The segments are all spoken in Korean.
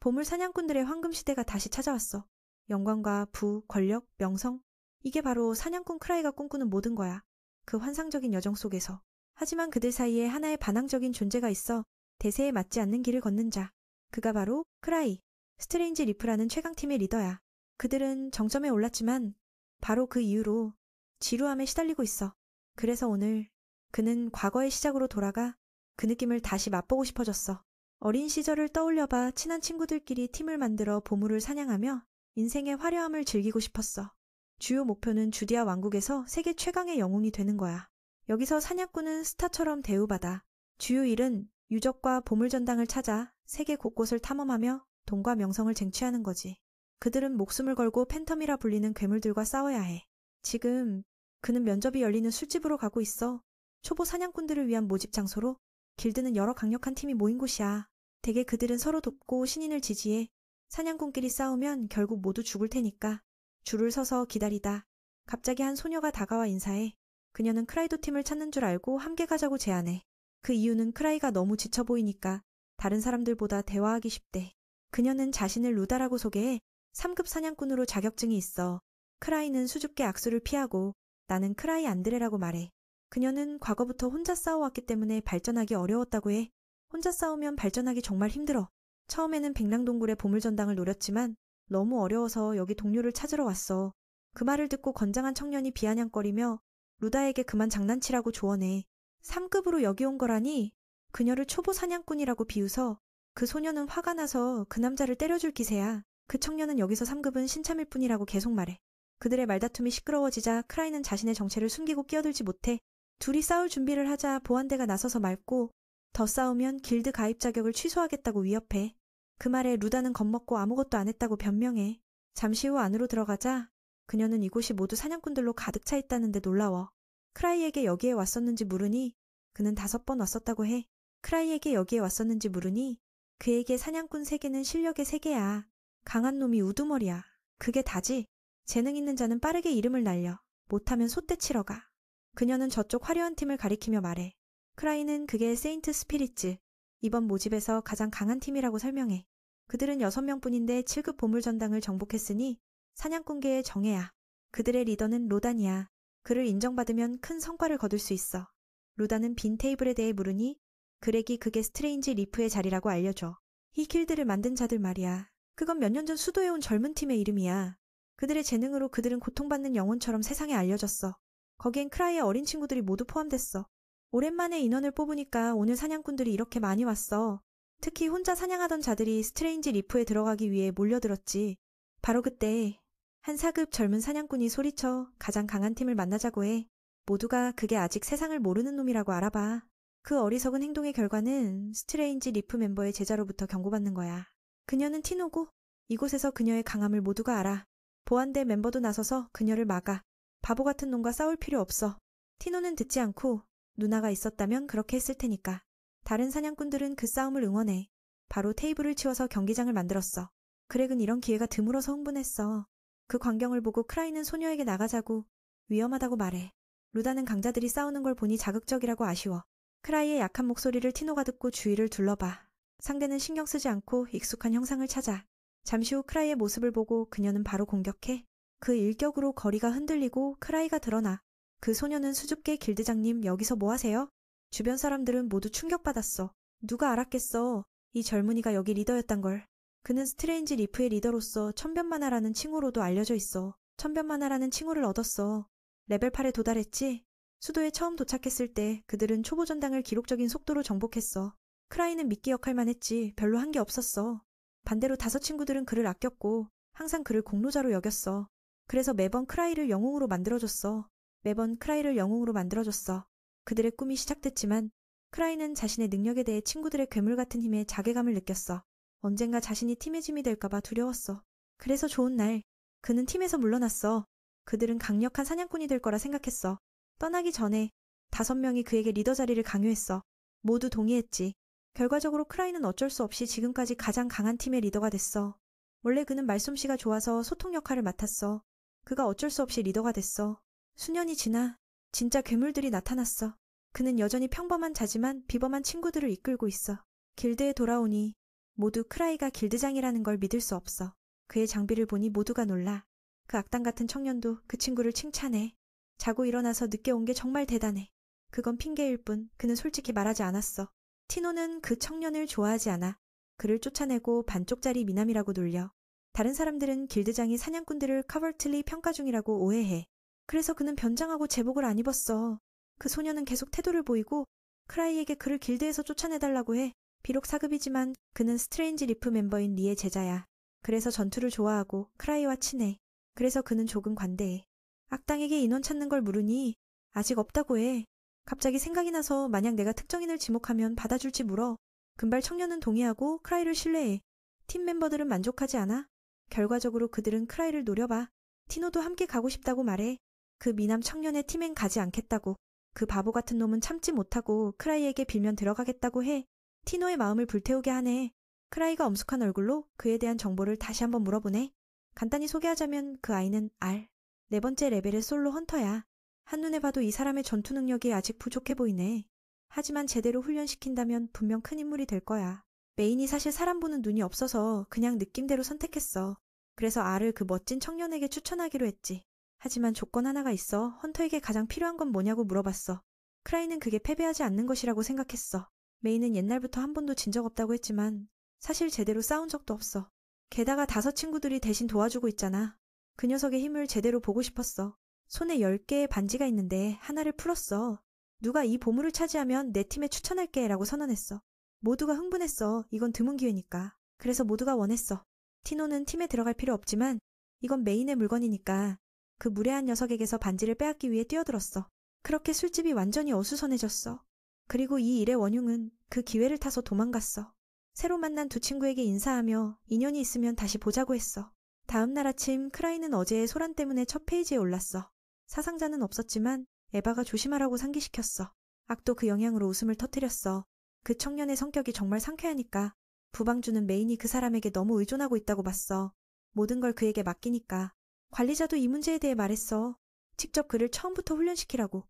보물 사냥꾼들의 황금시대가 다시 찾아왔어. 영광과 부, 권력, 명성. 이게 바로 사냥꾼 크라이가 꿈꾸는 모든 거야. 그 환상적인 여정 속에서. 하지만 그들 사이에 하나의 반항적인 존재가 있어. 대세에 맞지 않는 길을 걷는 자. 그가 바로 크라이, 스트레인지 리프라는 최강팀의 리더야. 그들은 정점에 올랐지만 바로 그 이후로 지루함에 시달리고 있어. 그래서 오늘 그는 과거의 시작으로 돌아가 그 느낌을 다시 맛보고 싶어졌어. 어린 시절을 떠올려봐 친한 친구들끼리 팀을 만들어 보물을 사냥하며 인생의 화려함을 즐기고 싶었어. 주요 목표는 주디아 왕국에서 세계 최강의 영웅이 되는 거야. 여기서 사냥꾼은 스타처럼 대우받아. 주요 일은 유적과 보물 전당을 찾아 세계 곳곳을 탐험하며 돈과 명성을 쟁취하는 거지. 그들은 목숨을 걸고 팬텀이라 불리는 괴물들과 싸워야 해. 지금 그는 면접이 열리는 술집으로 가고 있어. 초보 사냥꾼들을 위한 모집 장소로. 길드는 여러 강력한 팀이 모인 곳이야. 대개 그들은 서로 돕고 신인을 지지해. 사냥꾼끼리 싸우면 결국 모두 죽을 테니까. 줄을 서서 기다리다. 갑자기 한 소녀가 다가와 인사해. 그녀는 크라이도 팀을 찾는 줄 알고 함께 가자고 제안해. 그 이유는 크라이가 너무 지쳐 보이니까 다른 사람들보다 대화하기 쉽대. 그녀는 자신을 루다라고 소개해. 3급 사냥꾼으로 자격증이 있어. 크라이는 수줍게 악수를 피하고 나는 크라이 안드레라고 말해. 그녀는 과거부터 혼자 싸워왔기 때문에 발전하기 어려웠다고 해. 혼자 싸우면 발전하기 정말 힘들어. 처음에는 백랑동굴의 보물전당을 노렸지만 너무 어려워서 여기 동료를 찾으러 왔어. 그 말을 듣고 건장한 청년이 비아냥거리며 루다에게 그만 장난치라고 조언해. 3급으로 여기 온 거라니. 그녀를 초보 사냥꾼이라고 비웃어. 그 소녀는 화가 나서 그 남자를 때려줄 기세야. 그 청년은 여기서 3급은 신참일 뿐이라고 계속 말해. 그들의 말다툼이 시끄러워지자 크라이는 자신의 정체를 숨기고 끼어들지 못해. 둘이 싸울 준비를 하자 보안대가 나서서 맑고 더 싸우면 길드 가입 자격을 취소하겠다고 위협해. 그 말에 루다는 겁먹고 아무것도 안 했다고 변명해. 잠시 후 안으로 들어가자 그녀는 이곳이 모두 사냥꾼들로 가득 차 있다는데 놀라워. 크라이에게 여기에 왔었는지 물으니 그는 5번 왔었다고 해. 크라이에게 여기에 왔었는지 물으니 그에게 사냥꾼 세계는 실력의 세계야. 강한 놈이 우두머리야. 그게 다지. 재능 있는 자는 빠르게 이름을 날려. 못하면 소떼 치러 가. 그녀는 저쪽 화려한 팀을 가리키며 말해. 크라이는 그게 세인트 스피릿즈. 이번 모집에서 가장 강한 팀이라고 설명해. 그들은 6명뿐인데 7급 보물전당을 정복했으니 사냥꾼계의 정예야. 그들의 리더는 로단이야. 그를 인정받으면 큰 성과를 거둘 수 있어. 루다는 빈 테이블에 대해 물으니 그렉이 그게 스트레인지 리프의 자리라고 알려줘. 이 길드를 만든 자들 말이야. 그건 몇 년 전 수도해온 젊은 팀의 이름이야. 그들의 재능으로 그들은 고통받는 영혼처럼 세상에 알려졌어. 거기엔 크라이의 어린 친구들이 모두 포함됐어. 오랜만에 인원을 뽑으니까 오늘 사냥꾼들이 이렇게 많이 왔어. 특히 혼자 사냥하던 자들이 스트레인지 리프에 들어가기 위해 몰려들었지. 바로 그때 한 4급 젊은 사냥꾼이 소리쳐 가장 강한 팀을 만나자고 해. 모두가 그게 아직 세상을 모르는 놈이라고 알아봐. 그 어리석은 행동의 결과는 스트레인지 리프 멤버의 제자로부터 경고받는 거야. 그녀는 티노고 이곳에서 그녀의 강함을 모두가 알아. 보안대 멤버도 나서서 그녀를 막아. 바보 같은 놈과 싸울 필요 없어. 티노는 듣지 않고 누나가 있었다면 그렇게 했을 테니까. 다른 사냥꾼들은 그 싸움을 응원해. 바로 테이블을 치워서 경기장을 만들었어. 그렉은 이런 기회가 드물어서 흥분했어. 그 광경을 보고 크라이는 소녀에게 나가자고 위험하다고 말해. 루다는 강자들이 싸우는 걸 보니 자극적이라고 아쉬워. 크라이의 약한 목소리를 티노가 듣고 주위를 둘러봐. 상대는 신경 쓰지 않고 익숙한 형상을 찾아. 잠시 후 크라이의 모습을 보고 그녀는 바로 공격해. 그 일격으로 거리가 흔들리고 크라이가 드러나. 그 소녀는 수줍게 길드장님 여기서 뭐 하세요? 주변 사람들은 모두 충격받았어. 누가 알았겠어. 이 젊은이가 여기 리더였단 걸. 그는 스트레인지 리프의 리더로서 천변만화라는 칭호로도 알려져 있어. 천변만화라는 칭호를 얻었어. 레벨 8에 도달했지? 수도에 처음 도착했을 때 그들은 초보 전당을 기록적인 속도로 정복했어. 크라이는 미끼 역할만 했지 별로 한 게 없었어. 반대로 5 친구들은 그를 아꼈고 항상 그를 공로자로 여겼어. 그래서 매번 크라이를 영웅으로 만들어줬어. 그들의 꿈이 시작됐지만 크라이는 자신의 능력에 대해 친구들의 괴물 같은 힘에 자괴감을 느꼈어. 언젠가 자신이 팀의 짐이 될까봐 두려웠어. 그래서 좋은 날 그는 팀에서 물러났어. 그들은 강력한 사냥꾼이 될 거라 생각했어. 떠나기 전에 5명이 그에게 리더 자리를 강요했어. 모두 동의했지. 결과적으로 크라이는 어쩔 수 없이 지금까지 가장 강한 팀의 리더가 됐어. 원래 그는 말솜씨가 좋아서 소통 역할을 맡았어. 그가 어쩔 수 없이 리더가 됐어. 수년이 지나 진짜 괴물들이 나타났어. 그는 여전히 평범한 자지만 비범한 친구들을 이끌고 있어. 길드에 돌아오니 모두 크라이가 길드장이라는 걸 믿을 수 없어. 그의 장비를 보니 모두가 놀라. 그 악당 같은 청년도 그 친구를 칭찬해. 자고 일어나서 늦게 온 게 정말 대단해. 그건 핑계일 뿐 그는 솔직히 말하지 않았어. 티노는 그 청년을 좋아하지 않아. 그를 쫓아내고 반쪽짜리 미남이라고 놀려. 다른 사람들은 길드장이 사냥꾼들을 커버틀리 평가 중이라고 오해해. 그래서 그는 변장하고 제복을 안 입었어. 그 소녀는 계속 태도를 보이고 크라이에게 그를 길드에서 쫓아내달라고 해. 비록 사급이지만 그는 스트레인지 리프 멤버인 리의 제자야. 그래서 전투를 좋아하고 크라이와 친해. 그래서 그는 조금 관대해. 악당에게 인원 찾는 걸 물으니 아직 없다고 해. 갑자기 생각이 나서 만약 내가 특정인을 지목하면 받아줄지 물어. 금발 청년은 동의하고 크라이를 신뢰해. 팀 멤버들은 만족하지 않아. 결과적으로 그들은 크라이를 노려봐. 티노도 함께 가고 싶다고 말해. 그 미남 청년의 팀엔 가지 않겠다고. 그 바보 같은 놈은 참지 못하고 크라이에게 빌면 들어가겠다고 해. 티노의 마음을 불태우게 하네. 크라이가 엄숙한 얼굴로 그에 대한 정보를 다시 한번 물어보네. 간단히 소개하자면 그 아이는 R. 4번째 레벨의 솔로 헌터야. 한눈에 봐도 이 사람의 전투 능력이 아직 부족해 보이네. 하지만 제대로 훈련시킨다면 분명 큰 인물이 될 거야. 메인이 사실 사람 보는 눈이 없어서 그냥 느낌대로 선택했어. 그래서 R을 그 멋진 청년에게 추천하기로 했지. 하지만 조건 하나가 있어. 헌터에게 가장 필요한 건 뭐냐고 물어봤어. 크라이는 그게 패배하지 않는 것이라고 생각했어. 메인은 옛날부터 한 번도 진 적 없다고 했지만 사실 제대로 싸운 적도 없어. 게다가 5 친구들이 대신 도와주고 있잖아. 그 녀석의 힘을 제대로 보고 싶었어. 손에 10개의 반지가 있는데 하나를 풀었어. 누가 이 보물을 차지하면 내 팀에 추천할게 라고 선언했어. 모두가 흥분했어. 이건 드문 기회니까. 그래서 모두가 원했어. 티노는 팀에 들어갈 필요 없지만 이건 메인의 물건이니까 그 무례한 녀석에게서 반지를 빼앗기 위해 뛰어들었어. 그렇게 술집이 완전히 어수선해졌어. 그리고 이 일의 원흉은 그 기회를 타서 도망갔어. 새로 만난 2 친구에게 인사하며 인연이 있으면 다시 보자고 했어. 다음 날 아침 크라이는 어제의 소란 때문에 첫 페이지에 올랐어. 사상자는 없었지만 에바가 조심하라고 상기시켰어. 악도 그 영향으로 웃음을 터뜨렸어. 그 청년의 성격이 정말 상쾌하니까. 부방주는 메인이 그 사람에게 너무 의존하고 있다고 봤어. 모든 걸 그에게 맡기니까. 관리자도 이 문제에 대해 말했어. 직접 그를 처음부터 훈련시키라고.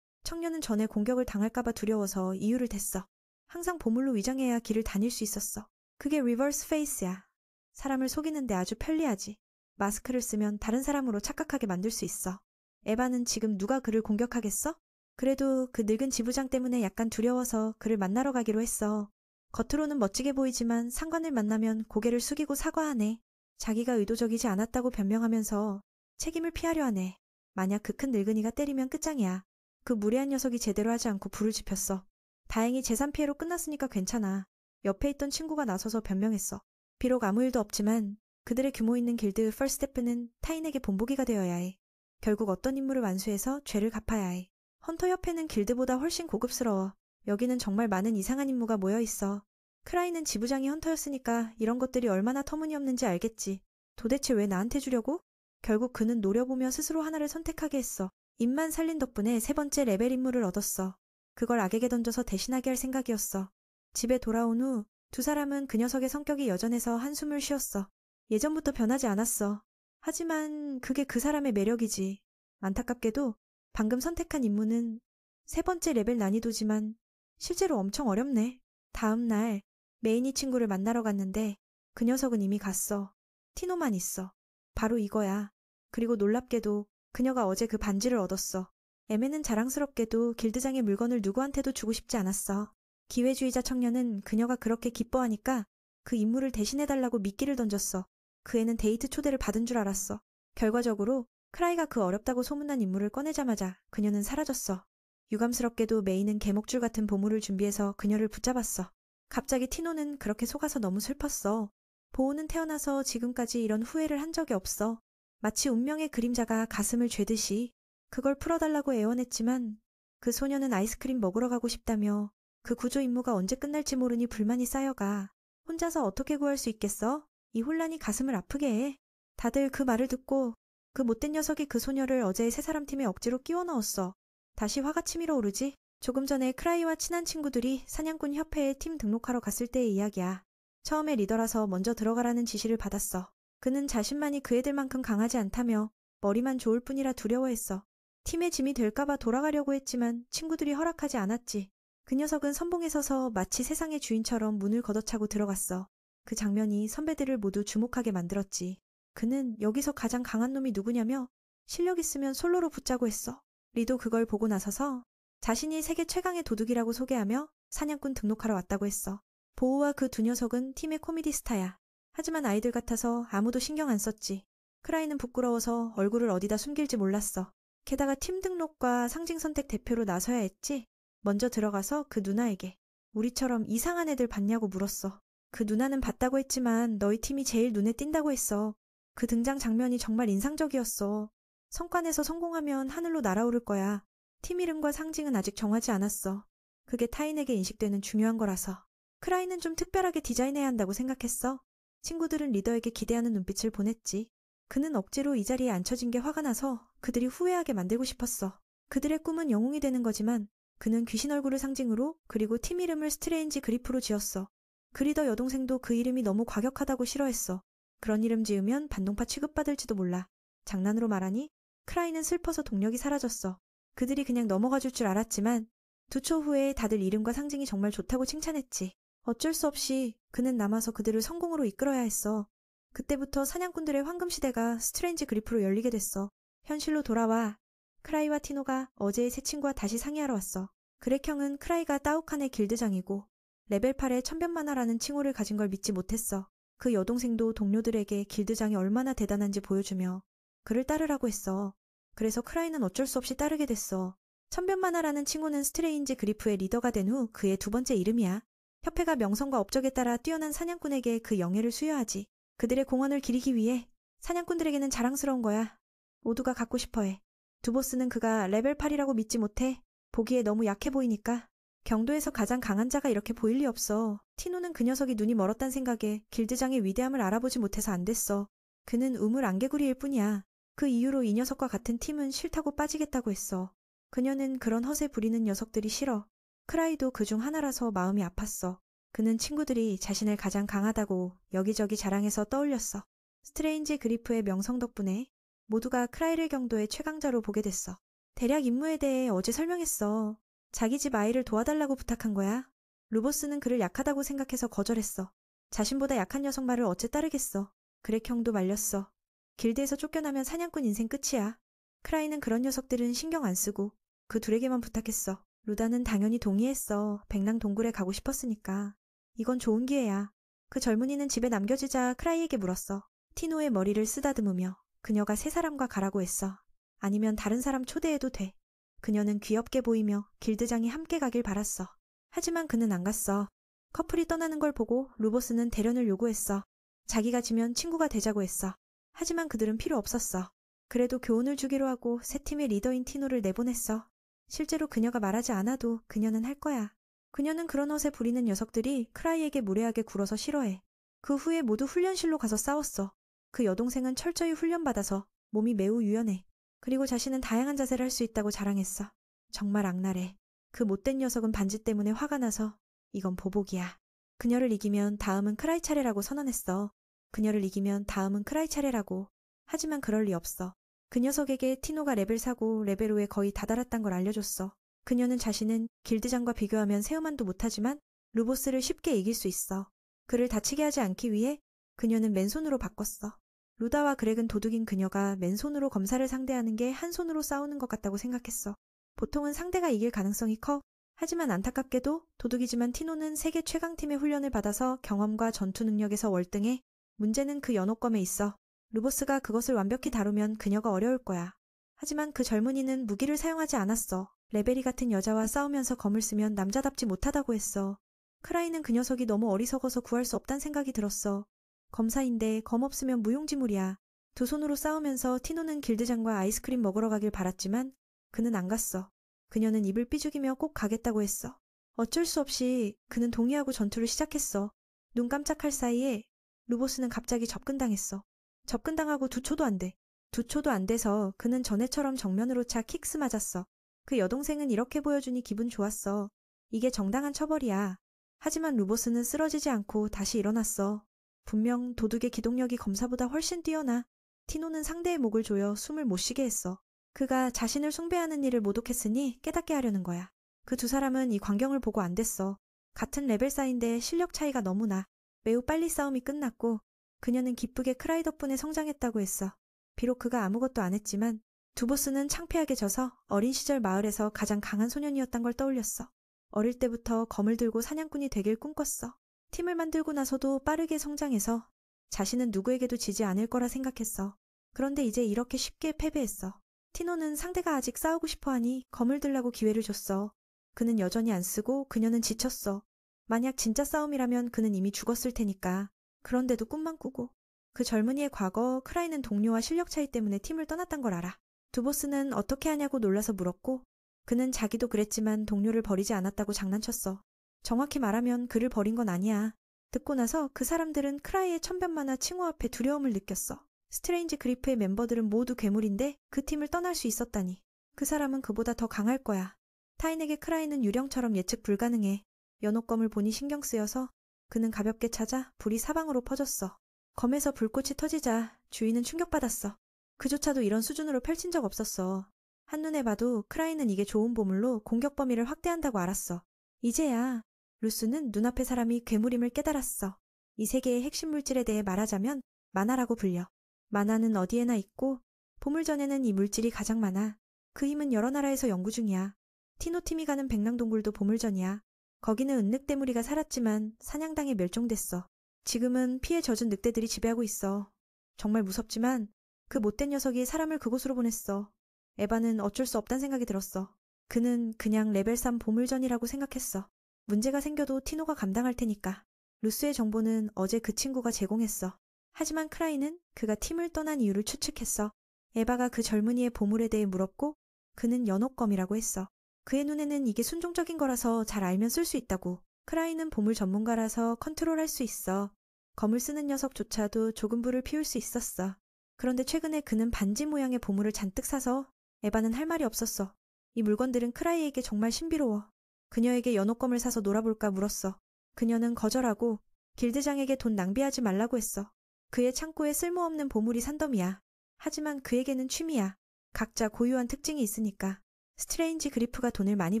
청년은 전에 공격을 당할까봐 두려워서 이유를 댔어. 항상 보물로 위장해야 길을 다닐 수 있었어. 그게 리버스 페이스야. 사람을 속이는데 아주 편리하지. 마스크를 쓰면 다른 사람으로 착각하게 만들 수 있어. 에바는 지금 누가 그를 공격하겠어? 그래도 그 늙은 지부장 때문에 약간 두려워서 그를 만나러 가기로 했어. 겉으로는 멋지게 보이지만 상관을 만나면 고개를 숙이고 사과하네. 자기가 의도적이지 않았다고 변명하면서 책임을 피하려 하네. 만약 그 큰 늙은이가 때리면 끝장이야. 그 무례한 녀석이 제대로 하지 않고 불을 지폈어. 다행히 재산 피해로 끝났으니까 괜찮아. 옆에 있던 친구가 나서서 변명했어. 비록 아무 일도 없지만 그들의 규모 있는 길드 펄스테프는 타인에게 본보기가 되어야 해. 결국 어떤 임무를 완수해서 죄를 갚아야 해. 헌터 협회는 길드보다 훨씬 고급스러워. 여기는 정말 많은 이상한 임무가 모여있어. 크라이는 지부장이 헌터였으니까 이런 것들이 얼마나 터무니없는지 알겠지. 도대체 왜 나한테 주려고? 결국 그는 노려보며 스스로 하나를 선택하게 했어. 입만 살린 덕분에 3번째 레벨 임무를 얻었어. 그걸 악에게 던져서 대신하게 할 생각이었어. 집에 돌아온 후 2 사람은 그 녀석의 성격이 여전해서 한숨을 쉬었어. 예전부터 변하지 않았어. 하지만 그게 그 사람의 매력이지. 안타깝게도 방금 선택한 임무는 3번째 레벨 난이도지만 실제로 엄청 어렵네. 다음 날 메이니 친구를 만나러 갔는데 그 녀석은 이미 갔어. 티노만 있어. 바로 이거야. 그리고 놀랍게도 그녀가 어제 그 반지를 얻었어. 에메는 자랑스럽게도 길드장의 물건을 누구한테도 주고 싶지 않았어. 기회주의자 청년은 그녀가 그렇게 기뻐하니까 그 임무를 대신해달라고 미끼를 던졌어. 그 애는 데이트 초대를 받은 줄 알았어. 결과적으로 크라이가 그 어렵다고 소문난 임무를 꺼내자마자 그녀는 사라졌어. 유감스럽게도 메이는 개목줄 같은 보물을 준비해서 그녀를 붙잡았어. 갑자기 티노는 그렇게 속아서 너무 슬펐어. 보호는 태어나서 지금까지 이런 후회를 한 적이 없어. 마치 운명의 그림자가 가슴을 죄듯이. 그걸 풀어달라고 애원했지만 그 소녀는 아이스크림 먹으러 가고 싶다며 그 구조 임무가 언제 끝날지 모르니 불만이 쌓여가. 혼자서 어떻게 구할 수 있겠어? 이 혼란이 가슴을 아프게 해. 다들 그 말을 듣고 그 못된 녀석이 그 소녀를 어제의 3사람 팀에 억지로 끼워 넣었어. 다시 화가 치밀어 오르지? 조금 전에 크라이와 친한 친구들이 사냥꾼 협회에 팀 등록하러 갔을 때의 이야기야. 처음에 리더라서 먼저 들어가라는 지시를 받았어. 그는 자신만이 그 애들만큼 강하지 않다며 머리만 좋을 뿐이라 두려워했어. 팀의 짐이 될까봐 돌아가려고 했지만 친구들이 허락하지 않았지. 그 녀석은 선봉에 서서 마치 세상의 주인처럼 문을 걷어차고 들어갔어. 그 장면이 선배들을 모두 주목하게 만들었지. 그는 여기서 가장 강한 놈이 누구냐며 실력 있으면 솔로로 붙자고 했어. 리도 그걸 보고 나서서 자신이 세계 최강의 도둑이라고 소개하며 사냥꾼 등록하러 왔다고 했어. 보우와 그 두 녀석은 팀의 코미디 스타야. 하지만 아이들 같아서 아무도 신경 안 썼지. 크라이는 부끄러워서 얼굴을 어디다 숨길지 몰랐어. 게다가 팀 등록과 상징 선택 대표로 나서야 했지. 먼저 들어가서 그 누나에게 우리처럼 이상한 애들 봤냐고 물었어. 그 누나는 봤다고 했지만 너희 팀이 제일 눈에 띈다고 했어. 그 등장 장면이 정말 인상적이었어. 성관에서 성공하면 하늘로 날아오를 거야. 팀 이름과 상징은 아직 정하지 않았어. 그게 타인에게 인식되는 중요한 거라서. 크라이는 좀 특별하게 디자인해야 한다고 생각했어. 친구들은 리더에게 기대하는 눈빛을 보냈지. 그는 억지로 이 자리에 앉혀진 게 화가 나서 그들이 후회하게 만들고 싶었어. 그들의 꿈은 영웅이 되는 거지만 그는 귀신 얼굴을 상징으로 그리고 팀 이름을 스트레인지 그리프로 지었어. 그 리더 여동생도 그 이름이 너무 과격하다고 싫어했어. 그런 이름 지으면 반동파 취급받을지도 몰라. 장난으로 말하니 크라이는 슬퍼서 동력이 사라졌어. 그들이 그냥 넘어가 줄 줄 알았지만 두 초 후에 다들 이름과 상징이 정말 좋다고 칭찬했지. 어쩔 수 없이 그는 남아서 그들을 성공으로 이끌어야 했어. 그때부터 사냥꾼들의 황금시대가 스트레인지 그리프로 열리게 됐어. 현실로 돌아와. 크라이와 티노가 어제의 새 친구와 다시 상의하러 왔어. 그렉형은 크라이가 따욱한의 길드장이고 레벨 8의 천변만화라는 칭호를 가진 걸 믿지 못했어. 그 여동생도 동료들에게 길드장이 얼마나 대단한지 보여주며 그를 따르라고 했어. 그래서 크라이는 어쩔 수 없이 따르게 됐어. 천변만화라는 칭호는 스트레인지 그리프의 리더가 된 후 그의 두 번째 이름이야. 협회가 명성과 업적에 따라 뛰어난 사냥꾼에게 그 영예를 수여하지. 그들의 공헌을 기리기 위해 사냥꾼들에게는 자랑스러운 거야. 모두가 갖고 싶어해. 두보스는 그가 레벨 8이라고 믿지 못해. 보기에 너무 약해 보이니까. 경도에서 가장 강한 자가 이렇게 보일 리 없어. 티노는 그 녀석이 눈이 멀었단 생각에 길드장의 위대함을 알아보지 못해서 안 됐어. 그는 우물 안개구리일 뿐이야. 그 이후로 이 녀석과 같은 팀은 싫다고 빠지겠다고 했어. 그녀는 그런 허세 부리는 녀석들이 싫어. 크라이도 그중 하나라서 마음이 아팠어. 그는 친구들이 자신을 가장 강하다고 여기저기 자랑해서 떠올렸어. 스트레인지 그리프의 명성 덕분에 모두가 크라이를 경도의 최강자로 보게 됐어. 대략 임무에 대해 어제 설명했어. 자기 집 아이를 도와달라고 부탁한 거야. 루보스는 그를 약하다고 생각해서 거절했어. 자신보다 약한 녀석 말을 어째 따르겠어. 그렉형도 말렸어. 길드에서 쫓겨나면 사냥꾼 인생 끝이야. 크라이는 그런 녀석들은 신경 안 쓰고 그 둘에게만 부탁했어. 루다는 당연히 동의했어. 백랑 동굴에 가고 싶었으니까. 이건 좋은 기회야. 그 젊은이는 집에 남겨지자 크라이에게 물었어. 티노의 머리를 쓰다듬으며 그녀가 세 사람과 가라고 했어. 아니면 다른 사람 초대해도 돼. 그녀는 귀엽게 보이며 길드장이 함께 가길 바랐어. 하지만 그는 안 갔어. 커플이 떠나는 걸 보고 루보스는 대련을 요구했어. 자기가 지면 친구가 되자고 했어. 하지만 그들은 필요 없었어. 그래도 교훈을 주기로 하고 새 팀의 리더인 티노를 내보냈어. 실제로 그녀가 말하지 않아도 그녀는 할 거야. 그녀는 그런 허세 부리는 녀석들이 크라이에게 무례하게 굴어서 싫어해. 그 후에 모두 훈련실로 가서 싸웠어. 그 여동생은 철저히 훈련받아서 몸이 매우 유연해. 그리고 자신은 다양한 자세를 할 수 있다고 자랑했어. 정말 악랄해. 그 못된 녀석은 반지 때문에 화가 나서 이건 보복이야. 그녀를 이기면 다음은 크라이 차례라고 선언했어. 그녀를 이기면 다음은 크라이 차례라고. 하지만 그럴 리 없어. 그 녀석에게 티노가 레벨 4고 레벨 5에 거의 다다랐단 걸 알려줬어. 그녀는 자신은 길드장과 비교하면 새우만도 못하지만 루보스를 쉽게 이길 수 있어. 그를 다치게 하지 않기 위해 그녀는 맨손으로 바꿨어. 루다와 그렉은 도둑인 그녀가 맨손으로 검사를 상대하는 게 한 손으로 싸우는 것 같다고 생각했어. 보통은 상대가 이길 가능성이 커. 하지만 안타깝게도 도둑이지만 티노는 세계 최강팀의 훈련을 받아서 경험과 전투 능력에서 월등해. 문제는 그 연호검에 있어. 루보스가 그것을 완벽히 다루면 그녀가 어려울 거야. 하지만 그 젊은이는 무기를 사용하지 않았어. 레베리 같은 여자와 싸우면서 검을 쓰면 남자답지 못하다고 했어. 크라이는 그 녀석이 너무 어리석어서 구할 수 없단 생각이 들었어. 검사인데 검 없으면 무용지물이야. 두 손으로 싸우면서 티노는 길드장과 아이스크림 먹으러 가길 바랐지만 그는 안 갔어. 그녀는 입을 삐죽이며 꼭 가겠다고 했어. 어쩔 수 없이 그는 동의하고 전투를 시작했어. 눈 깜짝할 사이에 루보스는 갑자기 접근당했어. 접근당하고 두 초도 안 돼. 두 초도 안 돼서 그는 전에처럼 정면으로 차 킥스 맞았어. 그 여동생은 이렇게 보여주니 기분 좋았어. 이게 정당한 처벌이야. 하지만 루보스는 쓰러지지 않고 다시 일어났어. 분명 도둑의 기동력이 검사보다 훨씬 뛰어나. 티노는 상대의 목을 조여 숨을 못 쉬게 했어. 그가 자신을 숭배하는 일을 모독했으니 깨닫게 하려는 거야. 그 두 사람은 이 광경을 보고 안 됐어. 같은 레벨 사인데 실력 차이가 너무 나. 매우 빨리 싸움이 끝났고 그녀는 기쁘게 크라이 덕분에 성장했다고 했어. 비록 그가 아무것도 안 했지만 두보스는 창피하게 져서 어린 시절 마을에서 가장 강한 소년이었단 걸 떠올렸어. 어릴 때부터 검을 들고 사냥꾼이 되길 꿈꿨어. 팀을 만들고 나서도 빠르게 성장해서 자신은 누구에게도 지지 않을 거라 생각했어. 그런데 이제 이렇게 쉽게 패배했어. 티노는 상대가 아직 싸우고 싶어하니 검을 들라고 기회를 줬어. 그는 여전히 안 쓰고 그녀는 지쳤어. 만약 진짜 싸움이라면 그는 이미 죽었을 테니까. 그런데도 꿈만 꾸고. 그 젊은이의 과거, 크라이는 동료와 실력 차이 때문에 팀을 떠났단 걸 알아. 두보스는 어떻게 하냐고 놀라서 물었고 그는 자기도 그랬지만 동료를 버리지 않았다고 장난쳤어. 정확히 말하면 그를 버린 건 아니야. 듣고 나서 그 사람들은 크라이의 천변만화 칭호 앞에 두려움을 느꼈어. 스트레인지 그리프의 멤버들은 모두 괴물인데 그 팀을 떠날 수 있었다니. 그 사람은 그보다 더 강할 거야. 타인에게 크라이는 유령처럼 예측 불가능해. 연옥검을 보니 신경 쓰여서 그는 가볍게 찾아 불이 사방으로 퍼졌어. 검에서 불꽃이 터지자 주인은 충격받았어. 그조차도 이런 수준으로 펼친 적 없었어. 한눈에 봐도 크라이는 이게 좋은 보물로 공격 범위를 확대한다고 알았어. 이제야 루스는 눈앞의 사람이 괴물임을 깨달았어. 이 세계의 핵심 물질에 대해 말하자면 만화라고 불려. 만화는 어디에나 있고 보물전에는 이 물질이 가장 많아. 그 힘은 여러 나라에서 연구 중이야. 티노팀이 가는 백랑동굴도 보물전이야. 거기는 은늑대무리가 살았지만 사냥당해 멸종됐어. 지금은 피에 젖은 늑대들이 지배하고 있어. 정말 무섭지만 그 못된 녀석이 사람을 그곳으로 보냈어. 에바는 어쩔 수 없단 생각이 들었어. 그는 그냥 레벨 3 보물전이라고 생각했어. 문제가 생겨도 티노가 감당할 테니까. 루스의 정보는 어제 그 친구가 제공했어. 하지만 크라이는 그가 팀을 떠난 이유를 추측했어. 에바가 그 젊은이의 보물에 대해 물었고 그는 연옥검이라고 했어. 그의 눈에는 이게 순종적인 거라서 잘 알면 쓸 수 있다고. 크라이는 보물 전문가라서 컨트롤할 수 있어. 검을 쓰는 녀석조차도 조금 불을 피울 수 있었어. 그런데 최근에 그는 반지 모양의 보물을 잔뜩 사서 에바는 할 말이 없었어. 이 물건들은 크라이에게 정말 신비로워. 그녀에게 연옥검을 사서 놀아볼까 물었어. 그녀는 거절하고 길드장에게 돈 낭비하지 말라고 했어. 그의 창고에 쓸모없는 보물이 산더미야. 하지만 그에게는 취미야. 각자 고유한 특징이 있으니까. 스트레인지 그리프가 돈을 많이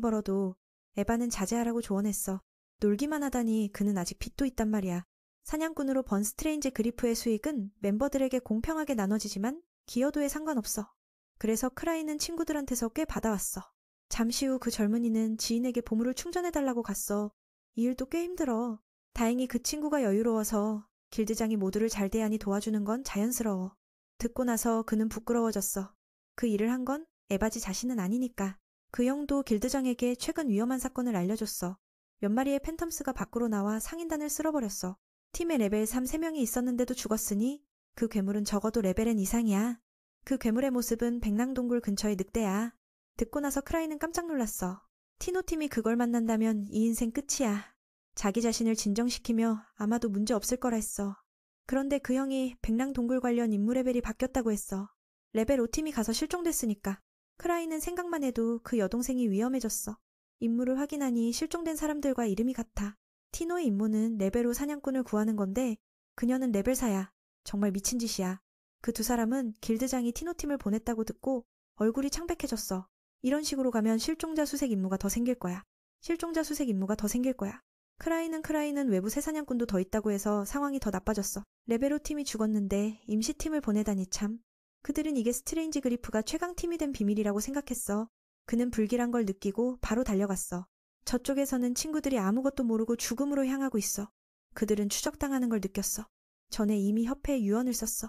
벌어도 에바는 자제하라고 조언했어. 놀기만 하다니 그는 아직 빚도 있단 말이야. 사냥꾼으로 번 스트레인지 그리프의 수익은 멤버들에게 공평하게 나눠지지만 기여도에 상관없어. 그래서 크라이는 친구들한테서 꽤 받아왔어. 잠시 후 그 젊은이는 지인에게 보물을 충전해달라고 갔어. 이 일도 꽤 힘들어. 다행히 그 친구가 여유로워서 길드장이 모두를 잘 대하니 도와주는 건 자연스러워. 듣고 나서 그는 부끄러워졌어. 그 일을 한 건 에바지 자신은 아니니까. 그 형도 길드장에게 최근 위험한 사건을 알려줬어. 몇 마리의 팬텀스가 밖으로 나와 상인단을 쓸어버렸어. 팀에 레벨 3 3명이 있었는데도 죽었으니 그 괴물은 적어도 레벨N 이상이야. 그 괴물의 모습은 백랑동굴 근처의 늑대야. 듣고 나서 크라이는 깜짝 놀랐어. 티노팀이 그걸 만난다면 이 인생 끝이야. 자기 자신을 진정시키며 아마도 문제 없을 거라 했어. 그런데 그 형이 백랑동굴 관련 임무 레벨이 바뀌었다고 했어. 레벨 5팀이 가서 실종됐으니까. 크라이는 생각만 해도 그 여동생이 위험해졌어. 임무를 확인하니 실종된 사람들과 이름이 같아. 티노의 임무는 레벨 5 사냥꾼을 구하는 건데 그녀는 레벨 4야. 정말 미친 짓이야. 그 두 사람은 길드장이 티노팀을 보냈다고 듣고 얼굴이 창백해졌어. 이런 식으로 가면 실종자 수색 임무가 더 생길 거야. 실종자 수색 임무가 더 생길 거야. 크라이는 외부 새사냥꾼도 더 있다고 해서 상황이 더 나빠졌어. 레벨 5팀이 죽었는데 임시팀을 보내다니 참. 그들은 이게 스트레인지 그리프가 최강팀이 된 비밀이라고 생각했어. 그는 불길한 걸 느끼고 바로 달려갔어. 저쪽에서는 친구들이 아무것도 모르고 죽음으로 향하고 있어. 그들은 추적당하는 걸 느꼈어. 전에 이미 협회에 유언을 썼어.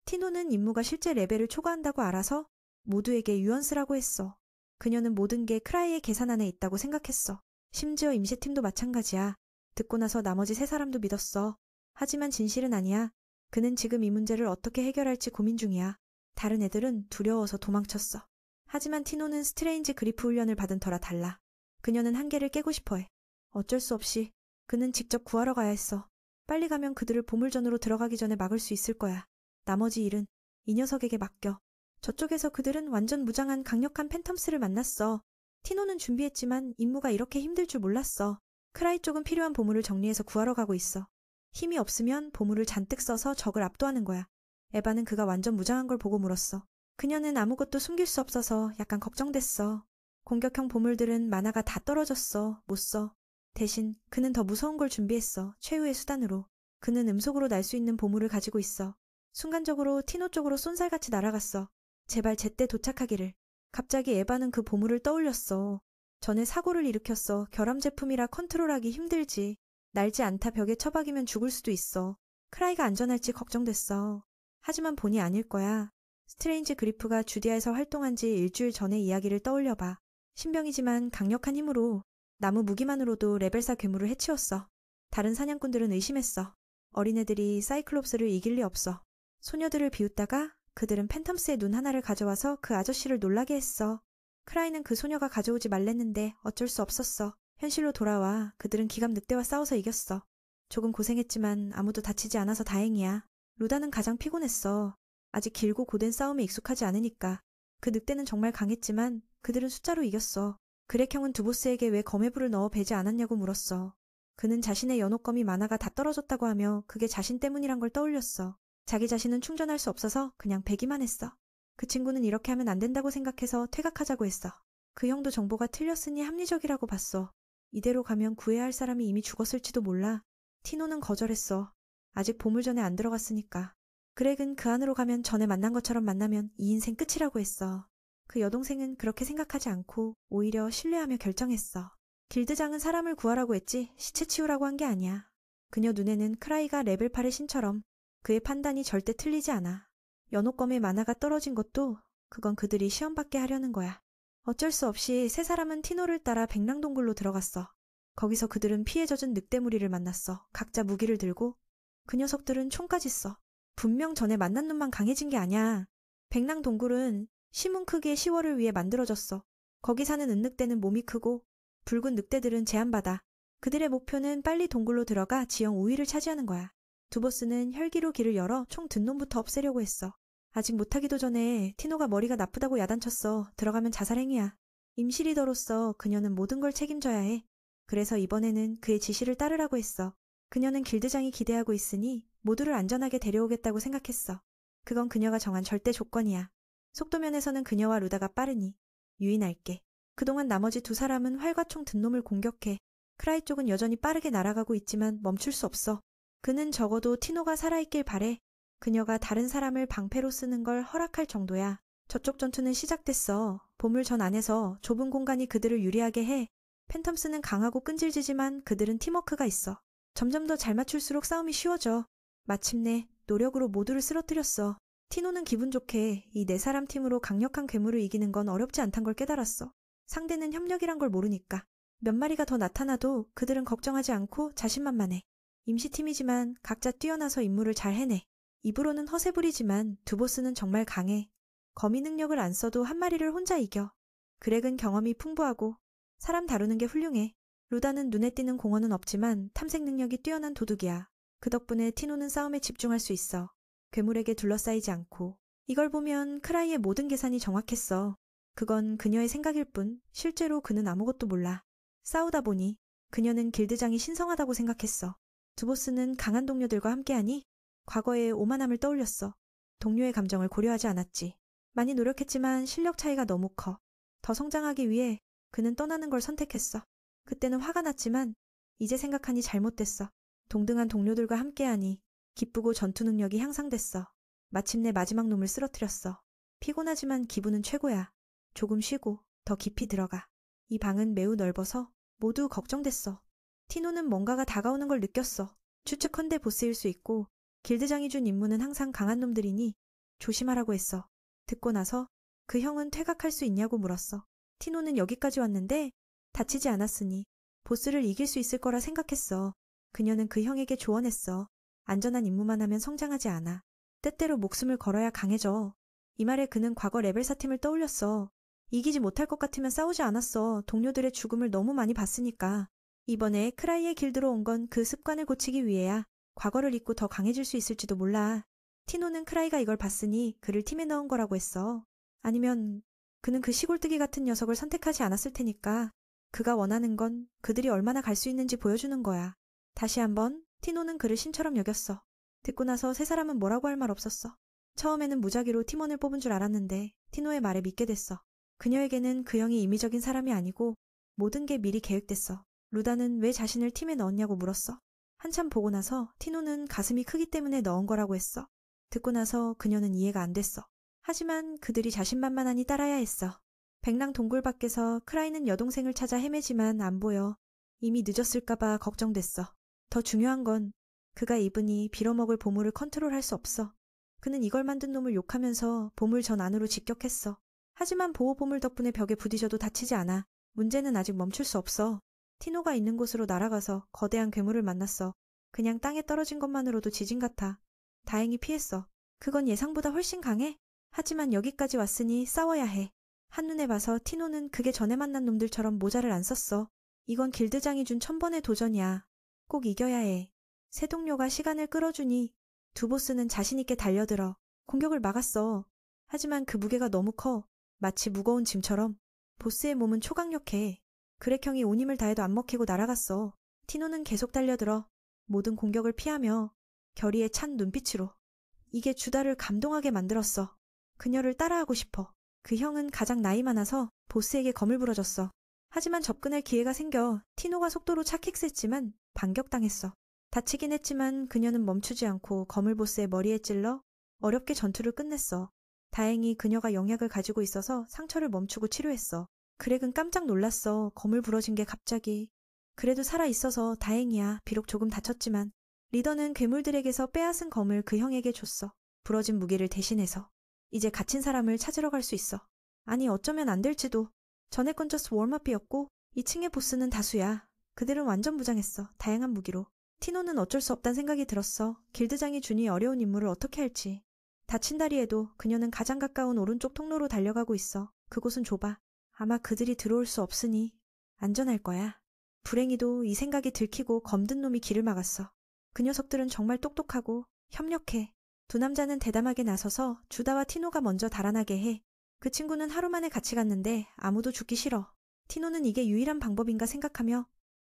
티노는 임무가 실제 레벨을 초과한다고 알아서 모두에게 유언 쓰라고 했어. 그녀는 모든 게 크라이의 계산 안에 있다고 생각했어. 심지어 임시팀도 마찬가지야. 듣고 나서 나머지 세 사람도 믿었어. 하지만 진실은 아니야. 그는 지금 이 문제를 어떻게 해결할지 고민 중이야. 다른 애들은 두려워서 도망쳤어. 하지만 티노는 스트레인지 그리프 훈련을 받은 터라 달라. 그녀는 한계를 깨고 싶어해. 어쩔 수 없이 그는 직접 구하러 가야 했어. 빨리 가면 그들을 보물전으로 들어가기 전에 막을 수 있을 거야. 나머지 일은 이 녀석에게 맡겨. 저쪽에서 그들은 완전 무장한 강력한 팬텀스를 만났어. 티노는 준비했지만 임무가 이렇게 힘들 줄 몰랐어. 크라이 쪽은 필요한 보물을 정리해서 구하러 가고 있어. 힘이 없으면 보물을 잔뜩 써서 적을 압도하는 거야. 에바는 그가 완전 무장한 걸 보고 물었어. 그녀는 아무것도 숨길 수 없어서 약간 걱정됐어. 공격형 보물들은 만화가 다 떨어졌어. 못 써. 대신 그는 더 무서운 걸 준비했어. 최후의 수단으로. 그는 음속으로 날 수 있는 보물을 가지고 있어. 순간적으로 티노 쪽으로 쏜살같이 날아갔어. 제발 제때 도착하기를. 갑자기 에바는 그 보물을 떠올렸어. 전에 사고를 일으켰어. 결함 제품이라 컨트롤하기 힘들지. 날지 않다 벽에 처박이면 죽을 수도 있어. 크라이가 안전할지 걱정됐어. 하지만 본이 아닐 거야. 스트레인지 그리프가 주디아에서 활동한 지 일주일 전의 이야기를 떠올려봐. 신병이지만 강력한 힘으로 나무 무기만으로도 레벨 4 괴물을 해치웠어. 다른 사냥꾼들은 의심했어. 어린애들이 사이클롭스를 이길 리 없어. 소녀들을 비웃다가 그들은 팬텀스의 눈 하나를 가져와서 그 아저씨를 놀라게 했어. 크라이는 그 소녀가 가져오지 말랬는데 어쩔 수 없었어. 현실로 돌아와 그들은 기갑 늑대와 싸워서 이겼어. 조금 고생했지만 아무도 다치지 않아서 다행이야. 루다는 가장 피곤했어. 아직 길고 고된 싸움에 익숙하지 않으니까. 그 늑대는 정말 강했지만 그들은 숫자로 이겼어. 그렉형은 두보스에게 왜 검의 불을 넣어 베지 않았냐고 물었어. 그는 자신의 연옥검이 만화가 다 떨어졌다고 하며 그게 자신 때문이란 걸 떠올렸어. 자기 자신은 충전할 수 없어서 그냥 베기만 했어. 그 친구는 이렇게 하면 안 된다고 생각해서 퇴각하자고 했어. 그 형도 정보가 틀렸으니 합리적이라고 봤어. 이대로 가면 구해야 할 사람이 이미 죽었을지도 몰라. 티노는 거절했어. 아직 보물전에 안 들어갔으니까. 그렉은 그 안으로 가면 전에 만난 것처럼 만나면 이 인생 끝이라고 했어. 그 여동생은 그렇게 생각하지 않고 오히려 신뢰하며 결정했어. 길드장은 사람을 구하라고 했지 시체 치우라고 한 게 아니야. 그녀 눈에는 크라이가 레벨 8의 신처럼 그의 판단이 절대 틀리지 않아. 연옥검의 만화가 떨어진 것도 그건 그들이 시험받게 하려는 거야. 어쩔 수 없이 세 사람은 티노를 따라 백랑동굴로 들어갔어. 거기서 그들은 피에 젖은 늑대 무리를 만났어. 각자 무기를 들고. 그 녀석들은 총까지 써. 분명 전에 만난 놈만 강해진 게 아니야. 백랑동굴은 시문 크기의 시월을 위해 만들어졌어. 거기 사는 은늑대는 몸이 크고 붉은 늑대들은 제한받아. 그들의 목표는 빨리 동굴로 들어가 지형 우위를 차지하는 거야. 두보스는 혈기로 길을 열어 총 든 놈부터 없애려고 했어. 아직 못하기도 전에 티노가 머리가 나쁘다고 야단쳤어. 들어가면 자살행위야. 임시 리더로서 그녀는 모든 걸 책임져야 해. 그래서 이번에는 그의 지시를 따르라고 했어. 그녀는 길드장이 기대하고 있으니 모두를 안전하게 데려오겠다고 생각했어. 그건 그녀가 정한 절대 조건이야. 속도면에서는 그녀와 루다가 빠르니 유인할게. 그동안 나머지 두 사람은 활과 총 든 놈을 공격해. 크라이 쪽은 여전히 빠르게 날아가고 있지만 멈출 수 없어. 그는 적어도 티노가 살아있길 바래. 그녀가 다른 사람을 방패로 쓰는 걸 허락할 정도야. 저쪽 전투는 시작됐어. 보물전 안에서 좁은 공간이 그들을 유리하게 해. 팬텀스는 강하고 끈질기지만 그들은 팀워크가 있어. 점점 더 잘 맞출수록 싸움이 쉬워져. 마침내 노력으로 모두를 쓰러뜨렸어. 티노는 기분 좋게 이 네 사람 팀으로 강력한 괴물을 이기는 건 어렵지 않단 걸 깨달았어. 상대는 협력이란 걸 모르니까. 몇 마리가 더 나타나도 그들은 걱정하지 않고 자신만만해. 임시팀이지만 각자 뛰어나서 임무를 잘 해내. 입으로는 허세 부리지만 두보스는 정말 강해. 거미 능력을 안 써도 한 마리를 혼자 이겨. 그렉은 경험이 풍부하고 사람 다루는 게 훌륭해. 루다는 눈에 띄는 공헌은 없지만 탐색 능력이 뛰어난 도둑이야. 그 덕분에 티노는 싸움에 집중할 수 있어. 괴물에게 둘러싸이지 않고. 이걸 보면 크라이의 모든 계산이 정확했어. 그건 그녀의 생각일 뿐 실제로 그는 아무것도 몰라. 싸우다 보니 그녀는 길드장이 신성하다고 생각했어. 두보스는 강한 동료들과 함께하니 과거의 오만함을 떠올렸어. 동료의 감정을 고려하지 않았지. 많이 노력했지만 실력 차이가 너무 커. 더 성장하기 위해 그는 떠나는 걸 선택했어. 그때는 화가 났지만 이제 생각하니 잘못됐어. 동등한 동료들과 함께하니 기쁘고 전투 능력이 향상됐어. 마침내 마지막 놈을 쓰러뜨렸어. 피곤하지만 기분은 최고야. 조금 쉬고 더 깊이 들어가. 이 방은 매우 넓어서 모두 걱정됐어. 티노는 뭔가가 다가오는 걸 느꼈어. 추측컨대 보스일 수 있고 길드장이 준 임무는 항상 강한 놈들이니 조심하라고 했어. 듣고 나서 그 형은 퇴각할 수 있냐고 물었어. 티노는 여기까지 왔는데 다치지 않았으니 보스를 이길 수 있을 거라 생각했어. 그녀는 그 형에게 조언했어. 안전한 임무만 하면 성장하지 않아. 때때로 목숨을 걸어야 강해져. 이 말에 그는 과거 레벨 4팀을 떠올렸어. 이기지 못할 것 같으면 싸우지 않았어. 동료들의 죽음을 너무 많이 봤으니까. 이번에 크라이의 길드로 온 건 그 습관을 고치기 위해야. 과거를 잊고 더 강해질 수 있을지도 몰라. 티노는 크라이가 이걸 봤으니 그를 팀에 넣은 거라고 했어. 아니면 그는 그 시골뜨기 같은 녀석을 선택하지 않았을 테니까. 그가 원하는 건 그들이 얼마나 갈 수 있는지 보여주는 거야. 다시 한번 티노는 그를 신처럼 여겼어. 듣고 나서 세 사람은 뭐라고 할 말 없었어. 처음에는 무작위로 팀원을 뽑은 줄 알았는데 티노의 말에 믿게 됐어. 그녀에게는 그 형이 임의적인 사람이 아니고 모든 게 미리 계획됐어. 루다는 왜 자신을 팀에 넣었냐고 물었어. 한참 보고 나서 티노는 가슴이 크기 때문에 넣은 거라고 했어. 듣고 나서 그녀는 이해가 안 됐어. 하지만 그들이 자신만만하니 따라야 했어. 백랑 동굴 밖에서 크라이는 여동생을 찾아 헤매지만 안 보여. 이미 늦었을까봐 걱정됐어. 더 중요한 건 그가 입으니 빌어먹을 보물을 컨트롤할 수 없어. 그는 이걸 만든 놈을 욕하면서 보물 전 안으로 직격했어. 하지만 보호 보물 덕분에 벽에 부딪혀도 다치지 않아. 문제는 아직 멈출 수 없어. 티노가 있는 곳으로 날아가서 거대한 괴물을 만났어. 그냥 땅에 떨어진 것만으로도 지진 같아. 다행히 피했어. 그건 예상보다 훨씬 강해. 하지만 여기까지 왔으니 싸워야 해. 한눈에 봐서 티노는 그게 전에 만난 놈들처럼 모자를 안 썼어. 이건 길드장이 준 1000번의 도전이야. 꼭 이겨야 해. 새 동료가 시간을 끌어주니 두 보스는 자신있게 달려들어 공격을 막았어. 하지만 그 무게가 너무 커. 마치 무거운 짐처럼. 보스의 몸은 초강력해. 그렉형이 온 힘을 다해도 안 먹히고 날아갔어. 티노는 계속 달려들어. 모든 공격을 피하며 결의에 찬 눈빛으로. 이게 주다를 감동하게 만들었어. 그녀를 따라하고 싶어. 그 형은 가장 나이 많아서 보스에게 검을 부러졌어. 하지만 접근할 기회가 생겨 티노가 속도로 착킥했지만 반격당했어. 다치긴 했지만 그녀는 멈추지 않고 검을 보스의 머리에 찔러 어렵게 전투를 끝냈어. 다행히 그녀가 영약을 가지고 있어서 상처를 멈추고 치료했어. 그렉은 깜짝 놀랐어. 검을 부러진 게 갑자기. 그래도 살아있어서 다행이야. 비록 조금 다쳤지만. 리더는 괴물들에게서 빼앗은 검을 그 형에게 줬어. 부러진 무기를 대신해서. 이제 갇힌 사람을 찾으러 갈 수 있어. 아니 어쩌면 안 될지도. 전에 건 저스 웜업이었고 2층의 보스는 다수야. 그들은 완전 무장했어. 다양한 무기로. 티노는 어쩔 수 없단 생각이 들었어. 길드장이 주니 어려운 임무를 어떻게 할지. 다친 다리에도 그녀는 가장 가까운 오른쪽 통로로 달려가고 있어. 그곳은 좁아. 아마 그들이 들어올 수 없으니 안전할 거야. 불행히도 이 생각이 들키고 검든 놈이 길을 막았어. 그 녀석들은 정말 똑똑하고 협력해. 두 남자는 대담하게 나서서 주다와 티노가 먼저 달아나게 해. 그 친구는 하루 만에 같이 갔는데 아무도 죽기 싫어. 티노는 이게 유일한 방법인가 생각하며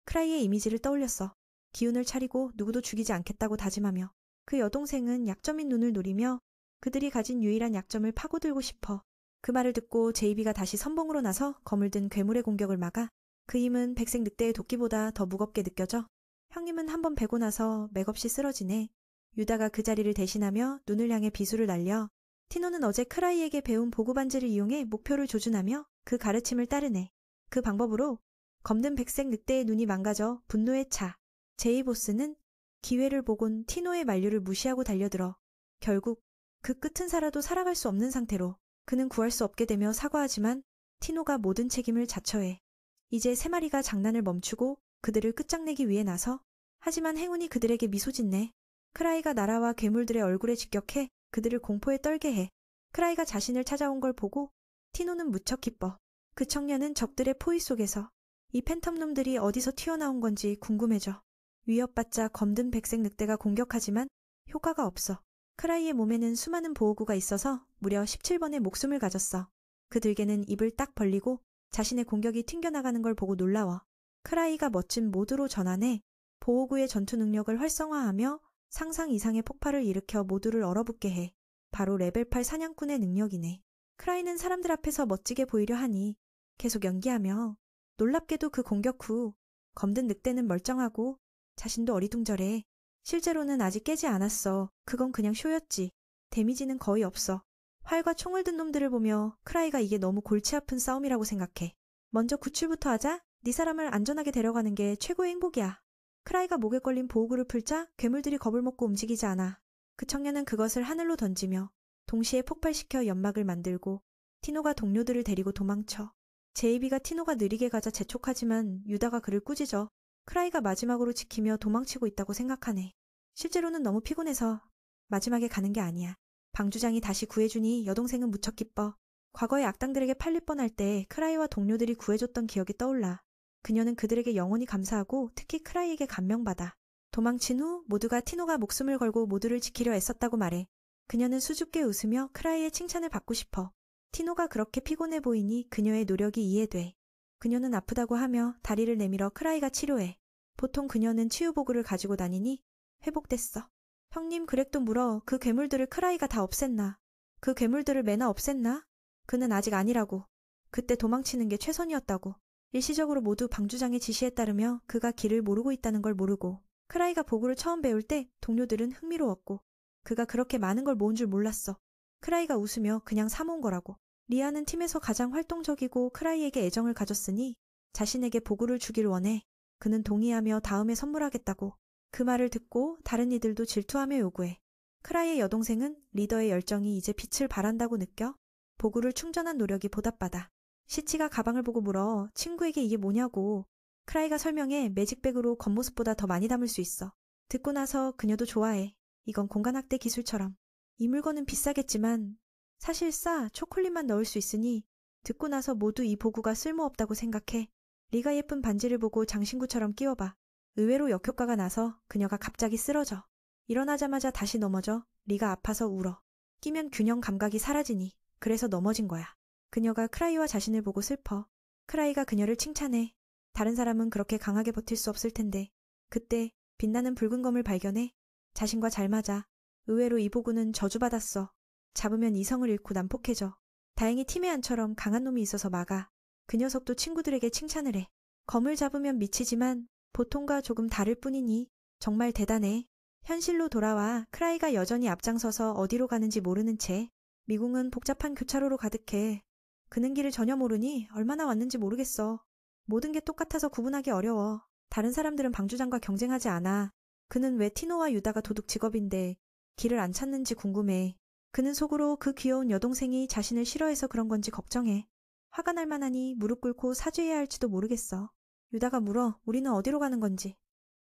크라이의 이미지를 떠올렸어. 기운을 차리고 누구도 죽이지 않겠다고 다짐하며. 그 여동생은 약점인 눈을 노리며 그들이 가진 유일한 약점을 파고들고 싶어. 그 말을 듣고 제이비가 다시 선봉으로 나서 검을 든 괴물의 공격을 막아. 그 힘은 백색 늑대의 도끼보다 더 무겁게 느껴져. 형님은 한번 베고 나서 맥없이 쓰러지네. 유다가 그 자리를 대신하며 눈을 향해 비수를 날려. 티노는 어제 크라이에게 배운 보고 반지를 이용해 목표를 조준하며 그 가르침을 따르네. 그 방법으로 검든 백색 늑대의 눈이 망가져 분노에 차. 제이 보스는 기회를 보곤 티노의 만류를 무시하고 달려들어. 결국 그 끝은 살아도 살아갈 수 없는 상태로 그는 구할 수 없게 되며 사과하지만 티노가 모든 책임을 자처해. 이제 세 마리가 장난을 멈추고 그들을 끝장내기 위해 나서. 하지만 행운이 그들에게 미소 짓네. 크라이가 나라와 괴물들의 얼굴에 직격해 그들을 공포에 떨게 해. 크라이가 자신을 찾아온 걸 보고 티노는 무척 기뻐. 그 청년은 적들의 포위 속에서 이 팬텀 놈들이 어디서 튀어나온 건지 궁금해져. 위협받자 검든 백색 늑대가 공격하지만 효과가 없어. 크라이의 몸에는 수많은 보호구가 있어서 무려 17번의 목숨을 가졌어. 그 들개는 입을 딱 벌리고 자신의 공격이 튕겨나가는 걸 보고 놀라워. 크라이가 멋진 모드로 전환해 보호구의 전투 능력을 활성화하며 상상 이상의 폭발을 일으켜 모두를 얼어붙게 해. 바로 레벨 8 사냥꾼의 능력이네. 크라이는 사람들 앞에서 멋지게 보이려 하니 계속 연기하며 놀랍게도 그 공격 후 검든 늑대는 멀쩡하고 자신도 어리둥절해. 실제로는 아직 깨지 않았어. 그건 그냥 쇼였지. 데미지는 거의 없어. 활과 총을 든 놈들을 보며 크라이가 이게 너무 골치 아픈 싸움이라고 생각해. 먼저 구출부터 하자. 네 사람을 안전하게 데려가는 게 최고의 행복이야. 크라이가 목에 걸린 보호구를 풀자 괴물들이 겁을 먹고 움직이지 않아. 그 청년은 그것을 하늘로 던지며 동시에 폭발시켜 연막을 만들고 티노가 동료들을 데리고 도망쳐. 제이비가 티노가 느리게 가자 재촉하지만 유다가 그를 꾸짖어. 크라이가 마지막으로 지키며 도망치고 있다고 생각하네. 실제로는 너무 피곤해서 마지막에 가는 게 아니야. 방주장이 다시 구해주니 여동생은 무척 기뻐. 과거의 악당들에게 팔릴 뻔할 때 크라이와 동료들이 구해줬던 기억이 떠올라. 그녀는 그들에게 영원히 감사하고 특히 크라이에게 감명받아. 도망친 후 모두가 티노가 목숨을 걸고 모두를 지키려 애썼다고 말해. 그녀는 수줍게 웃으며 크라이의 칭찬을 받고 싶어. 티노가 그렇게 피곤해 보이니 그녀의 노력이 이해돼. 그녀는 아프다고 하며 다리를 내밀어 크라이가 치료해. 보통 그녀는 치유보구를 가지고 다니니 회복됐어. 형님 그렉도 물어. 그 괴물들을 크라이가 다 없앴나? 그 괴물들을 매나 없앴나? 그는 아직 아니라고. 그때 도망치는 게 최선이었다고. 일시적으로 모두 방주장의 지시에 따르며 그가 길을 모르고 있다는 걸 모르고 크라이가 보구를 처음 배울 때 동료들은 흥미로웠고 그가 그렇게 많은 걸 모은 줄 몰랐어. 크라이가 웃으며 그냥 사모은 거라고. 리아는 팀에서 가장 활동적이고 크라이에게 애정을 가졌으니 자신에게 보구를 주길 원해. 그는 동의하며 다음에 선물하겠다고. 그 말을 듣고 다른 이들도 질투하며 요구해. 크라이의 여동생은 리더의 열정이 이제 빛을 발한다고 느껴 보구를 충전한 노력이 보답받아. 시치가 가방을 보고 물어 친구에게 이게 뭐냐고. 크라이가 설명해 매직백으로 겉모습보다 더 많이 담을 수 있어. 듣고 나서 그녀도 좋아해. 이건 공간학대 기술처럼. 이 물건은 비싸겠지만 사실 싸 초콜릿만 넣을 수 있으니 듣고 나서 모두 이 보구가 쓸모없다고 생각해. 리가 예쁜 반지를 보고 장신구처럼 끼워봐. 의외로 역효과가 나서 그녀가 갑자기 쓰러져. 일어나자마자 다시 넘어져. 리가 아파서 울어. 끼면 균형 감각이 사라지니. 그래서 넘어진 거야. 그녀가 크라이와 자신을 보고 슬퍼. 크라이가 그녀를 칭찬해. 다른 사람은 그렇게 강하게 버틸 수 없을 텐데. 그때 빛나는 붉은 검을 발견해. 자신과 잘 맞아. 의외로 이 보구는 저주받았어. 잡으면 이성을 잃고 난폭해져. 다행히 팀의 안처럼 강한 놈이 있어서 막아. 그 녀석도 친구들에게 칭찬을 해. 검을 잡으면 미치지만 보통과 조금 다를 뿐이니 정말 대단해. 현실로 돌아와 크라이가 여전히 앞장서서 어디로 가는지 모르는 채. 미궁은 복잡한 교차로로 가득해. 그는 길을 전혀 모르니 얼마나 왔는지 모르겠어. 모든 게 똑같아서 구분하기 어려워. 다른 사람들은 방주장과 경쟁하지 않아. 그는 왜 티노와 유다가 도둑 직업인데 길을 안 찾는지 궁금해. 그는 속으로 그 귀여운 여동생이 자신을 싫어해서 그런 건지 걱정해. 화가 날 만하니 무릎 꿇고 사죄해야 할지도 모르겠어. 유다가 물어 우리는 어디로 가는 건지.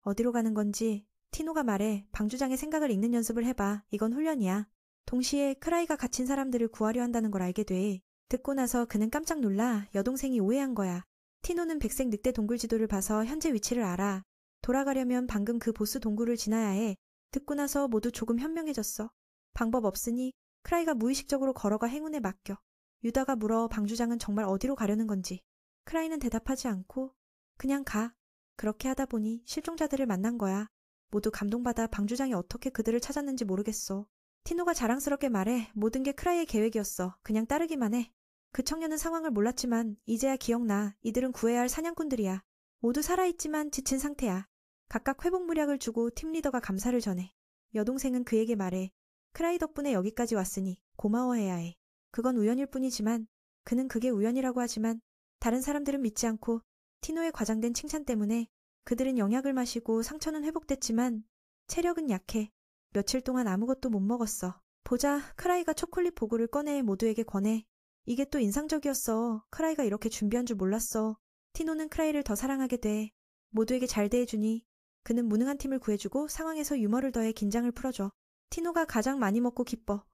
어디로 가는 건지 티노가 말해 방주장의 생각을 읽는 연습을 해봐. 이건 훈련이야. 동시에 크라이가 갇힌 사람들을 구하려 한다는 걸 알게 돼. 듣고 나서 그는 깜짝 놀라. 여동생이 오해한 거야. 티노는 백색 늑대 동굴 지도를 봐서 현재 위치를 알아. 돌아가려면 방금 그 보스 동굴을 지나야 해. 듣고 나서 모두 조금 현명해졌어. 방법 없으니 크라이가 무의식적으로 걸어가 행운에 맡겨. 유다가 물어 방주장은 정말 어디로 가려는 건지. 크라이는 대답하지 않고 그냥 가. 그렇게 하다 보니 실종자들을 만난 거야. 모두 감동받아 방주장이 어떻게 그들을 찾았는지 모르겠어. 티노가 자랑스럽게 말해 모든 게 크라이의 계획이었어. 그냥 따르기만 해. 그 청년은 상황을 몰랐지만 이제야 기억나. 이들은 구해야 할 사냥꾼들이야. 모두 살아있지만 지친 상태야. 각각 회복 물약을 주고 팀 리더가 감사를 전해. 여동생은 그에게 말해. 크라이 덕분에 여기까지 왔으니 고마워해야 해. 그건 우연일 뿐이지만 그는 그게 우연이라고 하지만 다른 사람들은 믿지 않고 티노의 과장된 칭찬 때문에 그들은 영약을 마시고 상처는 회복됐지만 체력은 약해. 며칠 동안 아무것도 못 먹었어. 보자. 크라이가 초콜릿 보구를 꺼내 모두에게 권해. 이게 또 인상적이었어. 크라이가 이렇게 준비한 줄 몰랐어. 티노는 크라이를 더 사랑하게 돼. 모두에게 잘 대해주니 그는 무능한 팀을 구해주고 상황에서 유머를 더해 긴장을 풀어줘. 티노가 가장 많이 먹고 기뻐.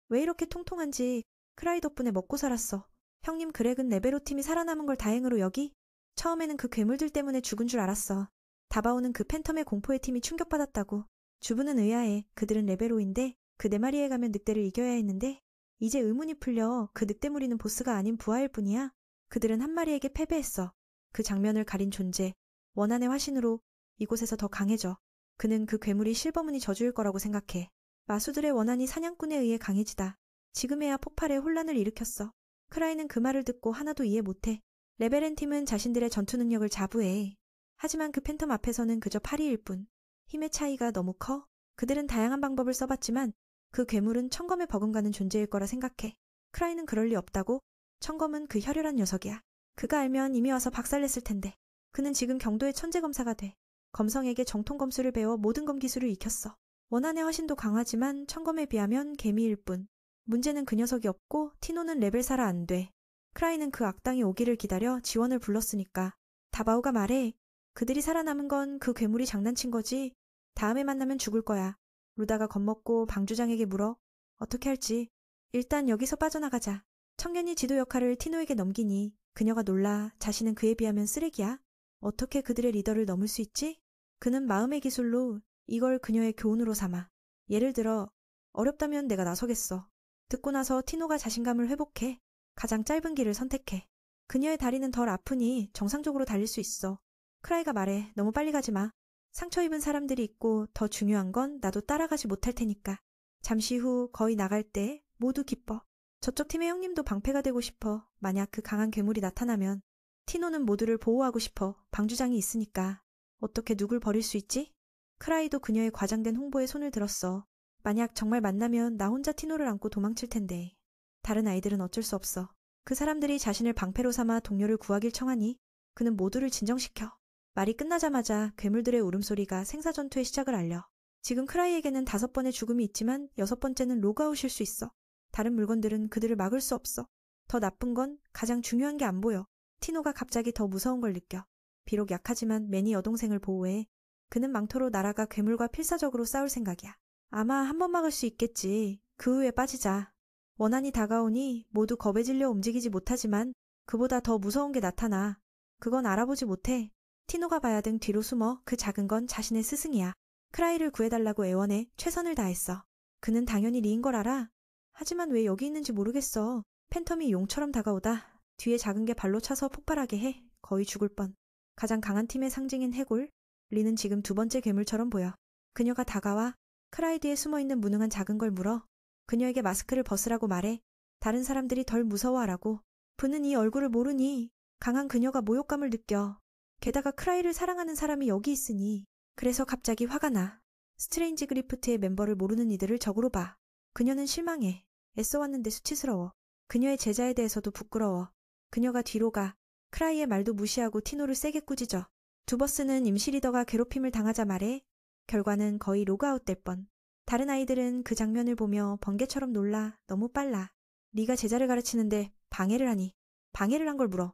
왜 이렇게 통통한지 크라이 덕분에 먹고 살았어. 형님 그렉은 레베로 팀이 살아남은 걸 다행으로 여기? 처음에는 그 괴물들 때문에 죽은 줄 알았어. 다바오는 그 팬텀의 공포의 팀이 충격받았다고. 주부는 의아해. 그들은 레베로인데 그 네 마리에 가면 늑대를 이겨야 했는데 이제 의문이 풀려. 그 늑대 무리는 보스가 아닌 부하일 뿐이야. 그들은 한 마리에게 패배했어. 그 장면을 가린 존재. 원한의 화신으로 이곳에서 더 강해져. 그는 그 괴물이 실버문이 저주일 거라고 생각해. 마수들의 원한이 사냥꾼에 의해 강해지다. 지금에야 폭발에 혼란을 일으켰어. 크라이는 그 말을 듣고 하나도 이해 못해. 레베렌 팀은 자신들의 전투 능력을 자부해. 하지만 그 팬텀 앞에서는 그저 파리일 뿐. 힘의 차이가 너무 커. 그들은 다양한 방법을 써봤지만 그 괴물은 청검에 버금가는 존재일 거라 생각해. 크라이는 그럴 리 없다고. 청검은 그 혈혈한 녀석이야. 그가 알면 이미 와서 박살냈을 텐데. 그는 지금 경도의 천재 검사가 돼. 검성에게 정통 검수를 배워 모든 검 기술을 익혔어. 원한의 화신도 강하지만 청검에 비하면 개미일 뿐. 문제는 그 녀석이 없고 티노는 레벨 4라 안 돼. 크라이는 그 악당이 오기를 기다려 지원을 불렀으니까. 다바오가 말해. 그들이 살아남은 건 그 괴물이 장난친 거지. 다음에 만나면 죽을 거야. 루다가 겁먹고 방주장에게 물어. 어떻게 할지. 일단 여기서 빠져나가자. 청년이 지도 역할을 티노에게 넘기니 그녀가 놀라. 자신은 그에 비하면 쓰레기야. 어떻게 그들의 리더를 넘을 수 있지? 그는 마음의 기술로 이걸 그녀의 교훈으로 삼아. 예를 들어 어렵다면 내가 나서겠어. 듣고 나서 티노가 자신감을 회복해. 가장 짧은 길을 선택해. 그녀의 다리는 덜 아프니 정상적으로 달릴 수 있어. 크라이가 말해. 너무 빨리 가지 마. 상처 입은 사람들이 있고 더 중요한 건 나도 따라가지 못할 테니까. 잠시 후 거의 나갈 때 모두 기뻐. 저쪽 팀의 형님도 방패가 되고 싶어. 만약 그 강한 괴물이 나타나면. 티노는 모두를 보호하고 싶어. 방주장이 있으니까. 어떻게 누굴 버릴 수 있지? 크라이도 그녀의 과장된 홍보에 손을 들었어. 만약 정말 만나면 나 혼자 티노를 안고 도망칠 텐데. 다른 아이들은 어쩔 수 없어. 그 사람들이 자신을 방패로 삼아 동료를 구하길 청하니 그는 모두를 진정시켜. 말이 끝나자마자 괴물들의 울음소리가 생사전투의 시작을 알려. 지금 크라이에게는 5번의 죽음이 있지만 6번째는 로그아웃일 수 있어. 다른 물건들은 그들을 막을 수 없어. 더 나쁜 건 가장 중요한 게 안 보여. 티노가 갑자기 더 무서운 걸 느껴. 비록 약하지만 매니 여동생을 보호해. 그는 망토로 날아가 괴물과 필사적으로 싸울 생각이야. 아마 한 번 막을 수 있겠지. 그 후에 빠지자. 원한이 다가오니 모두 겁에 질려 움직이지 못하지만 그보다 더 무서운 게 나타나. 그건 알아보지 못해. 티노가 봐야 등 뒤로 숨어. 그 작은 건 자신의 스승이야. 크라이를 구해달라고 애원해 최선을 다했어. 그는 당연히 리인 걸 알아. 하지만 왜 여기 있는지 모르겠어. 팬텀이 용처럼 다가오다 뒤에 작은 게 발로 차서 폭발하게 해. 거의 죽을 뻔. 가장 강한 팀의 상징인 해골. 리는 지금 2번째 괴물처럼 보여. 그녀가 다가와 크라이 뒤에 숨어있는 무능한 작은 걸 물어. 그녀에게 마스크를 벗으라고 말해. 다른 사람들이 덜 무서워하라고. 부는 이 얼굴을 모르니 강한 그녀가 모욕감을 느껴. 게다가 크라이를 사랑하는 사람이 여기 있으니. 그래서 갑자기 화가 나. 스트레인지 그리프트의 멤버를 모르는 이들을 적으로 봐. 그녀는 실망해. 애써왔는데 수치스러워. 그녀의 제자에 대해서도 부끄러워. 그녀가 뒤로 가. 크라이의 말도 무시하고 티노를 세게 꾸짖어. 두버스는 임시 리더가 괴롭힘을 당하자 말해. 결과는 거의 로그아웃 될 뻔. 다른 아이들은 그 장면을 보며 번개처럼 놀라. 너무 빨라. 네가 제자를 가르치는데 방해를 하니. 방해를 한 걸 물어.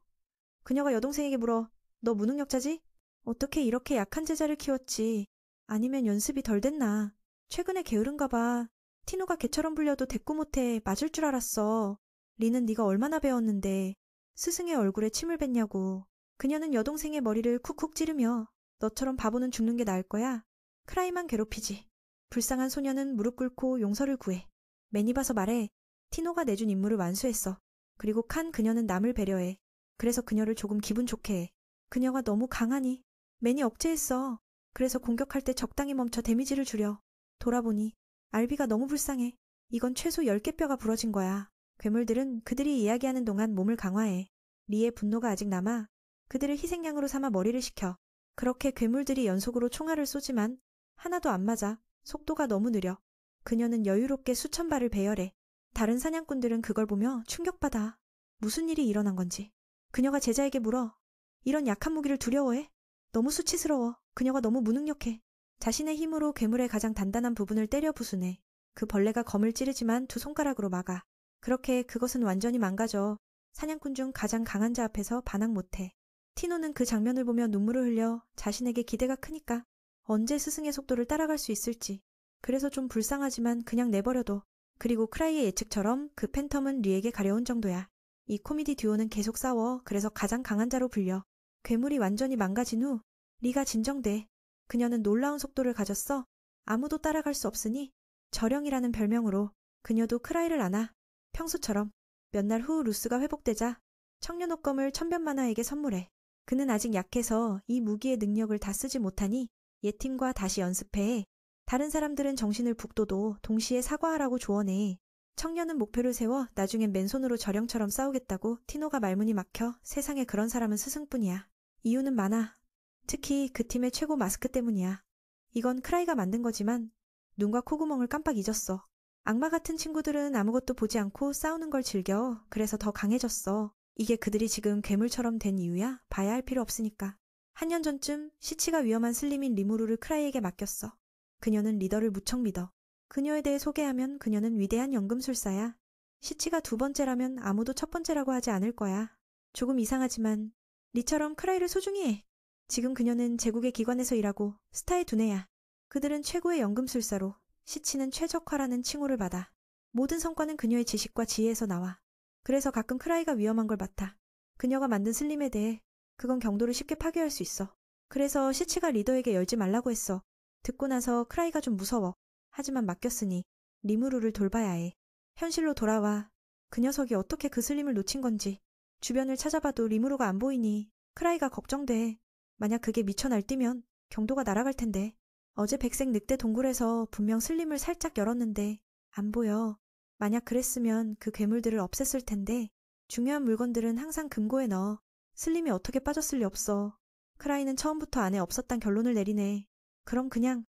그녀가 여동생에게 물어. 너 무능력자지? 어떻게 이렇게 약한 제자를 키웠지? 아니면 연습이 덜 됐나? 최근에 게으른가 봐. 티노가 개처럼 불려도 대꾸 못해. 맞을 줄 알았어. 리는 네가 얼마나 배웠는데. 스승의 얼굴에 침을 뱉냐고. 그녀는 여동생의 머리를 쿡쿡 찌르며 너처럼 바보는 죽는 게 나을 거야. 크라이만 괴롭히지. 불쌍한 소녀는 무릎 꿇고 용서를 구해. 매니 봐서 말해. 티노가 내준 임무를 완수했어. 그리고 칸 그녀는 남을 배려해. 그래서 그녀를 조금 기분 좋게 해. 그녀가 너무 강하니. 매니 억제했어. 그래서 공격할 때 적당히 멈춰 데미지를 줄여. 돌아보니 알비가 너무 불쌍해. 이건 최소 10개 뼈가 부러진 거야. 괴물들은 그들이 이야기하는 동안 몸을 강화해. 리의 분노가 아직 남아. 그들을 희생양으로 삼아 머리를 식혀. 그렇게 괴물들이 연속으로 총알을 쏘지만 하나도 안 맞아. 속도가 너무 느려. 그녀는 여유롭게 수천 발을 배열해. 다른 사냥꾼들은 그걸 보며 충격받아. 무슨 일이 일어난 건지. 그녀가 제자에게 물어. 이런 약한 무기를 두려워해? 너무 수치스러워. 그녀가 너무 무능력해. 자신의 힘으로 괴물의 가장 단단한 부분을 때려 부수네. 그 벌레가 검을 찌르지만 2 손가락으로 막아. 그렇게 그것은 완전히 망가져. 사냥꾼 중 가장 강한 자 앞에서 반항 못해. 티노는 그 장면을 보며 눈물을 흘려. 자신에게 기대가 크니까. 언제 스승의 속도를 따라갈 수 있을지. 그래서 좀 불쌍하지만 그냥 내버려둬. 그리고 크라이의 예측처럼 그 팬텀은 리에게 가려운 정도야. 이 코미디 듀오는 계속 싸워. 그래서 가장 강한 자로 불려. 괴물이 완전히 망가진 후 리가 진정돼. 그녀는 놀라운 속도를 가졌어. 아무도 따라갈 수 없으니 저령이라는 별명으로 그녀도 크라이를 안아. 평소처럼. 몇 날 후 루스가 회복되자 청년 옷검을 천변만화에게 선물해. 그는 아직 약해서 이 무기의 능력을 다 쓰지 못하니 옛팀과 다시 연습해. 다른 사람들은 정신을 북돋워 동시에 사과하라고 조언해. 청년은 목표를 세워 나중엔 맨손으로 저령처럼 싸우겠다고. 티노가 말문이 막혀. 세상에 그런 사람은 스승뿐이야. 이유는 많아. 특히 그 팀의 최고 마스크 때문이야. 이건 크라이가 만든 거지만 눈과 콧구멍을 깜빡 잊었어. 악마 같은 친구들은 아무것도 보지 않고 싸우는 걸 즐겨. 그래서 더 강해졌어. 이게 그들이 지금 괴물처럼 된 이유야? 봐야 할 필요 없으니까. 한 년 전쯤 시치가 위험한 슬림인 리무루를 크라이에게 맡겼어. 그녀는 리더를 무척 믿어. 그녀에 대해 소개하면 그녀는 위대한 연금술사야. 시치가 2번째라면 아무도 첫 번째라고 하지 않을 거야. 조금 이상하지만 리처럼 크라이를 소중히 해. 지금 그녀는 제국의 기관에서 일하고 스타의 두뇌야. 그들은 최고의 연금술사로 시치는 최적화라는 칭호를 받아. 모든 성과는 그녀의 지식과 지혜에서 나와. 그래서 가끔 크라이가 위험한 걸 맡아. 그녀가 만든 슬림에 대해 그건 경도를 쉽게 파괴할 수 있어. 그래서 시치가 리더에게 열지 말라고 했어. 듣고 나서 크라이가 좀 무서워. 하지만 맡겼으니 리무루를 돌봐야 해. 현실로 돌아와. 그 녀석이 어떻게 그 슬림을 놓친 건지. 주변을 찾아봐도 리무루가 안 보이니 크라이가 걱정돼. 만약 그게 미쳐 날뛰면 경도가 날아갈 텐데. 어제 백색 늑대 동굴에서 분명 슬림을 살짝 열었는데 안 보여. 만약 그랬으면 그 괴물들을 없앴을 텐데. 중요한 물건들은 항상 금고에 넣어. 슬림이 어떻게 빠졌을 리 없어. 크라이는 처음부터 안에 없었단 결론을 내리네. 그럼 그냥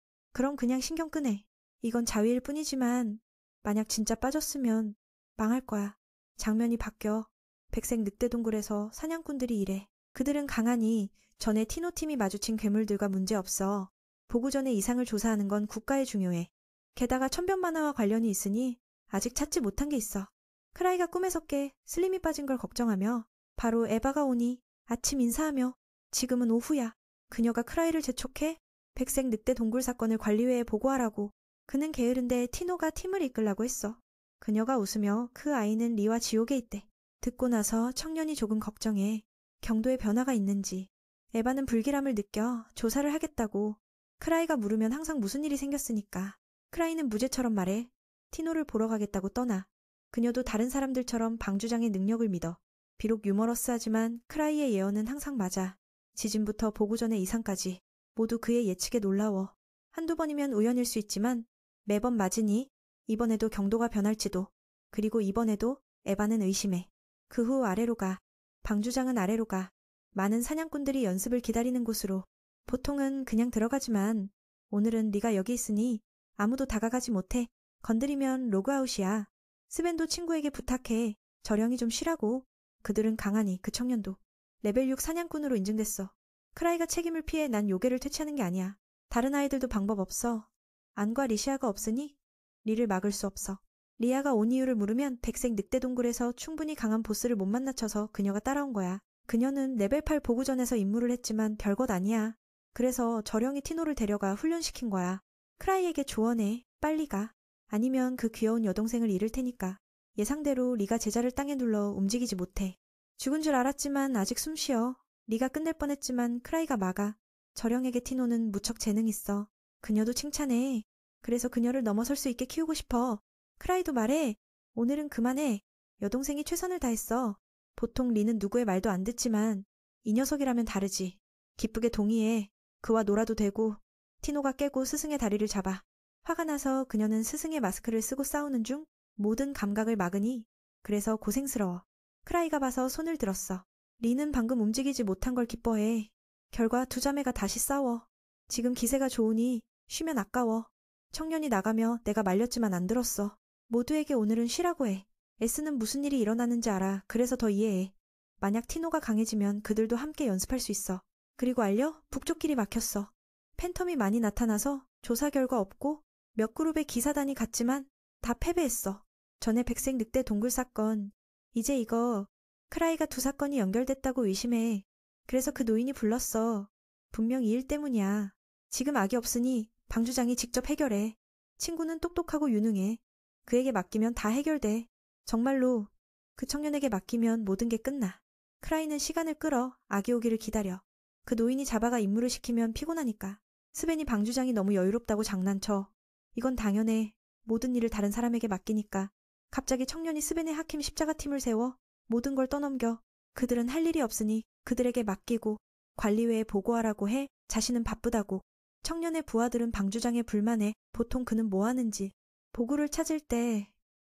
신경 끄네. 이건 자위일 뿐이지만 만약 진짜 빠졌으면 망할 거야. 장면이 바뀌어. 백색 늑대 동굴에서 사냥꾼들이 일해. 그들은 강하니 전에 티노팀이 마주친 괴물들과 문제없어. 보고 전에 이상을 조사하는 건 국가에 중요해. 게다가 천변 만화와 관련이 있으니 아직 찾지 못한 게 있어. 크라이가 꿈에서 깨 슬림이 빠진 걸 걱정하며 바로 에바가 오니 아침 인사하며 지금은 오후야. 그녀가 크라이를 재촉해 백색 늑대 동굴 사건을 관리회에 보고하라고. 그는 게으른데 티노가 팀을 이끌라고 했어. 그녀가 웃으며 그 아이는 리와 지옥에 있대. 듣고 나서 청년이 조금 걱정해. 경도에 변화가 있는지. 에바는 불길함을 느껴 조사를 하겠다고. 크라이가 물으면 항상 무슨 일이 생겼으니까. 크라이는 무죄처럼 말해. 티노를 보러 가겠다고 떠나. 그녀도 다른 사람들처럼 방주장의 능력을 믿어. 비록 유머러스하지만 크라이의 예언은 항상 맞아. 지진부터 보고 전의 이상까지 모두 그의 예측에 놀라워. 한두 번이면 우연일 수 있지만 매번 맞으니 이번에도 경도가 변할지도. 그리고 이번에도 에바는 의심해. 그 후 아래로 가. 방주장은 아래로 가. 많은 사냥꾼들이 연습을 기다리는 곳으로. 보통은 그냥 들어가지만 오늘은 네가 여기 있으니 아무도 다가가지 못해. 건드리면 로그아웃이야. 스벤도 친구에게 부탁해. 저령이 좀 쉬라고. 그들은 강하니 그 청년도. 레벨 6 사냥꾼으로 인증됐어. 크라이가 책임을 피해 난 요괴를 퇴치하는 게 아니야. 다른 아이들도 방법 없어. 안과 리시아가 없으니 리를 막을 수 없어. 리아가 온 이유를 물으면 백색 늑대 동굴에서 충분히 강한 보스를 못 만나쳐서 그녀가 따라온 거야. 그녀는 레벨 8 보고전에서 임무를 했지만 별것 아니야. 그래서 저령이 티노를 데려가 훈련시킨 거야. 크라이에게 조언해. 빨리 가. 아니면 그 귀여운 여동생을 잃을 테니까. 예상대로 리가 제자를 땅에 눌러 움직이지 못해. 죽은 줄 알았지만 아직 숨 쉬어. 리가 끝낼 뻔했지만 크라이가 막아. 저령에게 티노는 무척 재능 있어. 그녀도 칭찬해. 그래서 그녀를 넘어설 수 있게 키우고 싶어. 크라이도 말해. 오늘은 그만해. 여동생이 최선을 다했어. 보통 리는 누구의 말도 안 듣지만 이 녀석이라면 다르지. 기쁘게 동의해. 그와 놀아도 되고. 티노가 깨고 스승의 다리를 잡아. 화가 나서 그녀는 스승의 마스크를 쓰고 싸우는 중 모든 감각을 막으니 그래서 고생스러워. 크라이가 봐서 손을 들었어. 리는 방금 움직이지 못한 걸 기뻐해. 결과 두 자매가 다시 싸워. 지금 기세가 좋으니 쉬면 아까워. 청년이 나가며 내가 말렸지만 안 들었어. 모두에게 오늘은 쉬라고 해. S는 무슨 일이 일어나는지 알아. 그래서 더 이해해. 만약 티노가 강해지면 그들도 함께 연습할 수 있어. 그리고 알려? 북쪽 길이 막혔어. 팬텀이 많이 나타나서 조사 결과 없고 몇 그룹의 기사단이 갔지만 다 패배했어. 전에 백색 늑대 동굴 사건. 이제 이거 크라이가 두 사건이 연결됐다고 의심해. 그래서 그 노인이 불렀어. 분명 이 일 때문이야. 지금 악이 없으니 방주장이 직접 해결해. 친구는 똑똑하고 유능해. 그에게 맡기면 다 해결돼. 정말로 그 청년에게 맡기면 모든 게 끝나. 크라이는 시간을 끌어 악이 오기를 기다려. 그 노인이 잡아가 임무를 시키면 피곤하니까. 스벤이 방주장이 너무 여유롭다고 장난쳐. 이건 당연해. 모든 일을 다른 사람에게 맡기니까. 갑자기 청년이 스벤의 하킴 십자가팀을 세워 모든 걸 떠넘겨. 그들은 할 일이 없으니 그들에게 맡기고 관리회에 보고하라고 해. 자신은 바쁘다고. 청년의 부하들은 방주장에 불만해. 보통 그는 뭐 하는지. 보구를 찾을 때,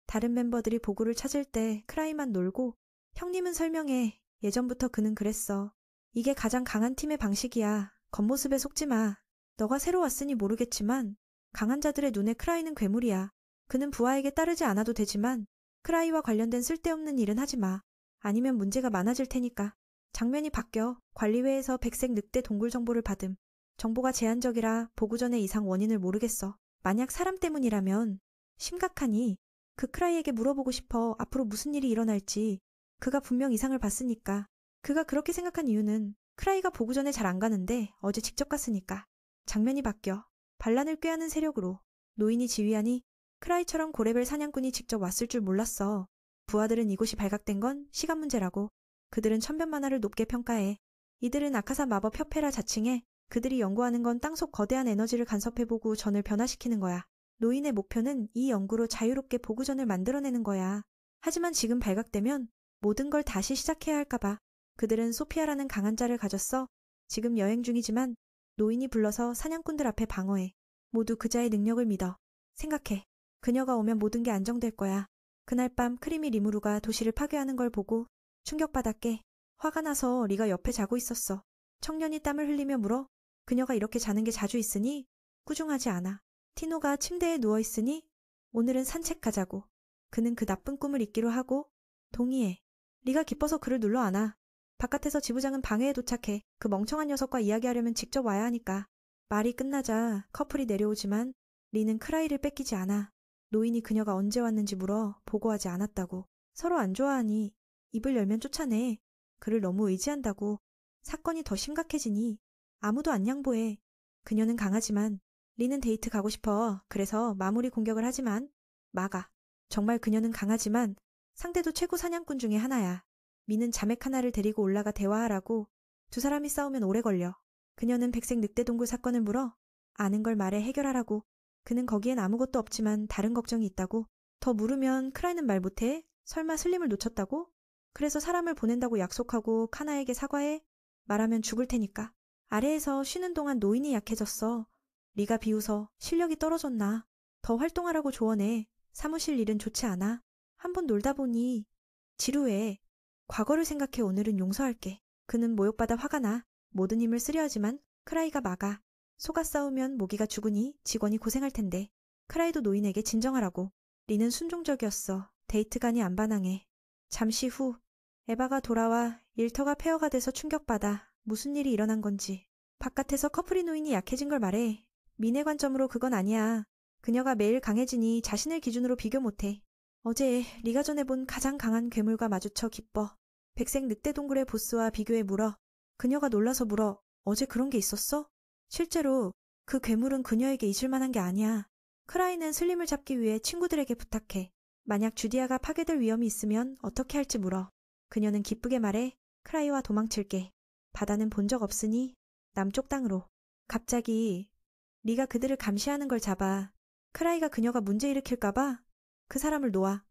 다른 멤버들이 보구를 찾을 때 크라이만 놀고 형님은 설명해. 예전부터 그는 그랬어. 이게 가장 강한 팀의 방식이야. 겉모습에 속지 마. 너가 새로 왔으니 모르겠지만 강한 자들의 눈에 크라이는 괴물이야. 그는 부하에게 따르지 않아도 되지만 크라이와 관련된 쓸데없는 일은 하지 마. 아니면 문제가 많아질 테니까. 장면이 바뀌어 관리회에서 백색 늑대 동굴 정보를 받음. 정보가 제한적이라 보고 전의 이상 원인을 모르겠어. 만약 사람 때문이라면 심각하니 그 크라이에게 물어보고 싶어. 앞으로 무슨 일이 일어날지. 그가 분명 이상을 봤으니까. 그가 그렇게 생각한 이유는 크라이가 보고 전에 잘 안 가는데 어제 직접 갔으니까. 장면이 바뀌어 반란을 꾀하는 세력으로. 노인이 지휘하니 크라이처럼 고레벨 사냥꾼이 직접 왔을 줄 몰랐어. 부하들은 이곳이 발각된 건 시간 문제라고. 그들은 천변 만화를 높게 평가해. 이들은 아카사 마법 협회라 자칭해. 그들이 연구하는 건 땅속 거대한 에너지를 간섭해보고 전을 변화시키는 거야. 노인의 목표는 이 연구로 자유롭게 보구전을 만들어내는 거야. 하지만 지금 발각되면 모든 걸 다시 시작해야 할까봐. 그들은 소피아라는 강한 자를 가졌어. 지금 여행 중이지만 노인이 불러서 사냥꾼들 앞에 방어해. 모두 그자의 능력을 믿어. 생각해. 그녀가 오면 모든 게 안정될 거야. 그날 밤 크리미 리무루가 도시를 파괴하는 걸 보고 충격받았게. 화가 나서 리가 옆에 자고 있었어. 청년이 땀을 흘리며 물어. 그녀가 이렇게 자는 게 자주 있으니? 꾸중하지 않아. 티노가 침대에 누워있으니? 오늘은 산책 가자고. 그는 그 나쁜 꿈을 잊기로 하고. 동의해. 리가 기뻐서 그를 눌러 안아. 바깥에서 지부장은 방해에 도착해. 그 멍청한 녀석과 이야기하려면 직접 와야 하니까. 말이 끝나자 커플이 내려오지만 리는 크라이를 뺏기지 않아. 노인이 그녀가 언제 왔는지 물어 보고하지 않았다고. 서로 안 좋아하니 입을 열면 쫓아내. 그를 너무 의지한다고. 사건이 더 심각해지니 아무도 안 양보해. 그녀는 강하지만 리는 데이트 가고 싶어. 그래서 마무리 공격을 하지만 막아. 정말 그녀는 강하지만 상대도 최고 사냥꾼 중에 하나야. 미는 자맥 하나를 데리고 올라가 대화하라고. 두 사람이 싸우면 오래 걸려. 그녀는 백색 늑대 동굴 사건을 물어. 아는 걸 말해 해결하라고. 그는 거기엔 아무것도 없지만 다른 걱정이 있다고. 더 물으면 크라이는 말 못해? 설마 슬림을 놓쳤다고? 그래서 사람을 보낸다고 약속하고 카나에게 사과해? 말하면 죽을 테니까. 아래에서 쉬는 동안 노인이 약해졌어. 리가 비웃어. 실력이 떨어졌나? 더 활동하라고 조언해. 사무실 일은 좋지 않아. 한번 놀다 보니 지루해. 과거를 생각해. 오늘은 용서할게. 그는 모욕받아 화가 나. 모든 힘을 쓰려 하지만 크라이가 막아. 소가 싸우면 모기가 죽으니 직원이 고생할 텐데. 크라이도 노인에게 진정하라고. 리는 순종적이었어. 데이트간이 안 반항해. 잠시 후 에바가 돌아와 일터가 폐허가 돼서 충격받아. 무슨 일이 일어난 건지. 바깥에서 커플이 노인이 약해진 걸 말해. 미네 관점으로 그건 아니야. 그녀가 매일 강해지니 자신을 기준으로 비교 못해. 어제 리가 전에 본 가장 강한 괴물과 마주쳐 기뻐. 백색 늑대 동굴의 보스와 비교해 물어. 그녀가 놀라서 물어. 어제 그런 게 있었어? 실제로 그 괴물은 그녀에게 잊을 만한 게 아니야. 크라이는 슬림을 잡기 위해 친구들에게 부탁해. 만약 주디아가 파괴될 위험이 있으면 어떻게 할지 물어. 그녀는 기쁘게 말해. 크라이와 도망칠게. 바다는 본 적 없으니 남쪽 땅으로. 갑자기 리가 그들을 감시하는 걸 잡아. 크라이가 그녀가 문제 일으킬까봐 그 사람을 놓아.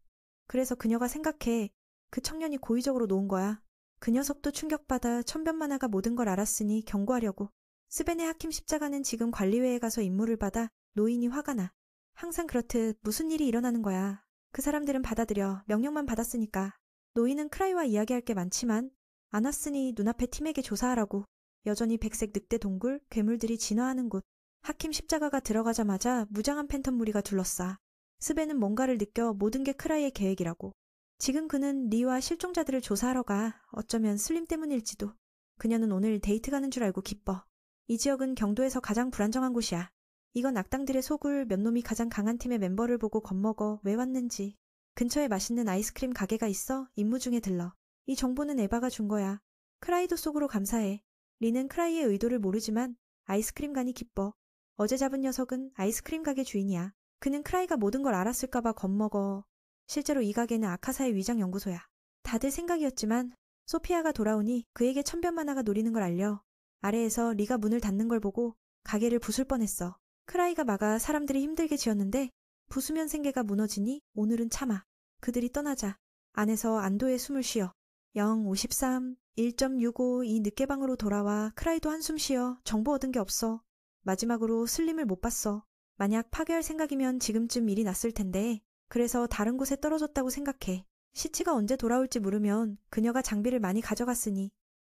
그래서 그녀가 생각해. 그 청년이 고의적으로 놓은 거야. 그 녀석도 충격받아 천변만화가 모든 걸 알았으니 경고하려고. 스벤의 하킴 십자가는 지금 관리회에 가서 임무를 받아. 노인이 화가 나. 항상 그렇듯 무슨 일이 일어나는 거야. 그 사람들은 받아들여. 명령만 받았으니까. 노인은 크라이와 이야기할 게 많지만 안 왔으니 눈앞에 팀에게 조사하라고. 여전히 백색 늑대 동굴, 괴물들이 진화하는 곳. 하킴 십자가가 들어가자마자 무장한 팬텀 무리가 둘러싸. 스벤은 뭔가를 느껴 모든 게 크라이의 계획이라고. 지금 그는 리와 실종자들을 조사하러 가. 어쩌면 슬림 때문일지도. 그녀는 오늘 데이트 가는 줄 알고 기뻐. 이 지역은 경도에서 가장 불안정한 곳이야. 이건 악당들의 속을 몇 놈이 가장 강한 팀의 멤버를 보고 겁먹어 왜 왔는지. 근처에 맛있는 아이스크림 가게가 있어 임무 중에 들러. 이 정보는 에바가 준 거야. 크라이도 속으로 감사해. 리는 크라이의 의도를 모르지만 아이스크림 간이 기뻐. 어제 잡은 녀석은 아이스크림 가게 주인이야. 그는 크라이가 모든 걸 알았을까봐 겁먹어. 실제로 이 가게는 아카사의 위장 연구소야. 다들 생각이었지만 소피아가 돌아오니 그에게 천변만화가 노리는 걸 알려. 아래에서 리가 문을 닫는 걸 보고 가게를 부술 뻔했어. 크라이가 막아 사람들이 힘들게 지었는데 부수면 생계가 무너지니 오늘은 참아. 그들이 떠나자 안에서 안도의 숨을 쉬어. 053, 1.65 이 늦게방으로 돌아와. 크라이도 한숨 쉬어. 정보 얻은 게 없어. 마지막으로 슬림을 못 봤어. 만약 파괴할 생각이면 지금쯤 일이 났을 텐데. 그래서 다른 곳에 떨어졌다고 생각해. 시치가 언제 돌아올지 물으면 그녀가 장비를 많이 가져갔으니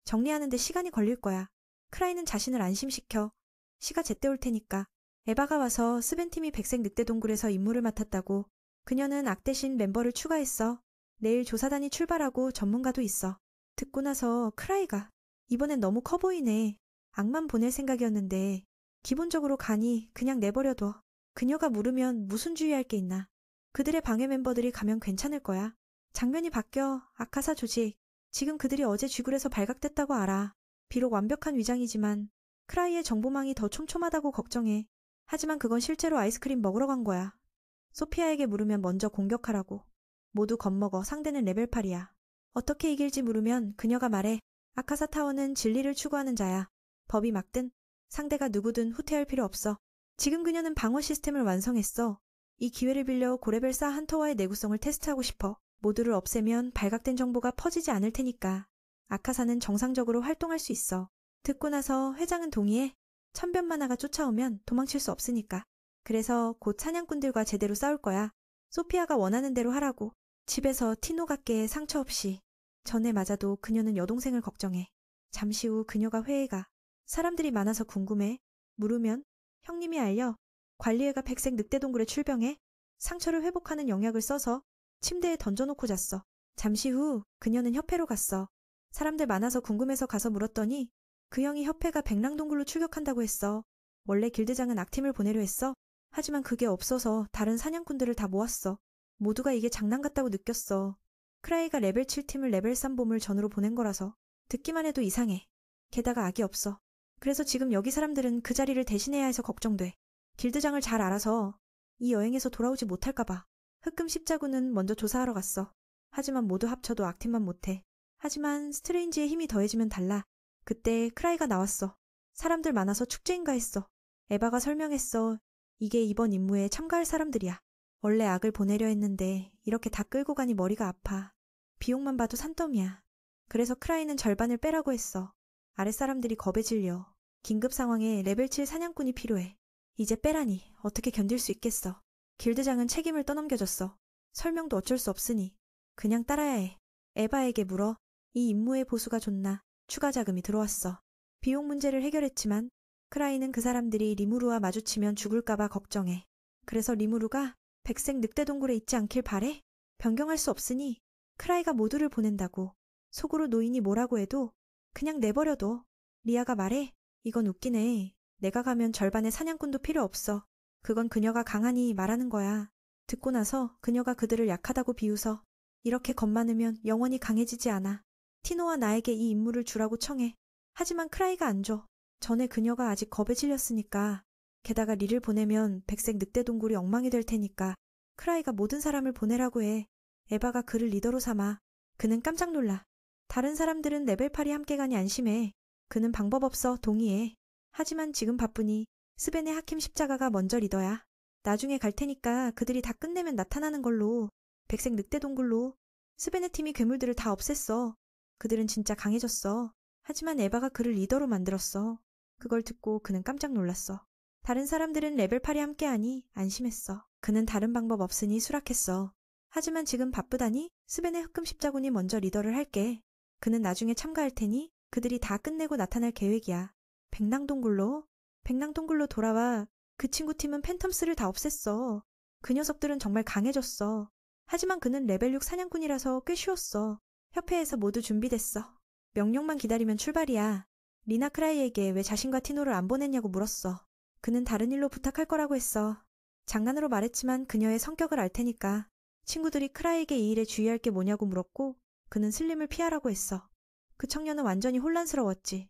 정리하는데 시간이 걸릴 거야. 크라이는 자신을 안심시켜. 시가 제때 올 테니까. 에바가 와서 스벤팀이 백색 늑대 동굴에서 임무를 맡았다고. 그녀는 악 대신 멤버를 추가했어. 내일 조사단이 출발하고 전문가도 있어. 듣고 나서 크라이가 이번엔 너무 커 보이네. 악만 보낼 생각이었는데 기본적으로 가니 그냥 내버려둬. 그녀가 물으면 무슨 주의할 게 있나. 그들의 방해 멤버들이 가면 괜찮을 거야. 장면이 바뀌어. 아카사 조직. 지금 그들이 어제 쥐굴에서 발각됐다고 알아. 비록 완벽한 위장이지만 크라이의 정보망이 더 촘촘하다고 걱정해. 하지만 그건 실제로 아이스크림 먹으러 간 거야. 소피아에게 물으면 먼저 공격하라고. 모두 겁먹어. 상대는 레벨 8이야. 어떻게 이길지 물으면 그녀가 말해. 아카사 타워는 진리를 추구하는 자야. 법이 막든 상대가 누구든 후퇴할 필요 없어. 지금 그녀는 방어 시스템을 완성했어. 이 기회를 빌려 고레벨 사 한터와의 내구성을 테스트하고 싶어. 모두를 없애면 발각된 정보가 퍼지지 않을 테니까. 아카사는 정상적으로 활동할 수 있어. 듣고 나서 회장은 동의해. 천변만화가 쫓아오면 도망칠 수 없으니까. 그래서 곧 사냥꾼들과 제대로 싸울 거야. 소피아가 원하는 대로 하라고. 집에서 티노 같게 상처 없이. 전에 맞아도 그녀는 여동생을 걱정해. 잠시 후 그녀가 회에 가. 사람들이 많아서 궁금해. 물으면 형님이 알려. 관리회가 백색 늑대 동굴에 출병해 상처를 회복하는 영약을 써서 침대에 던져놓고 잤어. 잠시 후 그녀는 협회로 갔어. 사람들 많아서 궁금해서 가서 물었더니 그 형이 협회가 백랑동굴로 출격한다고 했어. 원래 길드장은 악팀을 보내려 했어. 하지만 그게 없어서 다른 사냥꾼들을 다 모았어. 모두가 이게 장난 같다고 느꼈어. 크라이가 레벨 7팀을 레벨 3 보물 전으로 보낸 거라서 듣기만 해도 이상해. 게다가 악이 없어. 그래서 지금 여기 사람들은 그 자리를 대신해야 해서 걱정돼. 길드장을 잘 알아서 이 여행에서 돌아오지 못할까봐. 흑금 십자군은 먼저 조사하러 갔어. 하지만 모두 합쳐도 악팀만 못해. 하지만 스트레인지의 힘이 더해지면 달라. 그때 크라이가 나왔어. 사람들 많아서 축제인가 했어. 에바가 설명했어. 이게 이번 임무에 참가할 사람들이야. 원래 악을 보내려 했는데 이렇게 다 끌고 가니 머리가 아파. 비용만 봐도 산더미야. 그래서 크라이는 절반을 빼라고 했어. 아랫사람들이 겁에 질려. 긴급 상황에 레벨 7 사냥꾼이 필요해. 이제 빼라니 어떻게 견딜 수 있겠어. 길드장은 책임을 떠넘겨줬어. 설명도 어쩔 수 없으니 그냥 따라야 해. 에바에게 물어. 이 임무의 보수가 좋나. 추가 자금이 들어왔어. 비용 문제를 해결했지만 크라이는 그 사람들이 리무르와 마주치면 죽을까봐 걱정해. 그래서 리무르가 백색 늑대 동굴에 있지 않길 바래? 변경할 수 없으니 크라이가 모두를 보낸다고. 속으로 노인이 뭐라고 해도 그냥 내버려둬. 리아가 말해. 이건 웃기네. 내가 가면 절반의 사냥꾼도 필요 없어. 그건 그녀가 강하니 말하는 거야. 듣고 나서 그녀가 그들을 약하다고 비웃어. 이렇게 겁 많으면 영원히 강해지지 않아. 티노와 나에게 이 임무를 주라고 청해. 하지만 크라이가 안 줘. 전에 그녀가 아직 겁에 질렸으니까. 게다가 리를 보내면 백색 늑대 동굴이 엉망이 될 테니까 크라이가 모든 사람을 보내라고 해. 에바가 그를 리더로 삼아. 그는 깜짝 놀라. 다른 사람들은 레벨 8이 함께 가니 안심해. 그는 방법 없어 동의해. 하지만 지금 바쁘니 스벤의 하킴 십자가가 먼저 리더야. 나중에 갈 테니까 그들이 다 끝내면 나타나는 걸로. 백색 늑대 동굴로. 스벤의 팀이 괴물들을 다 없앴어. 그들은 진짜 강해졌어. 하지만 에바가 그를 리더로 만들었어. 그걸 듣고 그는 깜짝 놀랐어. 다른 사람들은 레벨 8이 함께하니 안심했어. 그는 다른 방법 없으니 수락했어. 하지만 지금 바쁘다니 스벤의 흑금 십자군이 먼저 리더를 할게. 그는 나중에 참가할 테니 그들이 다 끝내고 나타날 계획이야. 백랑동굴로? 백랑동굴로 돌아와. 그 친구 팀은 팬텀스를 다 없앴어. 그 녀석들은 정말 강해졌어. 하지만 그는 레벨 6 사냥꾼이라서 꽤 쉬웠어. 협회에서 모두 준비됐어. 명령만 기다리면 출발이야. 리나 크라이에게 왜 자신과 티노를 안 보냈냐고 물었어. 그는 다른 일로 부탁할 거라고 했어. 장난으로 말했지만 그녀의 성격을 알 테니까. 친구들이 크라이에게 이 일에 주의할 게 뭐냐고 물었고 그는 슬림을 피하라고 했어. 그 청년은 완전히 혼란스러웠지.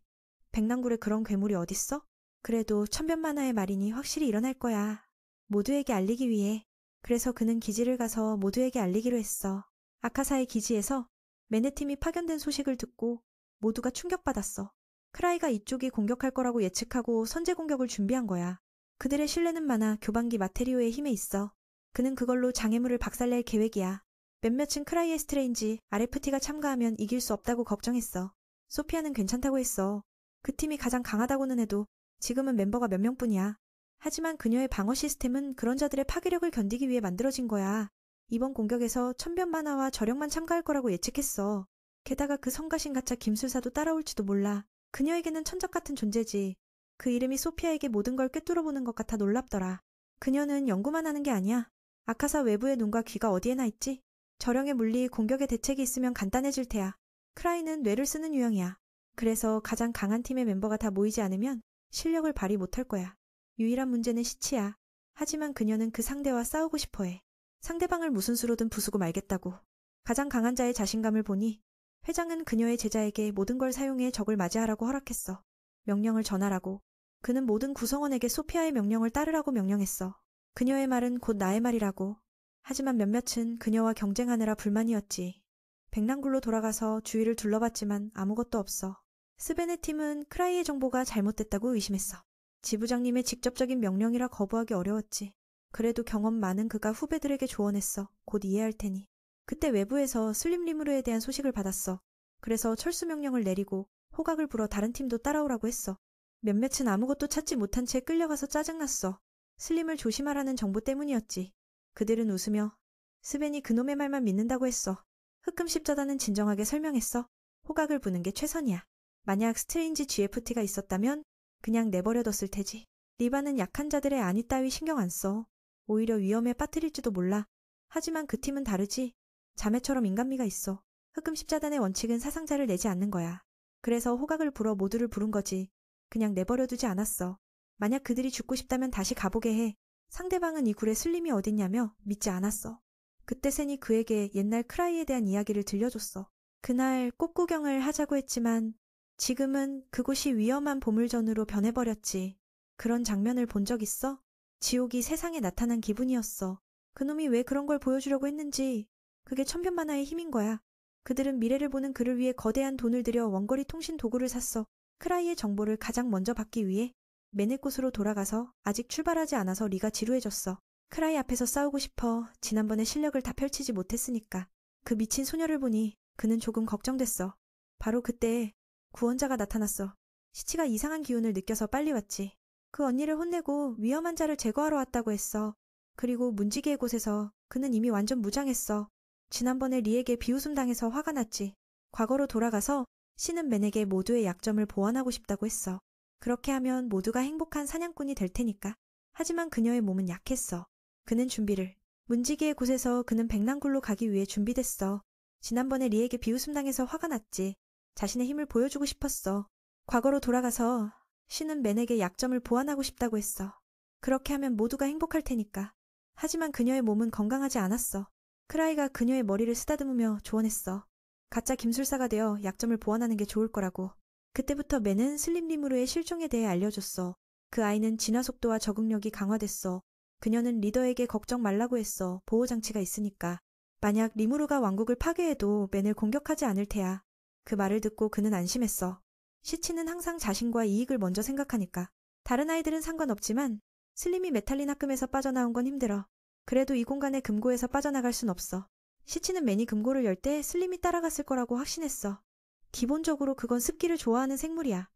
백랑굴에 그런 괴물이 어딨어? 그래도 천변만화의 말이니 확실히 일어날 거야. 모두에게 알리기 위해. 그래서 그는 기지를 가서 모두에게 알리기로 했어. 아카사의 기지에서 메네팀이 파견된 소식을 듣고 모두가 충격받았어. 크라이가 이쪽이 공격할 거라고 예측하고 선제 공격을 준비한 거야. 그들의 신뢰는 많아 교반기 마테리오의 힘에 있어. 그는 그걸로 장애물을 박살낼 계획이야. 몇몇은 크라이의 스트레인지, RFT가 참가하면 이길 수 없다고 걱정했어. 소피아는 괜찮다고 했어. 그 팀이 가장 강하다고는 해도 지금은 멤버가 몇 명뿐이야. 하지만 그녀의 방어 시스템은 그런 자들의 파괴력을 견디기 위해 만들어진 거야. 이번 공격에서 천변 만화와 저력만 참가할 거라고 예측했어. 게다가 그 성가신 가짜 김술사도 따라올지도 몰라. 그녀에게는 천적 같은 존재지. 그 이름이 소피아에게 모든 걸 꿰뚫어보는 것 같아 놀랍더라. 그녀는 연구만 하는 게 아니야. 아카사 외부의 눈과 귀가 어디에나 있지? 저령의 물리, 공격의 대책이 있으면 간단해질 테야. 크라이는 뇌를 쓰는 유형이야. 그래서 가장 강한 팀의 멤버가 다 모이지 않으면 실력을 발휘 못할 거야. 유일한 문제는 시치야. 하지만 그녀는 그 상대와 싸우고 싶어해. 상대방을 무슨 수로든 부수고 말겠다고. 가장 강한 자의 자신감을 보니 회장은 그녀의 제자에게 모든 걸 사용해 적을 맞이하라고 허락했어. 명령을 전하라고. 그는 모든 구성원에게 소피아의 명령을 따르라고 명령했어. 그녀의 말은 곧 나의 말이라고. 하지만 몇몇은 그녀와 경쟁하느라 불만이었지. 백랑굴로 돌아가서 주위를 둘러봤지만 아무것도 없어. 스벤의 팀은 크라이의 정보가 잘못됐다고 의심했어. 지부장님의 직접적인 명령이라 거부하기 어려웠지. 그래도 경험 많은 그가 후배들에게 조언했어. 곧 이해할 테니. 그때 외부에서 슬림 리무르에 대한 소식을 받았어. 그래서 철수 명령을 내리고 호각을 불어 다른 팀도 따라오라고 했어. 몇몇은 아무것도 찾지 못한 채 끌려가서 짜증났어. 슬림을 조심하라는 정보 때문이었지. 그들은 웃으며 스벤이 그놈의 말만 믿는다고 했어. 흑금 십자단은 진정하게 설명했어. 호각을 부는 게 최선이야. 만약 스트레인지 GFT가 있었다면 그냥 내버려뒀을 테지. 리바는 약한 자들의 안위 따위 신경 안 써. 오히려 위험에 빠뜨릴지도 몰라. 하지만 그 팀은 다르지. 자매처럼 인간미가 있어. 흑금 십자단의 원칙은 사상자를 내지 않는 거야. 그래서 호각을 불어 모두를 부른 거지. 그냥 내버려두지 않았어. 만약 그들이 죽고 싶다면 다시 가보게 해. 상대방은 이 굴에 슬림이 어딨냐며 믿지 않았어. 그때 샌이 그에게 옛날 크라이에 대한 이야기를 들려줬어. 그날 꽃구경을 하자고 했지만 지금은 그곳이 위험한 보물전으로 변해버렸지. 그런 장면을 본 적 있어? 지옥이 세상에 나타난 기분이었어. 그놈이 왜 그런 걸 보여주려고 했는지. 그게 천변만화의 힘인 거야. 그들은 미래를 보는 그를 위해 거대한 돈을 들여 원거리 통신 도구를 샀어. 크라이의 정보를 가장 먼저 받기 위해. 맨의 곳으로 돌아가서 아직 출발하지 않아서 리가 지루해졌어. 크라이 앞에서 싸우고 싶어. 지난번에 실력을 다 펼치지 못했으니까. 그 미친 소녀를 보니 그는 조금 걱정됐어. 바로 그때 구원자가 나타났어. 시치가 이상한 기운을 느껴서 빨리 왔지. 그 언니를 혼내고 위험한 자를 제거하러 왔다고 했어. 그리고 문지기의 곳에서 그는 이미 완전 무장했어. 지난번에 리에게 비웃음 당해서 화가 났지. 과거로 돌아가서 신은 맨에게 모두의 약점을 보완하고 싶다고 했어. 그렇게 하면 모두가 행복한 사냥꾼이 될 테니까. 하지만 그녀의 몸은 약했어. 그는 준비를. 문지기의 곳에서 그는 백랑굴로 가기 위해 준비됐어. 지난번에 리에게 비웃음 당해서 화가 났지. 자신의 힘을 보여주고 싶었어. 과거로 돌아가서 신은 맨에게 약점을 보완하고 싶다고 했어. 그렇게 하면 모두가 행복할 테니까. 하지만 그녀의 몸은 건강하지 않았어. 크라이가 그녀의 머리를 쓰다듬으며 조언했어. 가짜 김술사가 되어 약점을 보완하는 게 좋을 거라고. 그때부터 맨은 슬림 리무르의 실종에 대해 알려줬어. 그 아이는 진화 속도와 적응력이 강화됐어. 그녀는 리더에게 걱정 말라고 했어. 보호장치가 있으니까. 만약 리무르가 왕국을 파괴해도 맨을 공격하지 않을 테야. 그 말을 듣고 그는 안심했어. 시치는 항상 자신과 이익을 먼저 생각하니까. 다른 아이들은 상관없지만 슬림이 메탈린 합금에서 빠져나온 건 힘들어. 그래도 이 공간의 금고에서 빠져나갈 순 없어. 시치는 맨이 금고를 열 때 슬림이 따라갔을 거라고 확신했어. 기본적으로 그건 습기를 좋아하는 생물이야.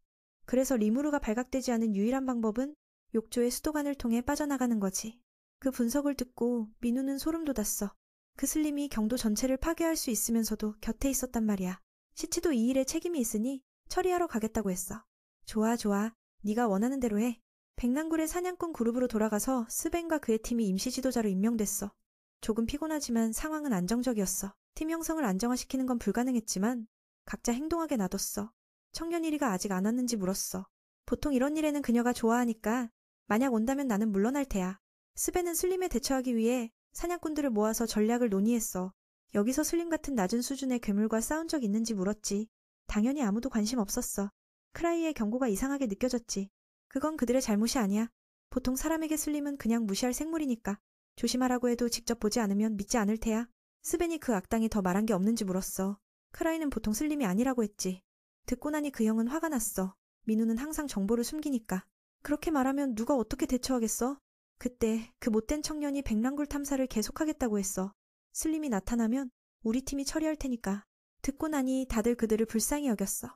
그래서 리무르가 발각되지 않은 유일한 방법은 욕조의 수도관을 통해 빠져나가는 거지. 그 분석을 듣고 민우는 소름 돋았어. 그 슬림이 경도 전체를 파괴할 수 있으면서도 곁에 있었단 말이야. 시치도 이 일에 책임이 있으니 처리하러 가겠다고 했어. 좋아 좋아. 네가 원하는 대로 해. 백랑굴의 사냥꾼 그룹으로 돌아가서 스벤과 그의 팀이 임시 지도자로 임명됐어. 조금 피곤하지만 상황은 안정적이었어. 팀 형성을 안정화시키는 건 불가능했지만 각자 행동하게 놔뒀어. 청년 1위가 아직 안 왔는지 물었어. 보통 이런 일에는 그녀가 좋아하니까 만약 온다면 나는 물러날 테야. 스벤은 슬림에 대처하기 위해 사냥꾼들을 모아서 전략을 논의했어. 여기서 슬림 같은 낮은 수준의 괴물과 싸운 적 있는지 물었지. 당연히 아무도 관심 없었어. 크라이의 경고가 이상하게 느껴졌지. 그건 그들의 잘못이 아니야. 보통 사람에게 슬림은 그냥 무시할 생물이니까. 조심하라고 해도 직접 보지 않으면 믿지 않을 테야. 스벤이 그 악당이 더 말한 게 없는지 물었어. 크라이는 보통 슬림이 아니라고 했지. 듣고 나니 그 형은 화가 났어. 민우는 항상 정보를 숨기니까. 그렇게 말하면 누가 어떻게 대처하겠어? 그때 그 못된 청년이 백랑굴 탐사를 계속하겠다고 했어. 슬림이 나타나면 우리 팀이 처리할 테니까. 듣고 나니 다들 그들을 불쌍히 여겼어.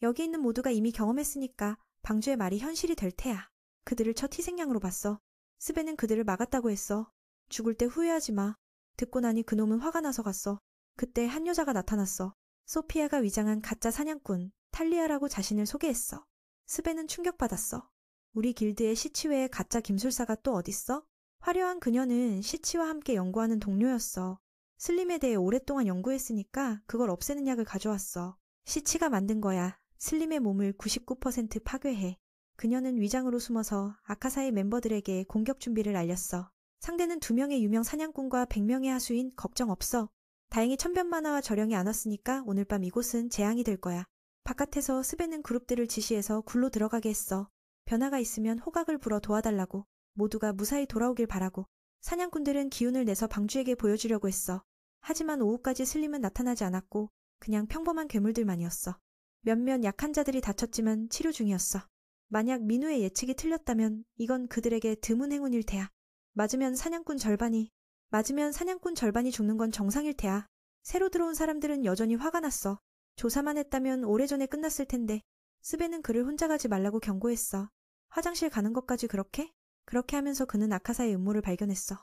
여기 있는 모두가 이미 경험했으니까 방주의 말이 현실이 될 테야. 그들을 첫 희생양으로 봤어. 스벤은 그들을 막았다고 했어. 죽을 때 후회하지 마. 듣고 나니 그놈은 화가 나서 갔어. 그때 한 여자가 나타났어. 소피아가 위장한 가짜 사냥꾼 탈리아라고 자신을 소개했어. 스벤은 충격받았어. 우리 길드의 시치 외에 가짜 김술사가 또 어딨어? 화려한 그녀는 시치와 함께 연구하는 동료였어. 슬림에 대해 오랫동안 연구했으니까 그걸 없애는 약을 가져왔어. 시치가 만든 거야. 슬림의 몸을 99% 파괴해. 그녀는 위장으로 숨어서 아카사의 멤버들에게 공격 준비를 알렸어. 상대는 2명의 유명 사냥꾼과 100명의 하수인. 걱정 없어. 다행히 천변만화와 저령이 안 왔으니까 오늘 밤 이곳은 재앙이 될 거야. 바깥에서 스벤은 그룹들을 지시해서 굴로 들어가게 했어. 변화가 있으면 호각을 불어 도와달라고. 모두가 무사히 돌아오길 바라고. 사냥꾼들은 기운을 내서 방주에게 보여주려고 했어. 하지만 오후까지 슬림은 나타나지 않았고 그냥 평범한 괴물들만이었어. 몇몇 약한 자들이 다쳤지만 치료 중이었어. 만약 민우의 예측이 틀렸다면 이건 그들에게 드문 행운일 테야. 맞으면 사냥꾼 절반이 죽는 건 정상일 테야. 새로 들어온 사람들은 여전히 화가 났어. 조사만 했다면 오래전에 끝났을 텐데. 스벤은 그를 혼자 가지 말라고 경고했어. 화장실 가는 것까지 그렇게? 그렇게 하면서 그는 아카사의 음모를 발견했어.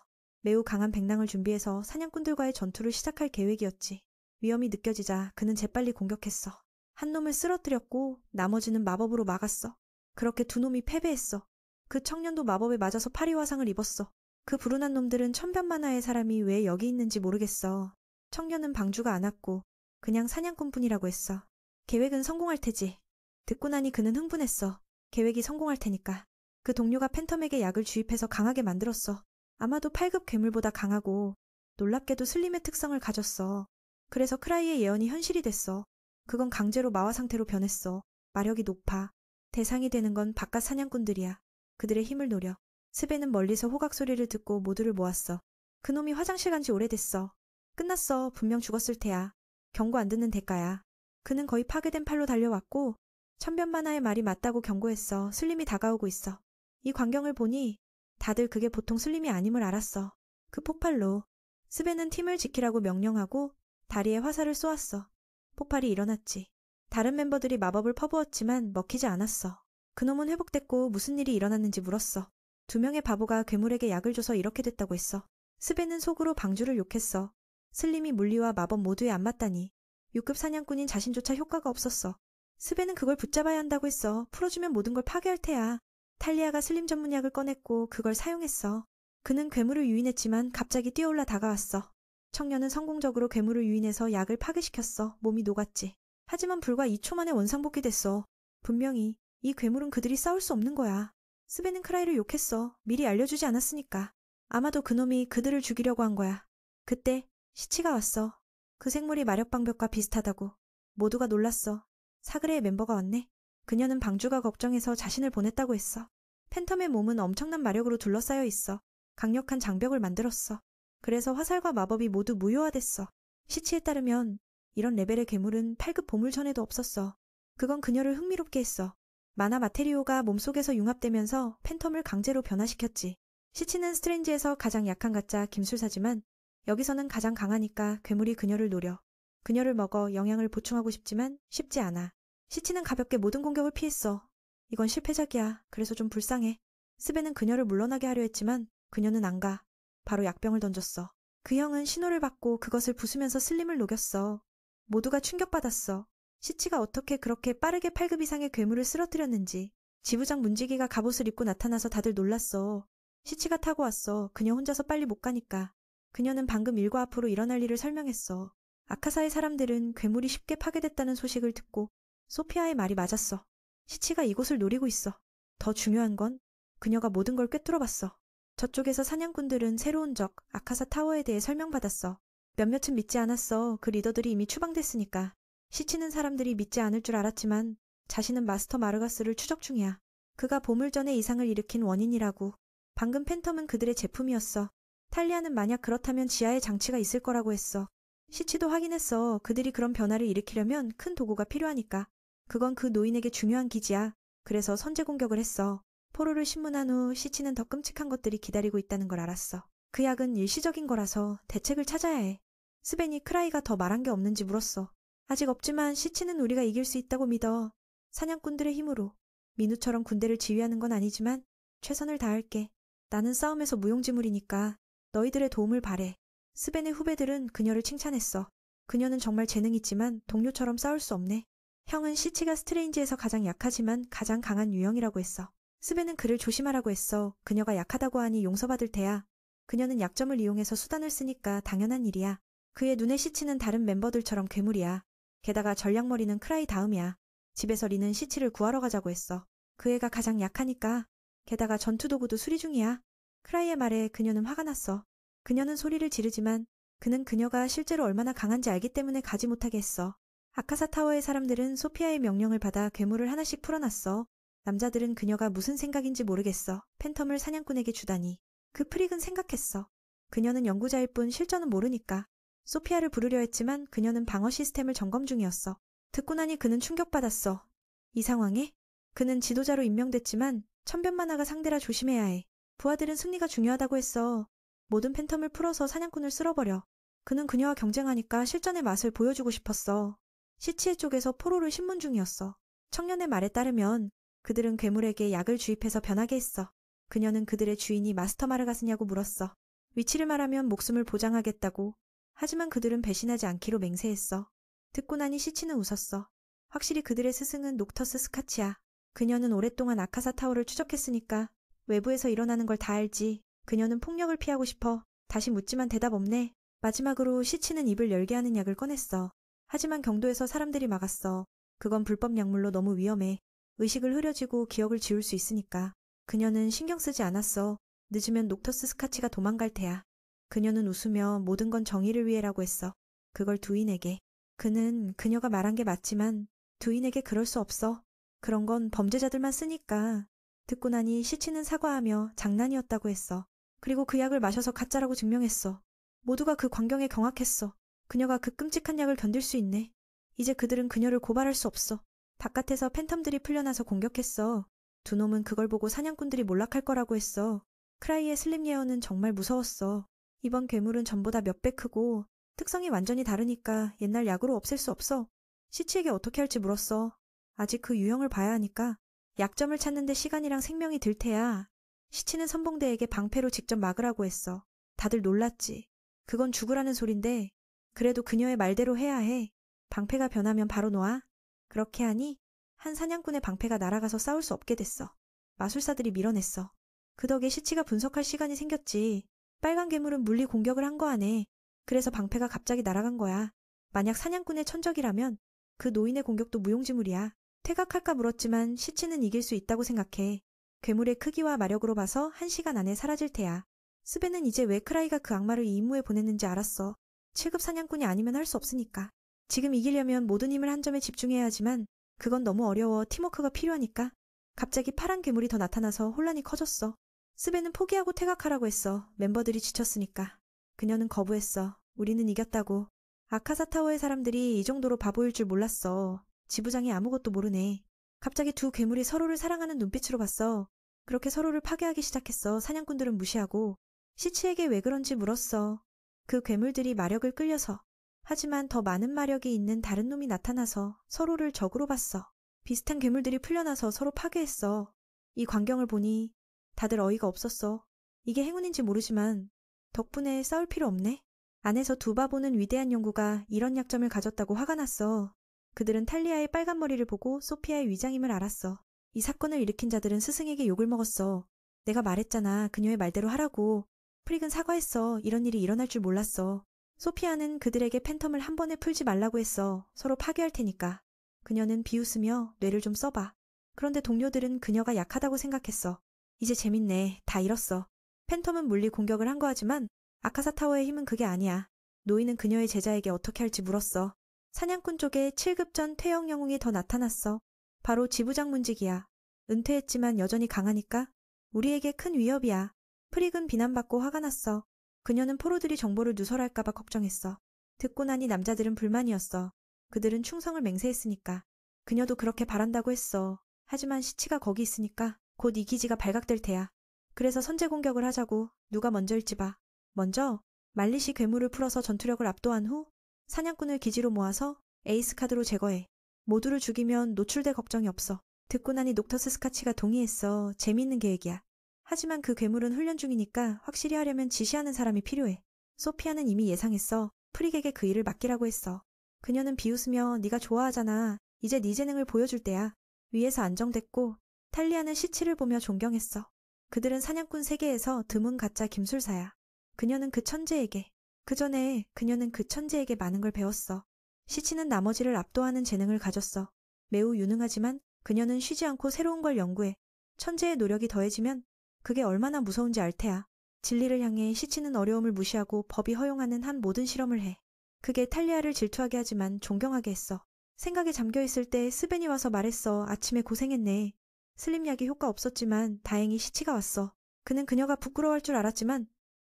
매우 강한 백랑을 준비해서 사냥꾼들과의 전투를 시작할 계획이었지. 위험이 느껴지자 그는 재빨리 공격했어. 한 놈을 쓰러뜨렸고 나머지는 마법으로 막았어. 그렇게 두 놈이 패배했어. 그 청년도 마법에 맞아서 파리 화상을 입었어. 그 불운한 놈들은 천변만화의 사람이 왜 여기 있는지 모르겠어. 청년은 방주가 않았고 그냥 사냥꾼뿐이라고 했어. 계획은 성공할 테지. 듣고 나니 그는 흥분했어. 계획이 성공할 테니까. 그 동료가 팬텀에게 약을 주입해서 강하게 만들었어. 아마도 8급 괴물보다 강하고 놀랍게도 슬림의 특성을 가졌어. 그래서 크라이의 예언이 현실이 됐어. 그건 강제로 마화 상태로 변했어. 마력이 높아. 대상이 되는 건 바깥 사냥꾼들이야. 그들의 힘을 노려. 스벤은 멀리서 호각 소리를 듣고 모두를 모았어. 그놈이 화장실 간 지 오래됐어. 끝났어. 분명 죽었을 테야. 경고 안 듣는 대가야. 그는 거의 파괴된 팔로 달려왔고 천변만화의 말이 맞다고 경고했어. 슬림이 다가오고 있어. 이 광경을 보니 다들 그게 보통 슬림이 아님을 알았어. 그 폭발로 스벤은 팀을 지키라고 명령하고 다리에 화살을 쏘았어. 폭발이 일어났지. 다른 멤버들이 마법을 퍼부었지만 먹히지 않았어. 그놈은 회복됐고 무슨 일이 일어났는지 물었어. 2명의 바보가 괴물에게 약을 줘서 이렇게 됐다고 했어. 스벤은 속으로 방주를 욕했어. 슬림이 물리와 마법 모두에 안 맞다니. 6급 사냥꾼인 자신조차 효과가 없었어. 스벤은 그걸 붙잡아야 한다고 했어. 풀어주면 모든 걸 파괴할 테야. 탈리아가 슬림 전문약을 꺼냈고 그걸 사용했어. 그는 괴물을 유인했지만 갑자기 뛰어올라 다가왔어. 청년은 성공적으로 괴물을 유인해서 약을 파괴시켰어. 몸이 녹았지. 하지만 불과 2초 만에 원상복귀됐어. 분명히 이 괴물은 그들이 싸울 수 없는 거야. 스벤은 크라이를 욕했어. 미리 알려주지 않았으니까. 아마도 그놈이 그들을 죽이려고 한 거야. 그때 시치가 왔어. 그 생물이 마력방벽과 비슷하다고. 모두가 놀랐어. 사그레의 멤버가 왔네. 그녀는 방주가 걱정해서 자신을 보냈다고 했어. 팬텀의 몸은 엄청난 마력으로 둘러싸여 있어. 강력한 장벽을 만들었어. 그래서 화살과 마법이 모두 무효화됐어. 시치에 따르면 이런 레벨의 괴물은 8급 보물전에도 없었어. 그건 그녀를 흥미롭게 했어. 만화 마테리오가 몸속에서 융합되면서 팬텀을 강제로 변화시켰지. 시치는 스트레인지에서 가장 약한 가짜 김술사지만 여기서는 가장 강하니까 괴물이 그녀를 노려. 그녀를 먹어 영양을 보충하고 싶지만 쉽지 않아. 시치는 가볍게 모든 공격을 피했어. 이건 실패작이야. 그래서 좀 불쌍해. 스벤은 그녀를 물러나게 하려 했지만 그녀는 안 가. 바로 약병을 던졌어. 그 형은 신호를 받고 그것을 부수면서 슬림을 녹였어. 모두가 충격받았어. 시치가 어떻게 그렇게 빠르게 8급 이상의 괴물을 쓰러뜨렸는지. 지부장 문지기가 갑옷을 입고 나타나서 다들 놀랐어. 시치가 타고 왔어. 그녀 혼자서 빨리 못 가니까. 그녀는 방금 일과 앞으로 일어날 일을 설명했어. 아카사의 사람들은 괴물이 쉽게 파괴됐다는 소식을 듣고 소피아의 말이 맞았어. 시치가 이곳을 노리고 있어. 더 중요한 건 그녀가 모든 걸 꿰뚫어봤어. 저쪽에서 사냥꾼들은 새로운 적 아카사 타워에 대해 설명받았어. 몇몇은 믿지 않았어. 그 리더들이 이미 추방됐으니까. 시치는 사람들이 믿지 않을 줄 알았지만 자신은 마스터 마르가스를 추적 중이야. 그가 보물전의 이상을 일으킨 원인이라고. 방금 팬텀은 그들의 제품이었어. 탈리아는 만약 그렇다면 지하에 장치가 있을 거라고 했어. 시치도 확인했어. 그들이 그런 변화를 일으키려면 큰 도구가 필요하니까. 그건 그 노인에게 중요한 기지야. 그래서 선제 공격을 했어. 포로를 신문한 후 시치는 더 끔찍한 것들이 기다리고 있다는 걸 알았어. 그 약은 일시적인 거라서 대책을 찾아야 해. 스벤이 크라이가 더 말한 게 없는지 물었어. 아직 없지만 시치는 우리가 이길 수 있다고 믿어. 사냥꾼들의 힘으로. 민우처럼 군대를 지휘하는 건 아니지만 최선을 다할게. 나는 싸움에서 무용지물이니까 너희들의 도움을 바래. 스벤의 후배들은 그녀를 칭찬했어. 그녀는 정말 재능 있지만 동료처럼 싸울 수 없네. 형은 시치가 스트레인지에서 가장 약하지만 가장 강한 유형이라고 했어. 스벤은 그를 조심하라고 했어. 그녀가 약하다고 하니 용서받을 테야. 그녀는 약점을 이용해서 수단을 쓰니까 당연한 일이야. 그의 눈에 시치는 다른 멤버들처럼 괴물이야. 게다가 전략머리는 크라이 다음이야. 집에서 리는 시치를 구하러 가자고 했어. 그 애가 가장 약하니까. 게다가 전투도구도 수리 중이야. 크라이의 말에 그녀는 화가 났어. 그녀는 소리를 지르지만 그는 그녀가 실제로 얼마나 강한지 알기 때문에 가지 못하게 했어. 아카사 타워의 사람들은 소피아의 명령을 받아 괴물을 하나씩 풀어놨어. 남자들은 그녀가 무슨 생각인지 모르겠어. 팬텀을 사냥꾼에게 주다니. 그 프릭은 생각했어. 그녀는 연구자일 뿐 실전은 모르니까. 소피아를 부르려 했지만 그녀는 방어 시스템을 점검 중이었어. 듣고 나니 그는 충격받았어. 이 상황에? 그는 지도자로 임명됐지만 천변만화가 상대라 조심해야 해. 부하들은 승리가 중요하다고 했어. 모든 팬텀을 풀어서 사냥꾼을 쓸어버려. 그는 그녀와 경쟁하니까 실전의 맛을 보여주고 싶었어. 시치의 쪽에서 포로를 신문 중이었어. 청년의 말에 따르면 그들은 괴물에게 약을 주입해서 변하게 했어. 그녀는 그들의 주인이 마스터 마르가스냐고 물었어. 위치를 말하면 목숨을 보장하겠다고. 하지만 그들은 배신하지 않기로 맹세했어. 듣고 나니 시치는 웃었어. 확실히 그들의 스승은 녹터스 스카치야. 그녀는 오랫동안 아카사 타워를 추적했으니까 외부에서 일어나는 걸 다 알지. 그녀는 폭력을 피하고 싶어. 다시 묻지만 대답 없네. 마지막으로 시치는 입을 열게 하는 약을 꺼냈어. 하지만 경도에서 사람들이 막았어. 그건 불법 약물로 너무 위험해. 의식을 흐려지고 기억을 지울 수 있으니까. 그녀는 신경 쓰지 않았어. 늦으면 녹터스 스카치가 도망갈 테야. 그녀는 웃으며 모든 건 정의를 위해라고 했어. 그걸 두인에게. 그는 그녀가 말한 게 맞지만 두인에게 그럴 수 없어. 그런 건 범죄자들만 쓰니까. 듣고 나니 시치는 사과하며 장난이었다고 했어. 그리고 그 약을 마셔서 가짜라고 증명했어. 모두가 그 광경에 경악했어. 그녀가 그 끔찍한 약을 견딜 수 있네. 이제 그들은 그녀를 고발할 수 없어. 바깥에서 팬텀들이 풀려나서 공격했어. 두 놈은 그걸 보고 사냥꾼들이 몰락할 거라고 했어. 크라이의 슬립 예언은 정말 무서웠어. 이번 괴물은 전보다 몇 배 크고 특성이 완전히 다르니까 옛날 약으로 없앨 수 없어. 시치에게 어떻게 할지 물었어. 아직 그 유형을 봐야 하니까. 약점을 찾는데 시간이랑 생명이 들 테야. 시치는 선봉대에게 방패로 직접 막으라고 했어. 다들 놀랐지. 그건 죽으라는 소린데 그래도 그녀의 말대로 해야 해. 방패가 변하면 바로 놔. 그렇게 하니 한 사냥꾼의 방패가 날아가서 싸울 수 없게 됐어. 마술사들이 밀어냈어. 그 덕에 시치가 분석할 시간이 생겼지. 빨간 괴물은 물리 공격을 한 거 아네. 그래서 방패가 갑자기 날아간 거야. 만약 사냥꾼의 천적이라면 그 노인의 공격도 무용지물이야. 퇴각할까 물었지만 시치는 이길 수 있다고 생각해. 괴물의 크기와 마력으로 봐서 1시간 안에 사라질 테야. 스벤은 이제 왜 크라이가 그 악마를 이 임무에 보냈는지 알았어. 7급 사냥꾼이 아니면 할 수 없으니까. 지금 이기려면 모든 힘을 한 점에 집중해야 하지만 그건 너무 어려워. 팀워크가 필요하니까. 갑자기 파란 괴물이 더 나타나서 혼란이 커졌어. 스벤은 포기하고 퇴각하라고 했어. 멤버들이 지쳤으니까. 그녀는 거부했어. 우리는 이겼다고. 아카사 타워의 사람들이 이 정도로 바보일 줄 몰랐어. 지부장이 아무것도 모르네. 갑자기 두 괴물이 서로를 사랑하는 눈빛으로 봤어. 그렇게 서로를 파괴하기 시작했어. 사냥꾼들은 무시하고. 시치에게 왜 그런지 물었어. 그 괴물들이 마력을 끌려서. 하지만 더 많은 마력이 있는 다른 놈이 나타나서 서로를 적으로 봤어. 비슷한 괴물들이 풀려나서 서로 파괴했어. 이 광경을 보니 다들 어이가 없었어. 이게 행운인지 모르지만 덕분에 싸울 필요 없네. 안에서 두 바보는 위대한 연구가 이런 약점을 가졌다고 화가 났어. 그들은 탈리아의 빨간 머리를 보고 소피아의 위장임을 알았어. 이 사건을 일으킨 자들은 스승에게 욕을 먹었어. 내가 말했잖아. 그녀의 말대로 하라고. 프릭은 사과했어. 이런 일이 일어날 줄 몰랐어. 소피아는 그들에게 팬텀을 한 번에 풀지 말라고 했어. 서로 파괴할 테니까. 그녀는 비웃으며 뇌를 좀 써봐. 그런데 동료들은 그녀가 약하다고 생각했어. 이제 재밌네. 다 잃었어. 팬텀은 물리 공격을 한 거 하지만 아카사 타워의 힘은 그게 아니야. 노인은 그녀의 제자에게 어떻게 할지 물었어. 사냥꾼 쪽에 7급 전 퇴역 영웅이 더 나타났어. 바로 지부장 문직이야. 은퇴했지만 여전히 강하니까 우리에게 큰 위협이야. 프릭은 비난받고 화가 났어. 그녀는 포로들이 정보를 누설할까봐 걱정했어. 듣고 나니 남자들은 불만이었어. 그들은 충성을 맹세했으니까. 그녀도 그렇게 바란다고 했어. 하지만 시치가 거기 있으니까 곧 이 기지가 발각될 테야. 그래서 선제 공격을 하자고. 누가 먼저일지 봐. 먼저 말리시 괴물을 풀어서 전투력을 압도한 후 사냥꾼을 기지로 모아서 에이스 카드로 제거해. 모두를 죽이면 노출될 걱정이 없어. 듣고 나니 녹터스 스카치가 동의했어. 재미있는 계획이야. 하지만 그 괴물은 훈련 중이니까 확실히 하려면 지시하는 사람이 필요해. 소피아는 이미 예상했어. 프릭에게 그 일을 맡기라고 했어. 그녀는 비웃으며 네가 좋아하잖아. 이제 네 재능을 보여줄 때야. 위에서 안정됐고 탈리아는 시치를 보며 존경했어. 그들은 사냥꾼 세계에서 드문 가짜 김술사야. 그녀는 그 천재에게, 그 전에 그녀는 그 천재에게 많은 걸 배웠어. 시치는 나머지를 압도하는 재능을 가졌어. 매우 유능하지만 그녀는 쉬지 않고 새로운 걸 연구해. 천재의 노력이 더해지면 그게 얼마나 무서운지 알 테야. 진리를 향해 시치는 어려움을 무시하고 법이 허용하는 한 모든 실험을 해. 그게 탈리아를 질투하게 하지만 존경하게 했어. 생각에 잠겨있을 때 스벤이 와서 말했어. 아침에 고생했네. 슬림약이 효과 없었지만 다행히 시치가 왔어. 그는 그녀가 부끄러워할 줄 알았지만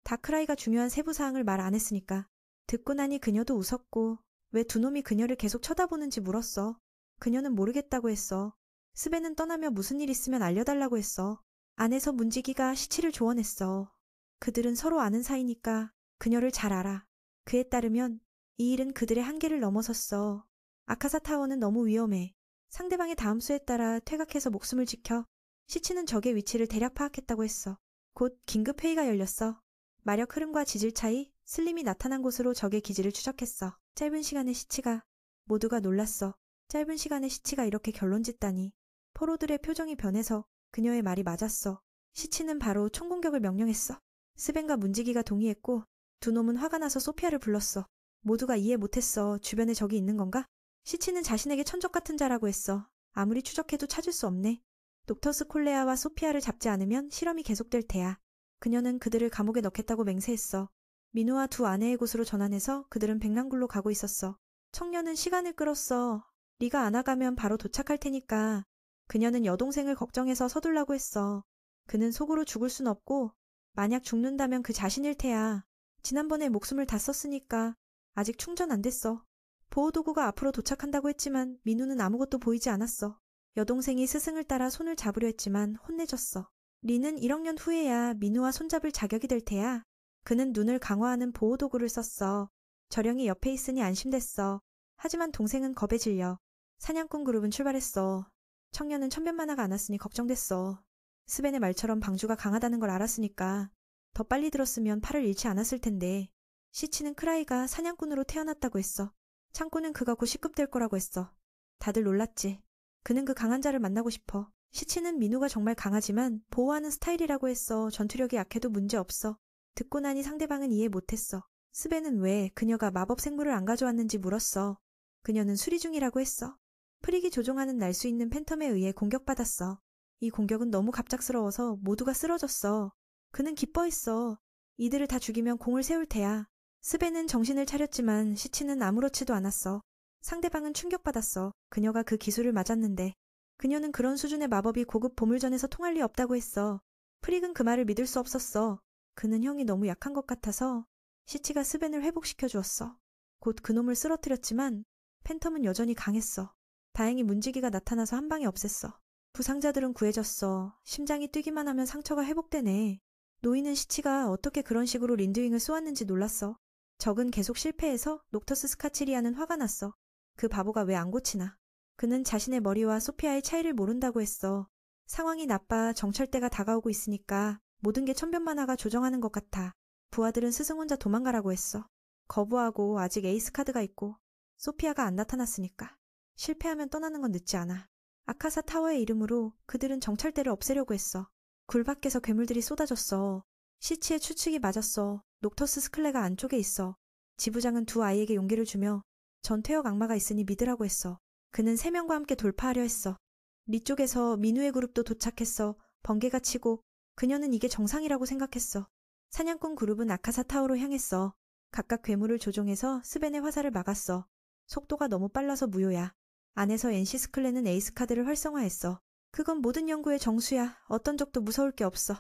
다크라이가 중요한 세부사항을 말 안 했으니까. 듣고 나니 그녀도 웃었고 왜 두 놈이 그녀를 계속 쳐다보는지 물었어. 그녀는 모르겠다고 했어. 스벤은 떠나며 무슨 일 있으면 알려달라고 했어. 안에서 문지기가 시치를 조언했어. 그들은 서로 아는 사이니까 그녀를 잘 알아. 그에 따르면 이 일은 그들의 한계를 넘어섰어. 아카사 타워는 너무 위험해. 상대방의 다음 수에 따라 퇴각해서 목숨을 지켜. 시치는 적의 위치를 대략 파악했다고 했어. 곧 긴급 회의가 열렸어. 마력 흐름과 지질 차이, 슬림이 나타난 곳으로 적의 기지를 추적했어. 짧은 시간에 시치가. 모두가 놀랐어. 짧은 시간에 시치가 이렇게 결론짓다니. 포로들의 표정이 변해서 그녀의 말이 맞았어. 시치는 바로 총공격을 명령했어. 스벤과 문지기가 동의했고 두 놈은 화가 나서 소피아를 불렀어. 모두가 이해 못했어. 주변에 적이 있는 건가? 시치는 자신에게 천적 같은 자라고 했어. 아무리 추적해도 찾을 수 없네. 녹터스 콜레아와 소피아를 잡지 않으면 실험이 계속될 테야. 그녀는 그들을 감옥에 넣겠다고 맹세했어. 민우와 두 아내의 곳으로 전환해서 그들은 백랑굴로 가고 있었어. 청년은 시간을 끌었어. 네가 안 와가면 바로 도착할 테니까. 그녀는 여동생을 걱정해서 서둘라고 했어. 그는 속으로 죽을 순 없고 만약 죽는다면 그 자신일 테야. 지난번에 목숨을 다 썼으니까 아직 충전 안 됐어. 보호도구가 앞으로 도착한다고 했지만 민우는 아무것도 보이지 않았어. 여동생이 스승을 따라 손을 잡으려 했지만 혼내줬어. 리는 1학년 후에야 민우와 손잡을 자격이 될 테야. 그는 눈을 강화하는 보호도구를 썼어. 저령이 옆에 있으니 안심됐어. 하지만 동생은 겁에 질려. 사냥꾼 그룹은 출발했어. 청년은 천변만화가 안 왔으니 걱정됐어. 스벤의 말처럼 방주가 강하다는 걸 알았으니까 더 빨리 들었으면 팔을 잃지 않았을 텐데. 시치는 크라이가 사냥꾼으로 태어났다고 했어. 창꾼은 그가 곧 시급될 거라고 했어. 다들 놀랐지. 그는 그 강한 자를 만나고 싶어. 시치는 민우가 정말 강하지만 보호하는 스타일이라고 했어. 전투력이 약해도 문제없어. 듣고 나니 상대방은 이해 못했어. 스벤은 왜 그녀가 마법 생물을 안 가져왔는지 물었어. 그녀는 수리 중이라고 했어. 프릭이 조종하는 날 수 있는 팬텀에 의해 공격받았어. 이 공격은 너무 갑작스러워서 모두가 쓰러졌어. 그는 기뻐했어. 이들을 다 죽이면 공을 세울 테야. 스벤은 정신을 차렸지만 시치는 아무렇지도 않았어. 상대방은 충격받았어. 그녀가 그 기술을 맞았는데. 그녀는 그런 수준의 마법이 고급 보물전에서 통할 리 없다고 했어. 프릭은 그 말을 믿을 수 없었어. 그는 형이 너무 약한 것 같아서 시치가 스벤을 회복시켜 주었어. 곧 그놈을 쓰러뜨렸지만 팬텀은 여전히 강했어. 다행히 문지기가 나타나서 한 방에 없앴어. 부상자들은 구해졌어. 심장이 뛰기만 하면 상처가 회복되네. 노인은 시치가 어떻게 그런 식으로 린드윙을 쏘았는지 놀랐어. 적은 계속 실패해서 녹터스 스카치리아는 화가 났어. 그 바보가 왜 안 고치나. 그는 자신의 머리와 소피아의 차이를 모른다고 했어. 상황이 나빠 정찰대가 다가오고 있으니까 모든 게 천변만화가 조정하는 것 같아. 부하들은 스승 혼자 도망가라고 했어. 거부하고 아직 에이스 카드가 있고 소피아가 안 나타났으니까. 실패하면 떠나는 건 늦지 않아. 아카사 타워의 이름으로 그들은 정찰대를 없애려고 했어. 굴 밖에서 괴물들이 쏟아졌어. 시치의 추측이 맞았어. 녹터스 스클레가 안쪽에 있어. 지부장은 두 아이에게 용기를 주며 전퇴역 악마가 있으니 믿으라고 했어. 그는 3명과 함께 돌파하려 했어. 리 쪽에서 민우의 그룹도 도착했어. 번개가 치고 그녀는 이게 정상이라고 생각했어. 사냥꾼 그룹은 아카사 타워로 향했어. 각각 괴물을 조종해서 스벤의 화살을 막았어. 속도가 너무 빨라서 무효야. 안에서 NC 스클레는 에이스 카드를 활성화했어. 그건 모든 연구의 정수야. 어떤 적도 무서울 게 없어.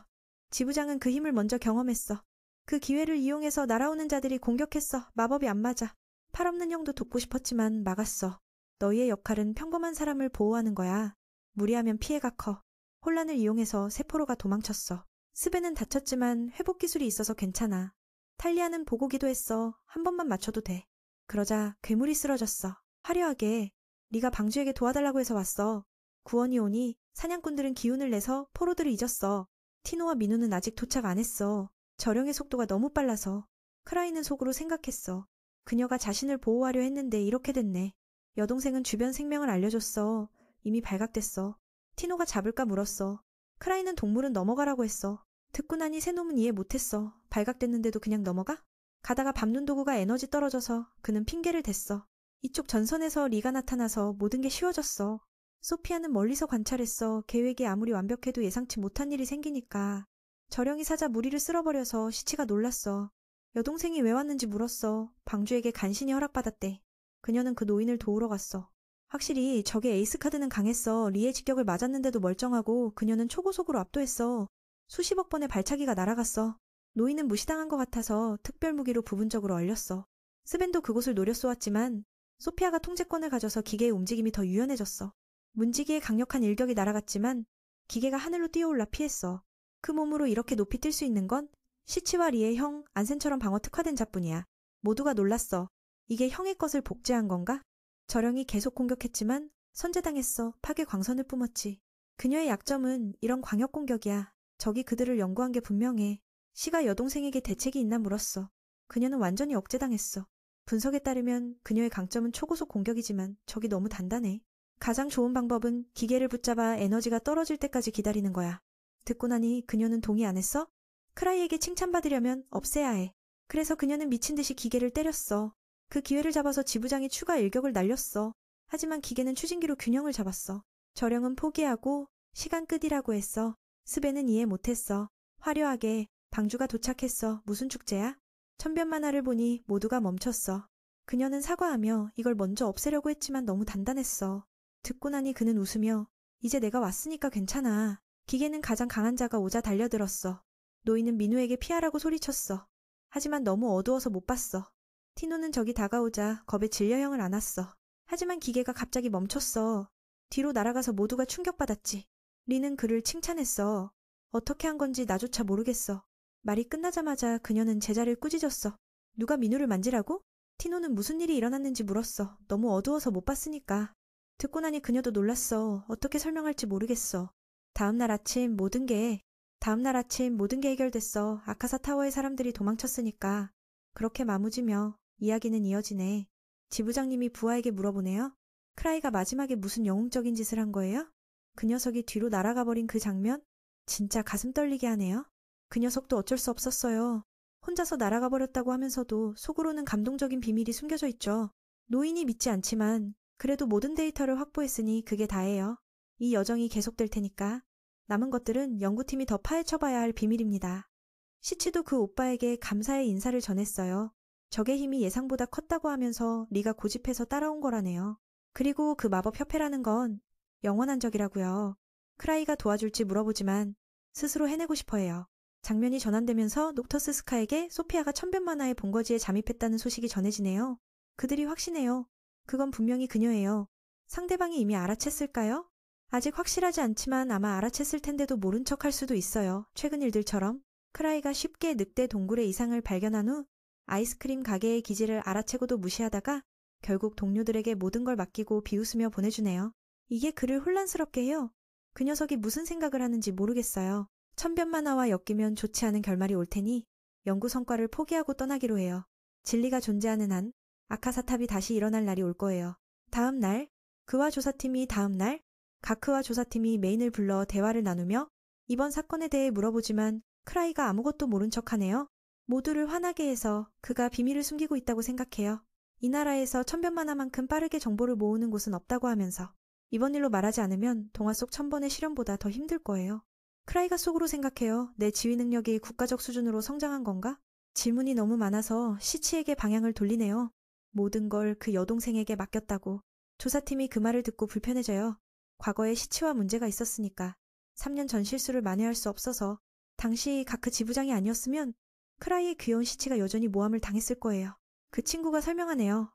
지부장은 그 힘을 먼저 경험했어. 그 기회를 이용해서 날아오는 자들이 공격했어. 마법이 안 맞아. 팔 없는 형도 돕고 싶었지만 막았어. 너희의 역할은 평범한 사람을 보호하는 거야. 무리하면 피해가 커. 혼란을 이용해서 세포로가 도망쳤어. 스벤은 다쳤지만 회복 기술이 있어서 괜찮아. 탈리아는 보고 기도했어. 한 번만 맞춰도 돼. 그러자 괴물이 쓰러졌어. 화려하게. 네가 방주에게 도와달라고 해서 왔어. 구원이 오니 사냥꾼들은 기운을 내서 포로들을 잊었어. 티노와 민우는 아직 도착 안 했어. 저령의 속도가 너무 빨라서. 크라이는 속으로 생각했어. 그녀가 자신을 보호하려 했는데 이렇게 됐네. 여동생은 주변 생명을 알려줬어. 이미 발각됐어. 티노가 잡을까 물었어. 크라이는 동물은 넘어가라고 했어. 듣고 나니 새 놈은 이해 못했어. 발각됐는데도 그냥 넘어가? 가다가 밟는 도구가 에너지 떨어져서 그는 핑계를 댔어. 이쪽 전선에서 리가 나타나서 모든 게 쉬워졌어. 소피아는 멀리서 관찰했어. 계획이 아무리 완벽해도 예상치 못한 일이 생기니까. 저령이 사자 무리를 쓸어버려서 시치가 놀랐어. 여동생이 왜 왔는지 물었어. 방주에게 간신히 허락받았대. 그녀는 그 노인을 도우러 갔어. 확실히 적의 에이스 카드는 강했어. 리의 직격을 맞았는데도 멀쩡하고 그녀는 초고속으로 압도했어. 수십억 번의 발차기가 날아갔어. 노인은 무시당한 것 같아서 특별 무기로 부분적으로 얼렸어. 스벤도 그곳을 노려 쏘았지만 소피아가 통제권을 가져서 기계의 움직임이 더 유연해졌어. 문지기의 강력한 일격이 날아갔지만 기계가 하늘로 뛰어올라 피했어. 그 몸으로 이렇게 높이 뛸 수 있는 건 시치와 리의 형 안센처럼 방어 특화된 자뿐이야. 모두가 놀랐어. 이게 형의 것을 복제한 건가? 저령이 계속 공격했지만 선제당했어. 파괴 광선을 뿜었지. 그녀의 약점은 이런 광역 공격이야. 적이 그들을 연구한 게 분명해. 시가 여동생에게 대책이 있나 물었어. 그녀는 완전히 억제당했어. 분석에 따르면 그녀의 강점은 초고속 공격이지만 적이 너무 단단해. 가장 좋은 방법은 기계를 붙잡아 에너지가 떨어질 때까지 기다리는 거야. 듣고 나니 그녀는 동의 안 했어? 크라이에게 칭찬받으려면 없애야 해. 그래서 그녀는 미친 듯이 기계를 때렸어. 그 기회를 잡아서 지부장이 추가 일격을 날렸어. 하지만 기계는 추진기로 균형을 잡았어. 저령은 포기하고 시간 끄이라고 했어. 스베는 이해 못했어. 화려하게 방주가 도착했어. 무슨 축제야? 천변만화를 보니 모두가 멈췄어. 그녀는 사과하며 이걸 먼저 없애려고 했지만 너무 단단했어. 듣고 나니 그는 웃으며 이제 내가 왔으니까 괜찮아. 기계는 가장 강한 자가 오자 달려들었어. 노인은 민우에게 피하라고 소리쳤어. 하지만 너무 어두워서 못 봤어. 티노는 적이 다가오자 겁에 질려 형을 안았어. 하지만 기계가 갑자기 멈췄어. 뒤로 날아가서 모두가 충격받았지. 리는 그를 칭찬했어. 어떻게 한 건지 나조차 모르겠어. 말이 끝나자마자 그녀는 제자를 꾸짖었어. 누가 민우를 만지라고? 티노는 무슨 일이 일어났는지 물었어. 너무 어두워서 못 봤으니까. 듣고 나니 그녀도 놀랐어. 어떻게 설명할지 모르겠어. 다음날 아침 모든 게 해결됐어. 아카사 타워의 사람들이 도망쳤으니까. 그렇게 마무지며 이야기는 이어지네. 지부장님이 부하에게 물어보네요. 크라이가 마지막에 무슨 영웅적인 짓을 한 거예요? 그 녀석이 뒤로 날아가 버린 그 장면? 진짜 가슴 떨리게 하네요. 그 녀석도 어쩔 수 없었어요. 혼자서 날아가 버렸다고 하면서도 속으로는 감동적인 비밀이 숨겨져 있죠. 노인이 믿지 않지만 그래도 모든 데이터를 확보했으니 그게 다예요. 이 여정이 계속될 테니까. 남은 것들은 연구팀이 더 파헤쳐봐야 할 비밀입니다. 시치도 그 오빠에게 감사의 인사를 전했어요. 적의 힘이 예상보다 컸다고 하면서 리가 고집해서 따라온 거라네요. 그리고 그 마법 협회라는 건 영원한 적이라고요. 크라이가 도와줄지 물어보지만 스스로 해내고 싶어해요. 장면이 전환되면서 녹터스 스카에게 소피아가 천변만화의 본거지에 잠입했다는 소식이 전해지네요. 그들이 확신해요. 그건 분명히 그녀예요. 상대방이 이미 알아챘을까요? 아직 확실하지 않지만 아마 알아챘을 텐데도 모른 척할 수도 있어요. 최근 일들처럼. 크라이가 쉽게 늑대 동굴의 이상을 발견한 후 아이스크림 가게의 기지를 알아채고도 무시하다가 결국 동료들에게 모든 걸 맡기고 비웃으며 보내주네요. 이게 그를 혼란스럽게 해요. 그 녀석이 무슨 생각을 하는지 모르겠어요. 천변만화와 엮이면 좋지 않은 결말이 올 테니 연구 성과를 포기하고 떠나기로 해요. 진리가 존재하는 한 아카사탑이 다시 일어날 날이 올 거예요. 다음 날, 가크와 조사팀이 메인을 불러 대화를 나누며 이번 사건에 대해 물어보지만 크라이가 아무것도 모른 척하네요. 모두를 화나게 해서 그가 비밀을 숨기고 있다고 생각해요. 이 나라에서 천변만화만큼 빠르게 정보를 모으는 곳은 없다고 하면서 이번 일로 말하지 않으면 동화 속 1000번의 실험보다 더 힘들 거예요. 크라이가 속으로 생각해요. 내 지휘 능력이 국가적 수준으로 성장한 건가? 질문이 너무 많아서 시치에게 방향을 돌리네요. 모든 걸 그 여동생에게 맡겼다고. 조사팀이 그 말을 듣고 불편해져요. 과거에 시치와 문제가 있었으니까. 3년 전 실수를 만회할 수 없어서 당시 가크 지부장이 아니었으면 크라이의 귀여운 시치가 여전히 모함을 당했을 거예요. 그 친구가 설명하네요.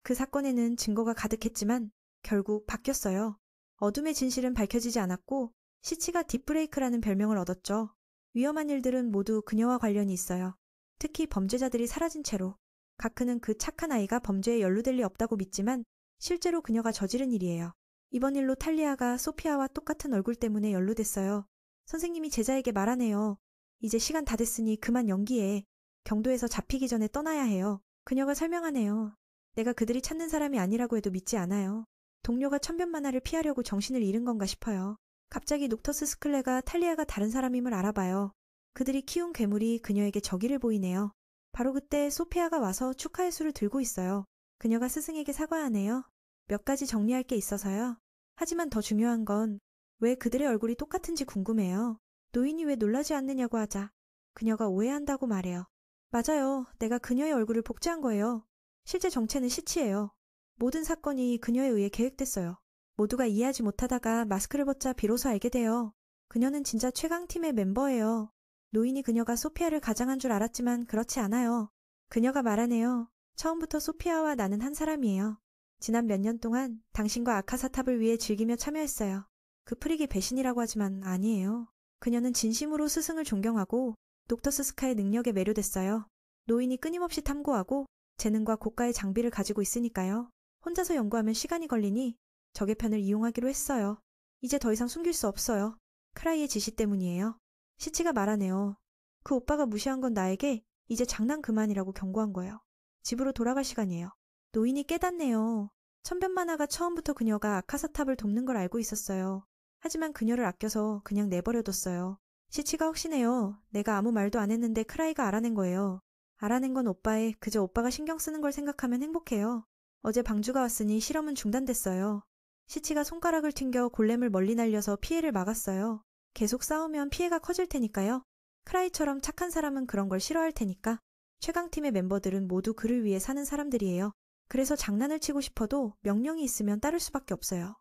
그 사건에는 증거가 가득했지만 결국 바뀌었어요. 어둠의 진실은 밝혀지지 않았고 시치가 딥브레이크라는 별명을 얻었죠. 위험한 일들은 모두 그녀와 관련이 있어요. 특히 범죄자들이 사라진 채로. 가크는 그 착한 아이가 범죄에 연루될 리 없다고 믿지만 실제로 그녀가 저지른 일이에요. 이번 일로 탈리아가 소피아와 똑같은 얼굴 때문에 연루됐어요. 선생님이 제자에게 말하네요. 이제 시간 다 됐으니 그만 연기해. 경도에서 잡히기 전에 떠나야 해요. 그녀가 설명하네요. 내가 그들이 찾는 사람이 아니라고 해도 믿지 않아요. 동료가 천변만화를 피하려고 정신을 잃은 건가 싶어요. 갑자기 녹터스 스클레가 탈리아가 다른 사람임을 알아봐요. 그들이 키운 괴물이 그녀에게 적의를 보이네요. 바로 그때 소피아가 와서 축하의 술을 들고 있어요. 그녀가 스승에게 사과하네요. 몇 가지 정리할 게 있어서요. 하지만 더 중요한 건 왜 그들의 얼굴이 똑같은지 궁금해요. 노인이 왜 놀라지 않느냐고 하자 그녀가 오해한다고 말해요. 맞아요. 내가 그녀의 얼굴을 복제한 거예요. 실제 정체는 시치예요. 모든 사건이 그녀에 의해 계획됐어요. 모두가 이해하지 못하다가 마스크를 벗자 비로소 알게 돼요. 그녀는 진짜 최강팀의 멤버예요. 노인이 그녀가 소피아를 가장한 줄 알았지만 그렇지 않아요. 그녀가 말하네요. 처음부터 소피아와 나는 한 사람이에요. 지난 몇 년 동안 당신과 아카사탑을 위해 즐기며 참여했어요. 그 프릭이 배신이라고 하지만 아니에요. 그녀는 진심으로 스승을 존경하고 녹터스 스카의 능력에 매료됐어요. 노인이 끊임없이 탐구하고 재능과 고가의 장비를 가지고 있으니까요. 혼자서 연구하면 시간이 걸리니 적의 편을 이용하기로 했어요. 이제 더 이상 숨길 수 없어요. 크라이의 지시 때문이에요. 시치가 말하네요. 그 오빠가 무시한 건 나에게 이제 장난 그만이라고 경고한 거예요. 집으로 돌아갈 시간이에요. 노인이 깨닫네요. 천변만화가 처음부터 그녀가 아카사탑을 돕는 걸 알고 있었어요. 하지만 그녀를 아껴서 그냥 내버려뒀어요. 시치가 확신해요. 내가 아무 말도 안 했는데 크라이가 알아낸 거예요. 알아낸 건 오빠의, 그저 오빠가 신경 쓰는 걸 생각하면 행복해요. 어제 방주가 왔으니 실험은 중단됐어요. 시치가 손가락을 튕겨 골렘을 멀리 날려서 피해를 막았어요. 계속 싸우면 피해가 커질 테니까요. 크라이처럼 착한 사람은 그런 걸 싫어할 테니까. 최강팀의 멤버들은 모두 그를 위해 사는 사람들이에요. 그래서 장난을 치고 싶어도 명령이 있으면 따를 수밖에 없어요.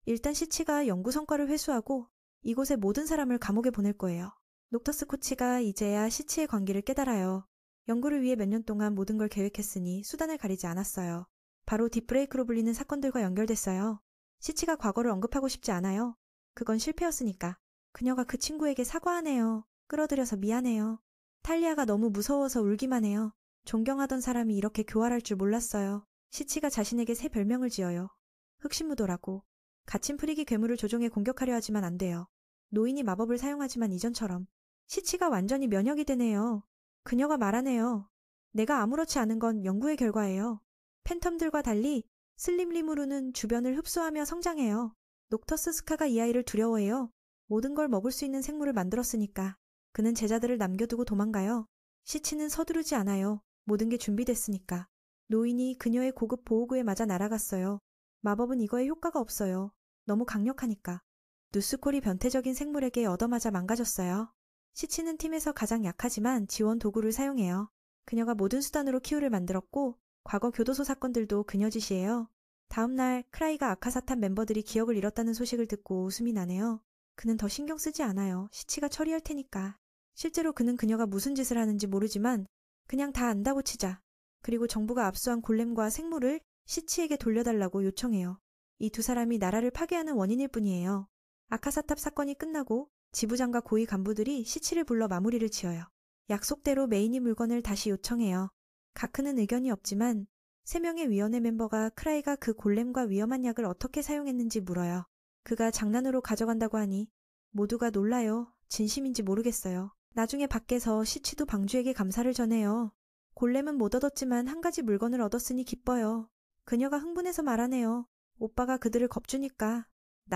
일단 시치가 연구 성과를 회수하고 이곳의 모든 사람을 감옥에 보낼 거예요. 녹터스 코치가 이제야 시치의 관계를 깨달아요. 연구를 위해 몇 년 동안 모든 걸 계획했으니 수단을 가리지 않았어요. 바로 딥브레이크로 불리는 사건들과 연결됐어요. 시치가 과거를 언급하고 싶지 않아요. 그건 실패였으니까. 그녀가 그 친구에게 사과하네요. 끌어들여서 미안해요. 탈리아가 너무 무서워서 울기만 해요. 존경하던 사람이 이렇게 교활할 줄 몰랐어요. 시치가 자신에게 새 별명을 지어요. 흑신무도라고. 갇힌 프리기 괴물을 조종해 공격하려 하지만 안 돼요. 노인이 마법을 사용하지만 이전처럼. 시치가 완전히 면역이 되네요. 그녀가 말하네요. 내가 아무렇지 않은 건 연구의 결과예요. 팬텀들과 달리 슬림 리무르는 주변을 흡수하며 성장해요. 녹터스 스카가 이 아이를 두려워해요. 모든 걸 먹을 수 있는 생물을 만들었으니까. 그는 제자들을 남겨두고 도망가요. 시치는 서두르지 않아요. 모든 게 준비됐으니까. 노인이 그녀의 고급 보호구에 맞아 날아갔어요. 마법은 이거에 효과가 없어요. 너무 강력하니까. 누스콜이 변태적인 생물에게 얻어맞아 망가졌어요. 시치는 팀에서 가장 약하지만 지원 도구를 사용해요. 그녀가 모든 수단으로 키우를 만들었고 과거 교도소 사건들도 그녀 짓이에요. 다음 날 크라이가 아카사탑 멤버들이 기억을 잃었다는 소식을 듣고 웃음이 나네요. 그는 더 신경 쓰지 않아요. 시치가 처리할 테니까. 실제로 그는 그녀가 무슨 짓을 하는지 모르지만 그냥 다 안다고 치자. 그리고 정부가 압수한 골렘과 생물을 시치에게 돌려달라고 요청해요. 이 두 사람이 나라를 파괴하는 원인일 뿐이에요. 아카사탑 사건이 끝나고 지부장과 고위 간부들이 시치를 불러 마무리를 지어요. 약속대로 메인이 물건을 다시 요청해요. 가크는 의견이 없지만 3명의 위원회 멤버가 크라이가 그 골렘과 위험한 약을 어떻게 사용했는지 물어요. 그가 장난으로 가져간다고 하니 모두가 놀라요. 진심인지 모르겠어요. 나중에 밖에서 시치도 방주에게 감사를 전해요. 골렘은 못 얻었지만 한 가지 물건을 얻었으니 기뻐요. 그녀가 흥분해서 말하네요. 오빠가 그들을 겁주니까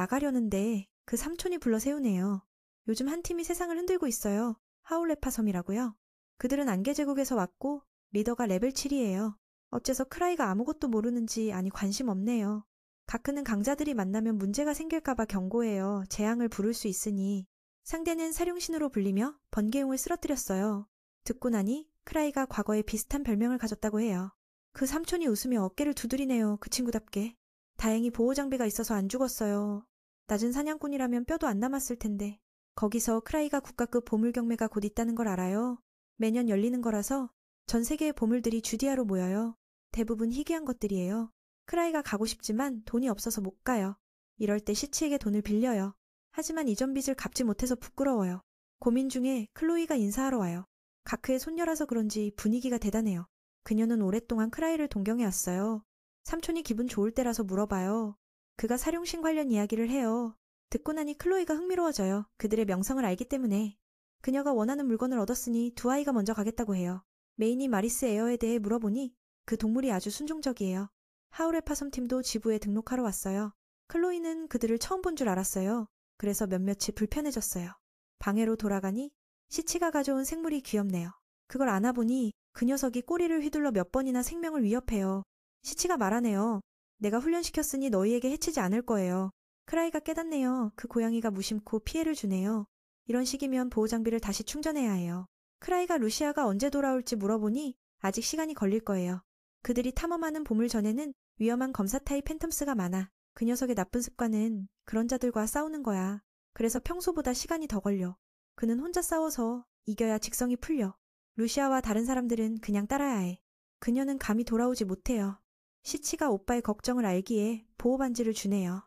나가려는데 그 삼촌이 불러 세우네요. 요즘 한 팀이 세상을 흔들고 있어요. 하울레파 섬이라고요. 그들은 안개제국에서 왔고 리더가 레벨 7이에요. 어째서 크라이가 아무것도 모르는지 아니 관심 없네요. 가크는 강자들이 만나면 문제가 생길까봐 경고해요. 재앙을 부를 수 있으니. 상대는 사룡신으로 불리며 번개용을 쓰러뜨렸어요. 듣고 나니 크라이가 과거에 비슷한 별명을 가졌다고 해요. 그 삼촌이 웃으며 어깨를 두드리네요. 그 친구답게. 다행히 보호장비가 있어서 안 죽었어요. 낮은 사냥꾼이라면 뼈도 안 남았을 텐데. 거기서 크라이가 국가급 보물 경매가 곧 있다는 걸 알아요. 매년 열리는 거라서 전 세계의 보물들이 주디아로 모여요. 대부분 희귀한 것들이에요. 크라이가 가고 싶지만 돈이 없어서 못 가요. 이럴 때 시치에게 돈을 빌려요. 하지만 이전 빚을 갚지 못해서 부끄러워요. 고민 중에 클로이가 인사하러 와요. 가크의 손녀라서 그런지 분위기가 대단해요. 그녀는 오랫동안 크라이를 동경해왔어요. 삼촌이 기분 좋을 때라서 물어봐요. 그가 사룡신 관련 이야기를 해요. 듣고 나니 클로이가 흥미로워져요. 그들의 명성을 알기 때문에. 그녀가 원하는 물건을 얻었으니 두 아이가 먼저 가겠다고 해요. 메인이 마리스 에어에 대해 물어보니 그 동물이 아주 순종적이에요. 하울레파 섬팀도 지부에 등록하러 왔어요. 클로이는 그들을 처음 본 줄 알았어요. 그래서 몇몇이 불편해졌어요. 방해로 돌아가니 시치가 가져온 생물이 귀엽네요. 그걸 안아보니 그 녀석이 꼬리를 휘둘러 몇 번이나 생명을 위협해요. 시치가 말하네요. 내가 훈련시켰으니 너희에게 해치지 않을 거예요. 크라이가 깨닫네요. 그 고양이가 무심코 피해를 주네요. 이런 식이면 보호장비를 다시 충전해야 해요. 크라이가 루시아가 언제 돌아올지 물어보니 아직 시간이 걸릴 거예요. 그들이 탐험하는 보물 전에는 위험한 검사 타입 팬텀스가 많아. 그 녀석의 나쁜 습관은 그런 자들과 싸우는 거야. 그래서 평소보다 시간이 더 걸려. 그는 혼자 싸워서 이겨야 직성이 풀려. 루시아와 다른 사람들은 그냥 따라야 해. 그녀는 감히 돌아오지 못해요. 시치가 오빠의 걱정을 알기에 보호반지를 주네요.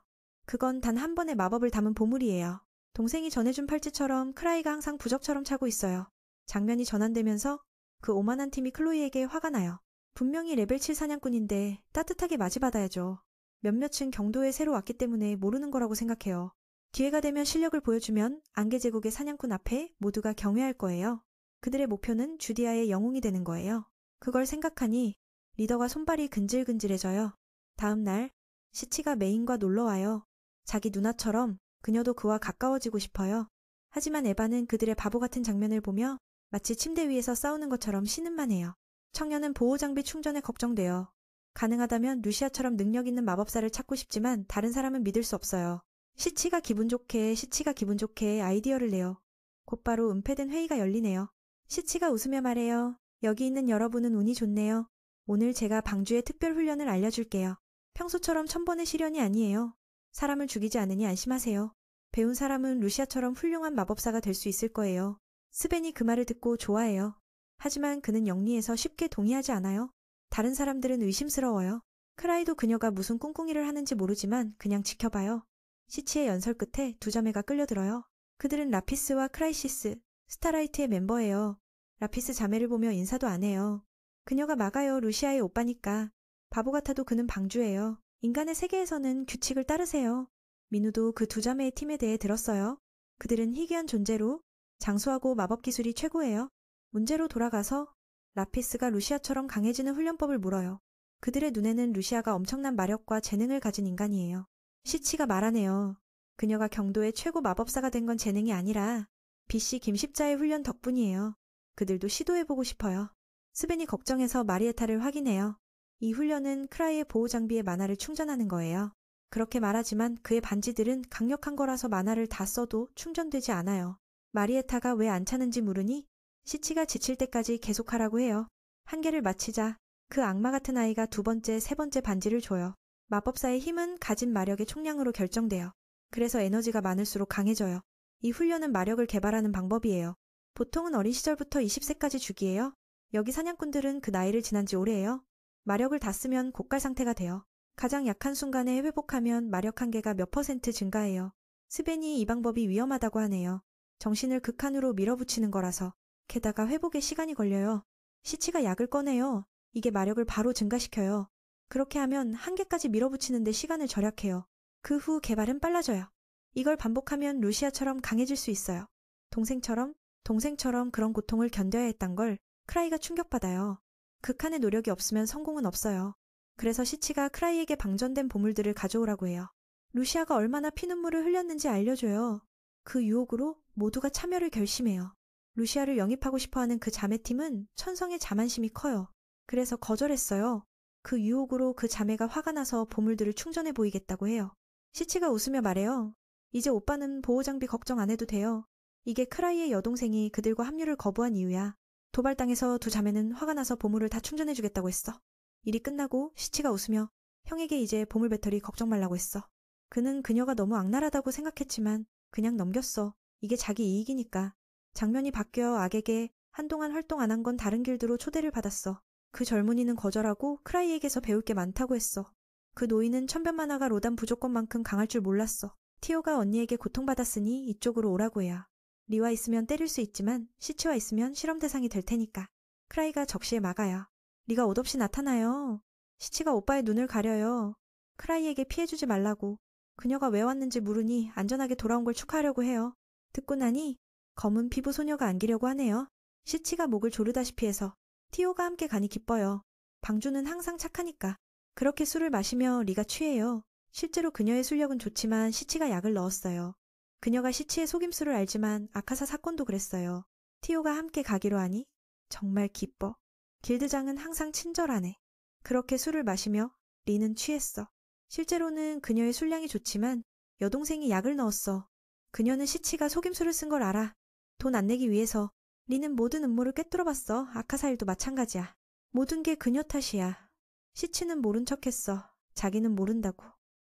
그건 단 한 번의 마법을 담은 보물이에요. 동생이 전해준 팔찌처럼 크라이가 항상 부적처럼 차고 있어요. 장면이 전환되면서 그 오만한 팀이 클로이에게 화가 나요. 분명히 레벨 7 사냥꾼인데 따뜻하게 맞이받아야죠. 몇몇은 경도에 새로 왔기 때문에 모르는 거라고 생각해요. 기회가 되면 실력을 보여주면 안개제국의 사냥꾼 앞에 모두가 경외할 거예요. 그들의 목표는 주디아의 영웅이 되는 거예요. 그걸 생각하니 리더가 손발이 근질근질해져요. 다음 날 시치가 메인과 놀러와요. 자기 누나처럼 그녀도 그와 가까워지고 싶어요. 하지만 에바는 그들의 바보 같은 장면을 보며 마치 침대 위에서 싸우는 것처럼 신음만 해요. 청년은 보호장비 충전에 걱정돼요. 가능하다면 루시아처럼 능력 있는 마법사를 찾고 싶지만 다른 사람은 믿을 수 없어요. 시치가 기분 좋게 아이디어를 내요. 곧바로 은폐된 회의가 열리네요. 시치가 웃으며 말해요. 여기 있는 여러분은 운이 좋네요. 오늘 제가 방주의 특별 훈련을 알려줄게요. 평소처럼 천번의 시련이 아니에요. 사람을 죽이지 않으니 안심하세요. 배운 사람은 루시아처럼 훌륭한 마법사가 될 수 있을 거예요. 스벤이 그 말을 듣고 좋아해요. 하지만 그는 영리해서 쉽게 동의하지 않아요. 다른 사람들은 의심스러워요. 크라이도 그녀가 무슨 꿍꿍이를 하는지 모르지만 그냥 지켜봐요. 시치의 연설 끝에 두 자매가 끌려들어요. 그들은 라피스와 크라이시스, 스타라이트의 멤버예요. 라피스 자매를 보며 인사도 안 해요. 그녀가 막아요. 루시아의 오빠니까. 바보 같아도 그는 방주예요. 인간의 세계에서는 규칙을 따르세요. 민우도 그 두 자매의 팀에 대해 들었어요. 그들은 희귀한 존재로 장수하고 마법 기술이 최고예요. 문제로 돌아가서 라피스가 루시아처럼 강해지는 훈련법을 물어요. 그들의 눈에는 루시아가 엄청난 마력과 재능을 가진 인간이에요. 시치가 말하네요. 그녀가 경도의 최고 마법사가 된 건 재능이 아니라 BC 김십자의 훈련 덕분이에요. 그들도 시도해보고 싶어요. 스벤이 걱정해서 마리에타를 확인해요. 이 훈련은 크라이의 보호장비에 만화를 충전하는 거예요. 그렇게 말하지만 그의 반지들은 강력한 거라서 만화를 다 써도 충전되지 않아요. 마리에타가 왜 안 차는지 물으니 시치가 지칠 때까지 계속하라고 해요. 한 개를 마치자 그 악마 같은 아이가 두 번째, 세 번째 반지를 줘요. 마법사의 힘은 가진 마력의 총량으로 결정돼요. 그래서 에너지가 많을수록 강해져요. 이 훈련은 마력을 개발하는 방법이에요. 보통은 어린 시절부터 20세까지 주기예요. 여기 사냥꾼들은 그 나이를 지난 지 오래예요. 마력을 다 쓰면 고갈 상태가 돼요. 가장 약한 순간에 회복하면 마력 한계가 몇 % 증가해요. 스벤이 이 방법이 위험하다고 하네요. 정신을 극한으로 밀어붙이는 거라서. 게다가 회복에 시간이 걸려요. 시치가 약을 꺼내요. 이게 마력을 바로 증가시켜요. 그렇게 하면 한계까지 밀어붙이는데 시간을 절약해요. 그 후 개발은 빨라져요. 이걸 반복하면 루시아처럼 강해질 수 있어요. 동생처럼 그런 고통을 견뎌야 했단 걸 크라이가 충격받아요. 극한의 노력이 없으면 성공은 없어요. 그래서 시치가 크라이에게 방전된 보물들을 가져오라고 해요. 루시아가 얼마나 피눈물을 흘렸는지 알려줘요. 그 유혹으로 모두가 참여를 결심해요. 루시아를 영입하고 싶어하는 그 자매팀은 천성의 자만심이 커요. 그래서 거절했어요. 그 유혹으로 그 자매가 화가 나서 보물들을 충전해 보이겠다고 해요. 시치가 웃으며 말해요. 이제 오빠는 보호장비 걱정 안 해도 돼요. 이게 크라이의 여동생이 그들과 합류를 거부한 이유야. 도발당해서 두 자매는 화가 나서 보물을 다 충전해주겠다고 했어. 일이 끝나고 시치가 웃으며 형에게 이제 보물 배터리 걱정 말라고 했어. 그는 그녀가 너무 악랄하다고 생각했지만 그냥 넘겼어. 이게 자기 이익이니까. 장면이 바뀌어 악에게 한동안 활동 안 한 건 다른 길드로 초대를 받았어. 그 젊은이는 거절하고 크라이에게서 배울 게 많다고 했어. 그 노인은 천변만화가 로단 부족권만큼 강할 줄 몰랐어. 티오가 언니에게 고통받았으니 이쪽으로 오라고 해야. 리와 있으면 때릴 수 있지만 시치와 있으면 실험 대상이 될 테니까. 크라이가 적시에 막아요. 리가 옷없이 나타나요. 시치가 오빠의 눈을 가려요. 크라이에게 피해주지 말라고. 그녀가 왜 왔는지 물으니 안전하게 돌아온 걸 축하하려고 해요. 듣고 나니 검은 피부 소녀가 안기려고 하네요. 시치가 목을 조르다시피 해서 티오가 함께 가니 기뻐요. 방주는 항상 착하니까. 그렇게 술을 마시며 리가 취해요. 실제로 그녀의 술력은 좋지만 시치가 약을 넣었어요. 그녀가 시치의 속임수를 알지만 아카사 사건도 그랬어요. 티오가 함께 가기로 하니 정말 기뻐. 길드장은 항상 친절하네. 그렇게 술을 마시며 리는 취했어. 실제로는 그녀의 술량이 좋지만 여동생이 약을 넣었어. 그녀는 시치가 속임수를 쓴 걸 알아. 돈 안 내기 위해서. 리는 모든 음모를 꿰뚫어봤어. 아카사 일도 마찬가지야. 모든 게 그녀 탓이야. 시치는 모른 척했어. 자기는 모른다고.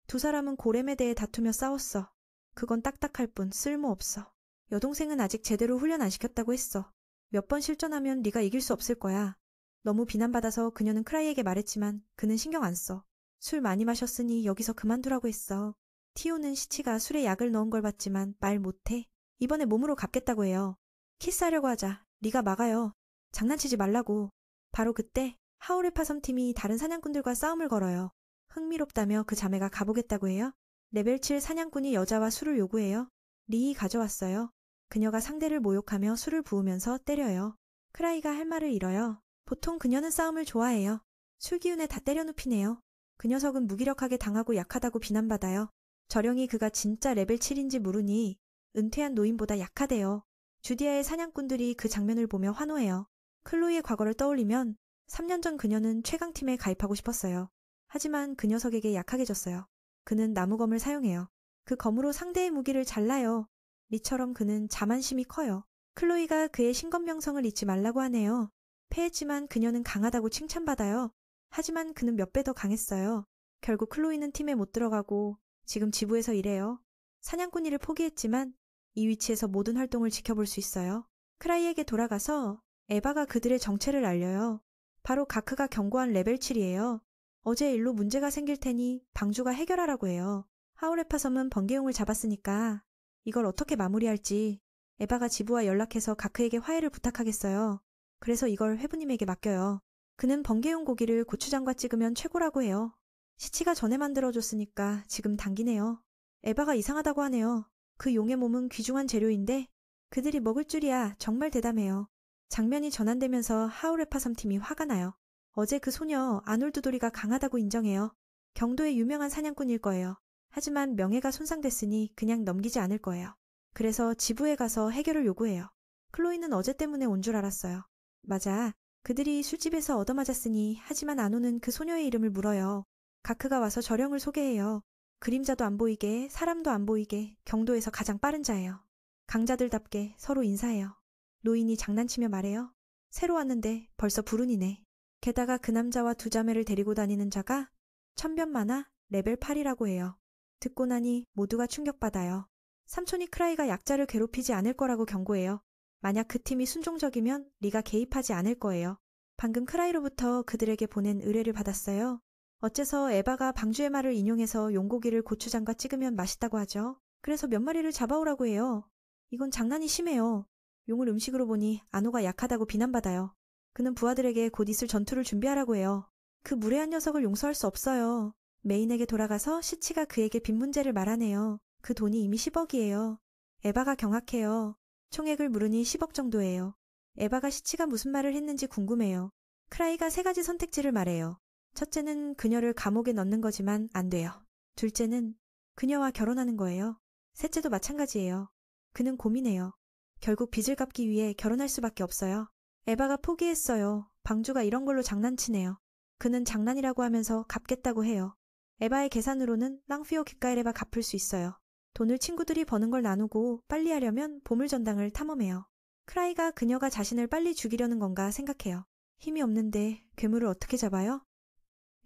두 사람은 고렘에 대해 다투며 싸웠어. 그건 딱딱할 뿐 쓸모없어. 여동생은 아직 제대로 훈련 안 시켰다고 했어. 몇 번 실전하면 네가 이길 수 없을 거야. 너무 비난받아서 그녀는 크라이에게 말했지만 그는 신경 안 써. 술 많이 마셨으니 여기서 그만두라고 했어. 티오는 시치가 술에 약을 넣은 걸 봤지만 말 못해. 이번에 몸으로 갚겠다고 해요. 키스하려고 하자. 리가 막아요. 장난치지 말라고. 바로 그때 하우레파 섬팀이 다른 사냥꾼들과 싸움을 걸어요. 흥미롭다며 그 자매가 가보겠다고 해요. 레벨 7 사냥꾼이 여자와 술을 요구해요. 리이 가져왔어요. 그녀가 상대를 모욕하며 술을 부으면서 때려요. 크라이가 할 말을 잃어요. 보통 그녀는 싸움을 좋아해요. 술 기운에 다 때려눕히네요. 그 녀석은 무기력하게 당하고 약하다고 비난받아요. 저령이 그가 진짜 레벨 7인지 모르니 은퇴한 노인보다 약하대요. 주디아의 사냥꾼들이 그 장면을 보며 환호해요. 클로이의 과거를 떠올리면 3년 전 그녀는 최강팀에 가입하고 싶었어요. 하지만 그 녀석에게 약하게 졌어요. 그는 나무검을 사용해요. 그 검으로 상대의 무기를 잘라요. 리처럼 그는 자만심이 커요. 클로이가 그의 신검명성을 잊지 말라고 하네요. 패했지만 그녀는 강하다고 칭찬받아요. 하지만 그는 몇 배 더 강했어요. 결국 클로이는 팀에 못 들어가고 지금 지부에서 일해요. 사냥꾼 일을 포기했지만 이 위치에서 모든 활동을 지켜볼 수 있어요. 크라이에게 돌아가서 에바가 그들의 정체를 알려요. 바로 가크가 경고한 레벨 7이에요. 어제 일로 문제가 생길 테니 방주가 해결하라고 해요. 하울레파 섬은 번개용을 잡았으니까 이걸 어떻게 마무리할지 에바가 지부와 연락해서 가크에게 화해를 부탁하겠어요. 그래서 이걸 회부님에게 맡겨요. 그는 번개용 고기를 고추장과 찍으면 최고라고 해요. 시치가 전에 만들어줬으니까 지금 당기네요. 에바가 이상하다고 하네요. 그 용의 몸은 귀중한 재료인데 그들이 먹을 줄이야. 정말 대담해요. 장면이 전환되면서 하울레파 섬팀이 화가 나요. 어제 그 소녀 아놀드 도리가 강하다고 인정해요. 경도의 유명한 사냥꾼일 거예요. 하지만 명예가 손상됐으니 그냥 넘기지 않을 거예요. 그래서 지부에 가서 해결을 요구해요. 클로이는 어제 때문에 온 줄 알았어요. 맞아. 그들이 술집에서 얻어맞았으니 하지만 아노는 그 소녀의 이름을 물어요. 가크가 와서 저령을 소개해요. 그림자도 안 보이게 사람도 안 보이게 경도에서 가장 빠른 자예요. 강자들답게 서로 인사해요. 노인이 장난치며 말해요. 새로 왔는데 벌써 불운이네. 게다가 그 남자와 두 자매를 데리고 다니는 자가 천변만화 레벨 8이라고 해요. 듣고 나니 모두가 충격받아요. 삼촌이 크라이가 약자를 괴롭히지 않을 거라고 경고해요. 만약 그 팀이 순종적이면 리가 개입하지 않을 거예요. 방금 크라이로부터 그들에게 보낸 의뢰를 받았어요. 어째서 에바가 방주의 말을 인용해서 용고기를 고추장과 찍으면 맛있다고 하죠. 그래서 몇 마리를 잡아오라고 해요. 이건 장난이 심해요. 용을 음식으로 보니 아노가 약하다고 비난받아요. 그는 부하들에게 곧 있을 전투를 준비하라고 해요. 그 무례한 녀석을 용서할 수 없어요. 메인에게 돌아가서 시치가 그에게 빚 문제를 말하네요. 그 돈이 이미 10억이에요. 에바가 경악해요. 총액을 물으니 10억 정도예요. 에바가 시치가 무슨 말을 했는지 궁금해요. 크라이가 3가지 선택지를 말해요. 첫째는 그녀를 감옥에 넣는 거지만 안 돼요. 둘째는 그녀와 결혼하는 거예요. 셋째도 마찬가지예요. 그는 고민해요. 결국 빚을 갚기 위해 결혼할 수밖에 없어요. 에바가 포기했어요. 방주가 이런 걸로 장난치네요. 그는 장난이라고 하면서 갚겠다고 해요. 에바의 계산으로는 랑피오 귓가에레바 갚을 수 있어요. 돈을 친구들이 버는 걸 나누고 빨리 하려면 보물전당을 탐험해요. 크라이가 그녀가 자신을 빨리 죽이려는 건가 생각해요. 힘이 없는데 괴물을 어떻게 잡아요?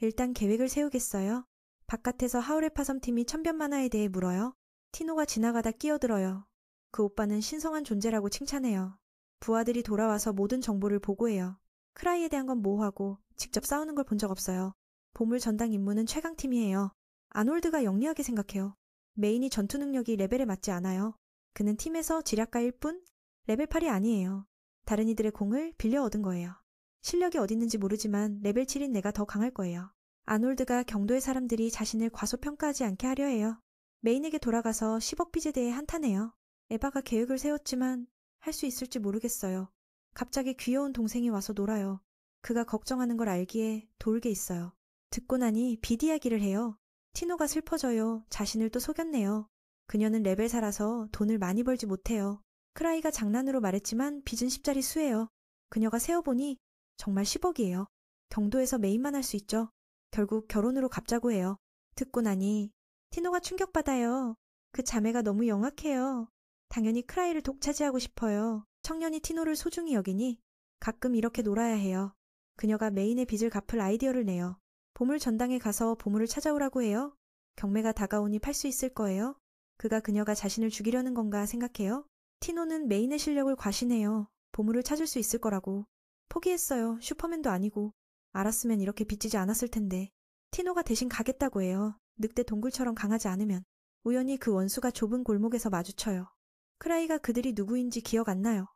일단 계획을 세우겠어요. 바깥에서 하울레파 섬팀이 천변만화에 대해 물어요. 티노가 지나가다 끼어들어요. 그 오빠는 신성한 존재라고 칭찬해요. 부하들이 돌아와서 모든 정보를 보고해요. 크라이에 대한 건 모호하고 직접 싸우는 걸 본 적 없어요. 보물 전당 임무는 최강팀이에요. 아놀드가 영리하게 생각해요. 메인이 전투 능력이 레벨에 맞지 않아요. 그는 팀에서 지략가일 뿐 레벨 8이 아니에요. 다른 이들의 공을 빌려 얻은 거예요. 실력이 어디 있는지 모르지만 레벨 7인 내가 더 강할 거예요. 아놀드가 경도의 사람들이 자신을 과소평가하지 않게 하려 해요. 메인에게 돌아가서 10억 빚에 대해 한탄해요. 에바가 계획을 세웠지만 할 수 있을지 모르겠어요. 갑자기 귀여운 동생이 와서 놀아요. 그가 걱정하는 걸 알기에 도울 게 있어요. 듣고 나니 빚 이야기를 해요. 티노가 슬퍼져요. 자신을 또 속였네요. 그녀는 레벨 4라서 돈을 많이 벌지 못해요. 크라이가 장난으로 말했지만 빚은 10짜리 수예요. 그녀가 세어보니 정말 10억이에요. 경도에서 메인만 할 수 있죠. 결국 결혼으로 갚자고 해요. 듣고 나니 티노가 충격받아요. 그 자매가 너무 영악해요. 당연히 크라이를 독차지하고 싶어요. 청년이 티노를 소중히 여기니 가끔 이렇게 놀아야 해요. 그녀가 메인의 빚을 갚을 아이디어를 내요. 보물 전당에 가서 보물을 찾아오라고 해요. 경매가 다가오니 팔 수 있을 거예요. 그녀가 자신을 죽이려는 건가 생각해요. 티노는 메인의 실력을 과신해요. 보물을 찾을 수 있을 거라고. 포기했어요. 슈퍼맨도 아니고. 알았으면 이렇게 빚지지 않았을 텐데. 티노가 대신 가겠다고 해요. 늑대 동굴처럼 강하지 않으면. 우연히 그 원수가 좁은 골목에서 마주쳐요. 크라이가 그들이 누구인지 기억 안 나요.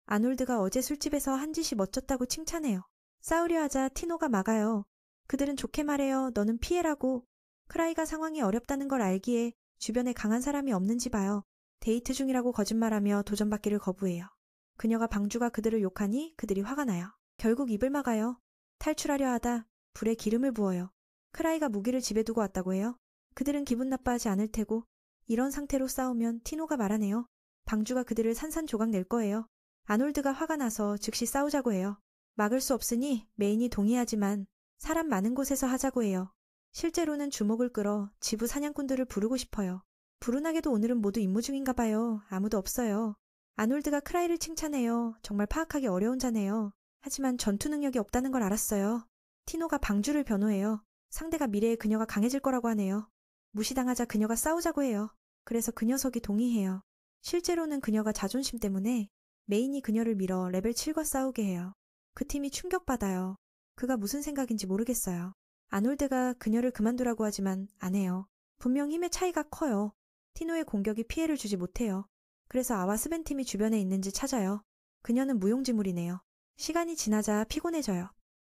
아놀드가 어제 술집에서 한 짓이 멋졌다고 칭찬해요. 싸우려 하자 티노가 막아요. 그들은 좋게 말해요. 너는 피해라고. 크라이가 상황이 어렵다는 걸 알기에 주변에 강한 사람이 없는지 봐요. 데이트 중이라고 거짓말하며 도전받기를 거부해요. 그녀가 방주가 그들을 욕하니 그들이 화가 나요. 결국 입을 막아요. 탈출하려 하다 불에 기름을 부어요. 크라이가 무기를 집에 두고 왔다고 해요. 그들은 기분 나빠하지 않을 테고 이런 상태로 싸우면 티노가 말하네요. 방주가 그들을 산산조각 낼 거예요. 아놀드가 화가 나서 즉시 싸우자고 해요. 막을 수 없으니 메인이 동의하지만 사람 많은 곳에서 하자고 해요. 실제로는 주목을 끌어 지부 사냥꾼들을 부르고 싶어요. 불운하게도 오늘은 모두 임무 중인가 봐요. 아무도 없어요. 아놀드가 크라이를 칭찬해요. 정말 파악하기 어려운 자네요. 하지만 전투 능력이 없다는 걸 알았어요. 티노가 방주를 변호해요. 상대가 미래에 그녀가 강해질 거라고 하네요. 무시당하자 그녀가 싸우자고 해요. 그래서 그 녀석이 동의해요. 실제로는 그녀가 자존심 때문에 메인이 그녀를 밀어 레벨 7과 싸우게 해요. 그 팀이 충격받아요. 그가 무슨 생각인지 모르겠어요. 아놀드가 그녀를 그만두라고 하지만 안 해요. 분명 힘의 차이가 커요. 티노의 공격이 피해를 주지 못해요. 그래서 아와 스벤 팀이 주변에 있는지 찾아요. 그녀는 무용지물이네요. 시간이 지나자 피곤해져요.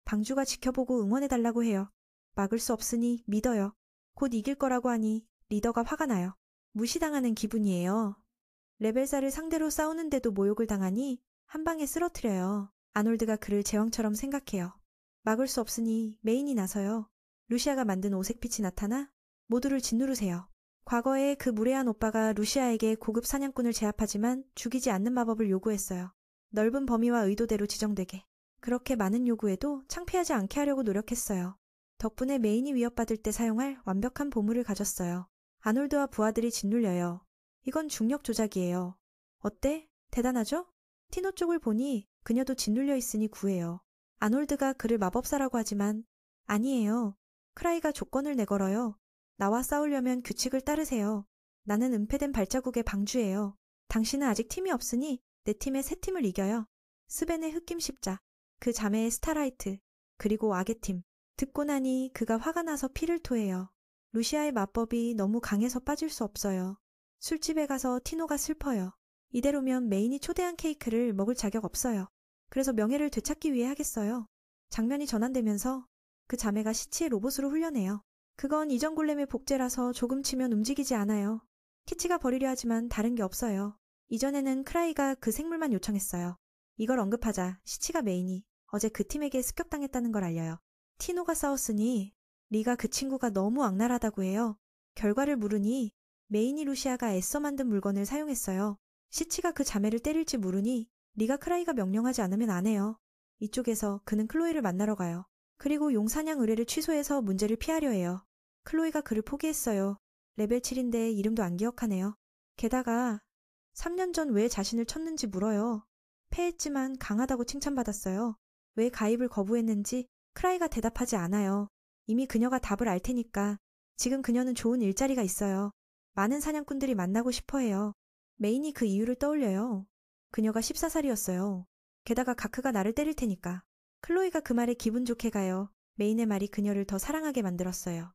방주가 지켜보고 응원해달라고 해요. 막을 수 없으니 믿어요. 곧 이길 거라고 하니 리더가 화가 나요. 무시당하는 기분이에요. 레벨 4를 상대로 싸우는데도 모욕을 당하니 한 방에 쓰러뜨려요. 아놀드가 그를 제왕처럼 생각해요. 막을 수 없으니 메인이 나서요. 루시아가 만든 오색빛이 나타나 모두를 짓누르세요. 과거에 그 무례한 오빠가 루시아에게 고급 사냥꾼을 제압하지만 죽이지 않는 마법을 요구했어요. 넓은 범위와 의도대로 지정되게. 그렇게 많은 요구에도 창피하지 않게 하려고 노력했어요. 덕분에 메인이 위협받을 때 사용할 완벽한 보물을 가졌어요. 아놀드와 부하들이 짓눌려요. 이건 중력 조작이에요. 어때? 대단하죠? 티노 쪽을 보니 그녀도 짓눌려 있으니 구해요. 아놀드가 그를 마법사라고 하지만 아니에요. 크라이가 조건을 내걸어요. 나와 싸우려면 규칙을 따르세요. 나는 은폐된 발자국의 방주예요. 당신은 아직 팀이 없으니 내 팀의 세 팀을 이겨요. 스벤의 흑김 십자, 그 자매의 스타라이트, 그리고 악의팀. 듣고 나니 그가 화가 나서 피를 토해요. 루시아의 마법이 너무 강해서 빠질 수 없어요. 술집에 가서 티노가 슬퍼요. 이대로면 메인이 초대한 케이크를 먹을 자격 없어요. 그래서 명예를 되찾기 위해 하겠어요. 장면이 전환되면서 그 자매가 시치의 로봇으로 훈련해요. 그건 이전 골렘의 복제라서 조금 치면 움직이지 않아요. 키치가 버리려 하지만 다른 게 없어요. 이전에는 크라이가 그 생물만 요청했어요. 이걸 언급하자 시치가 메인이 어제 그 팀에게 습격당했다는 걸 알려요. 티노가 싸웠으니 리가 그 친구가 너무 악랄하다고 해요. 결과를 물으니 메인이 루시아가 애써 만든 물건을 사용했어요. 시치가 그 자매를 때릴지 물으니 리가 크라이가 명령하지 않으면 안 해요. 이쪽에서 그는 클로이를 만나러 가요. 그리고 용사냥 의뢰를 취소해서 문제를 피하려 해요. 클로이가 그를 포기했어요. 레벨 7인데 이름도 안 기억하네요. 게다가 3년 전 왜 자신을 쳤는지 물어요. 패했지만 강하다고 칭찬받았어요. 왜 가입을 거부했는지 크라이가 대답하지 않아요. 이미 그녀가 답을 알 테니까. 지금 그녀는 좋은 일자리가 있어요. 많은 사냥꾼들이 만나고 싶어해요. 메인이 그 이유를 떠올려요. 그녀가 14살이었어요. 게다가 가크가 나를 때릴 테니까. 클로이가 그 말에 기분 좋게 가요. 메인의 말이 그녀를 더 사랑하게 만들었어요.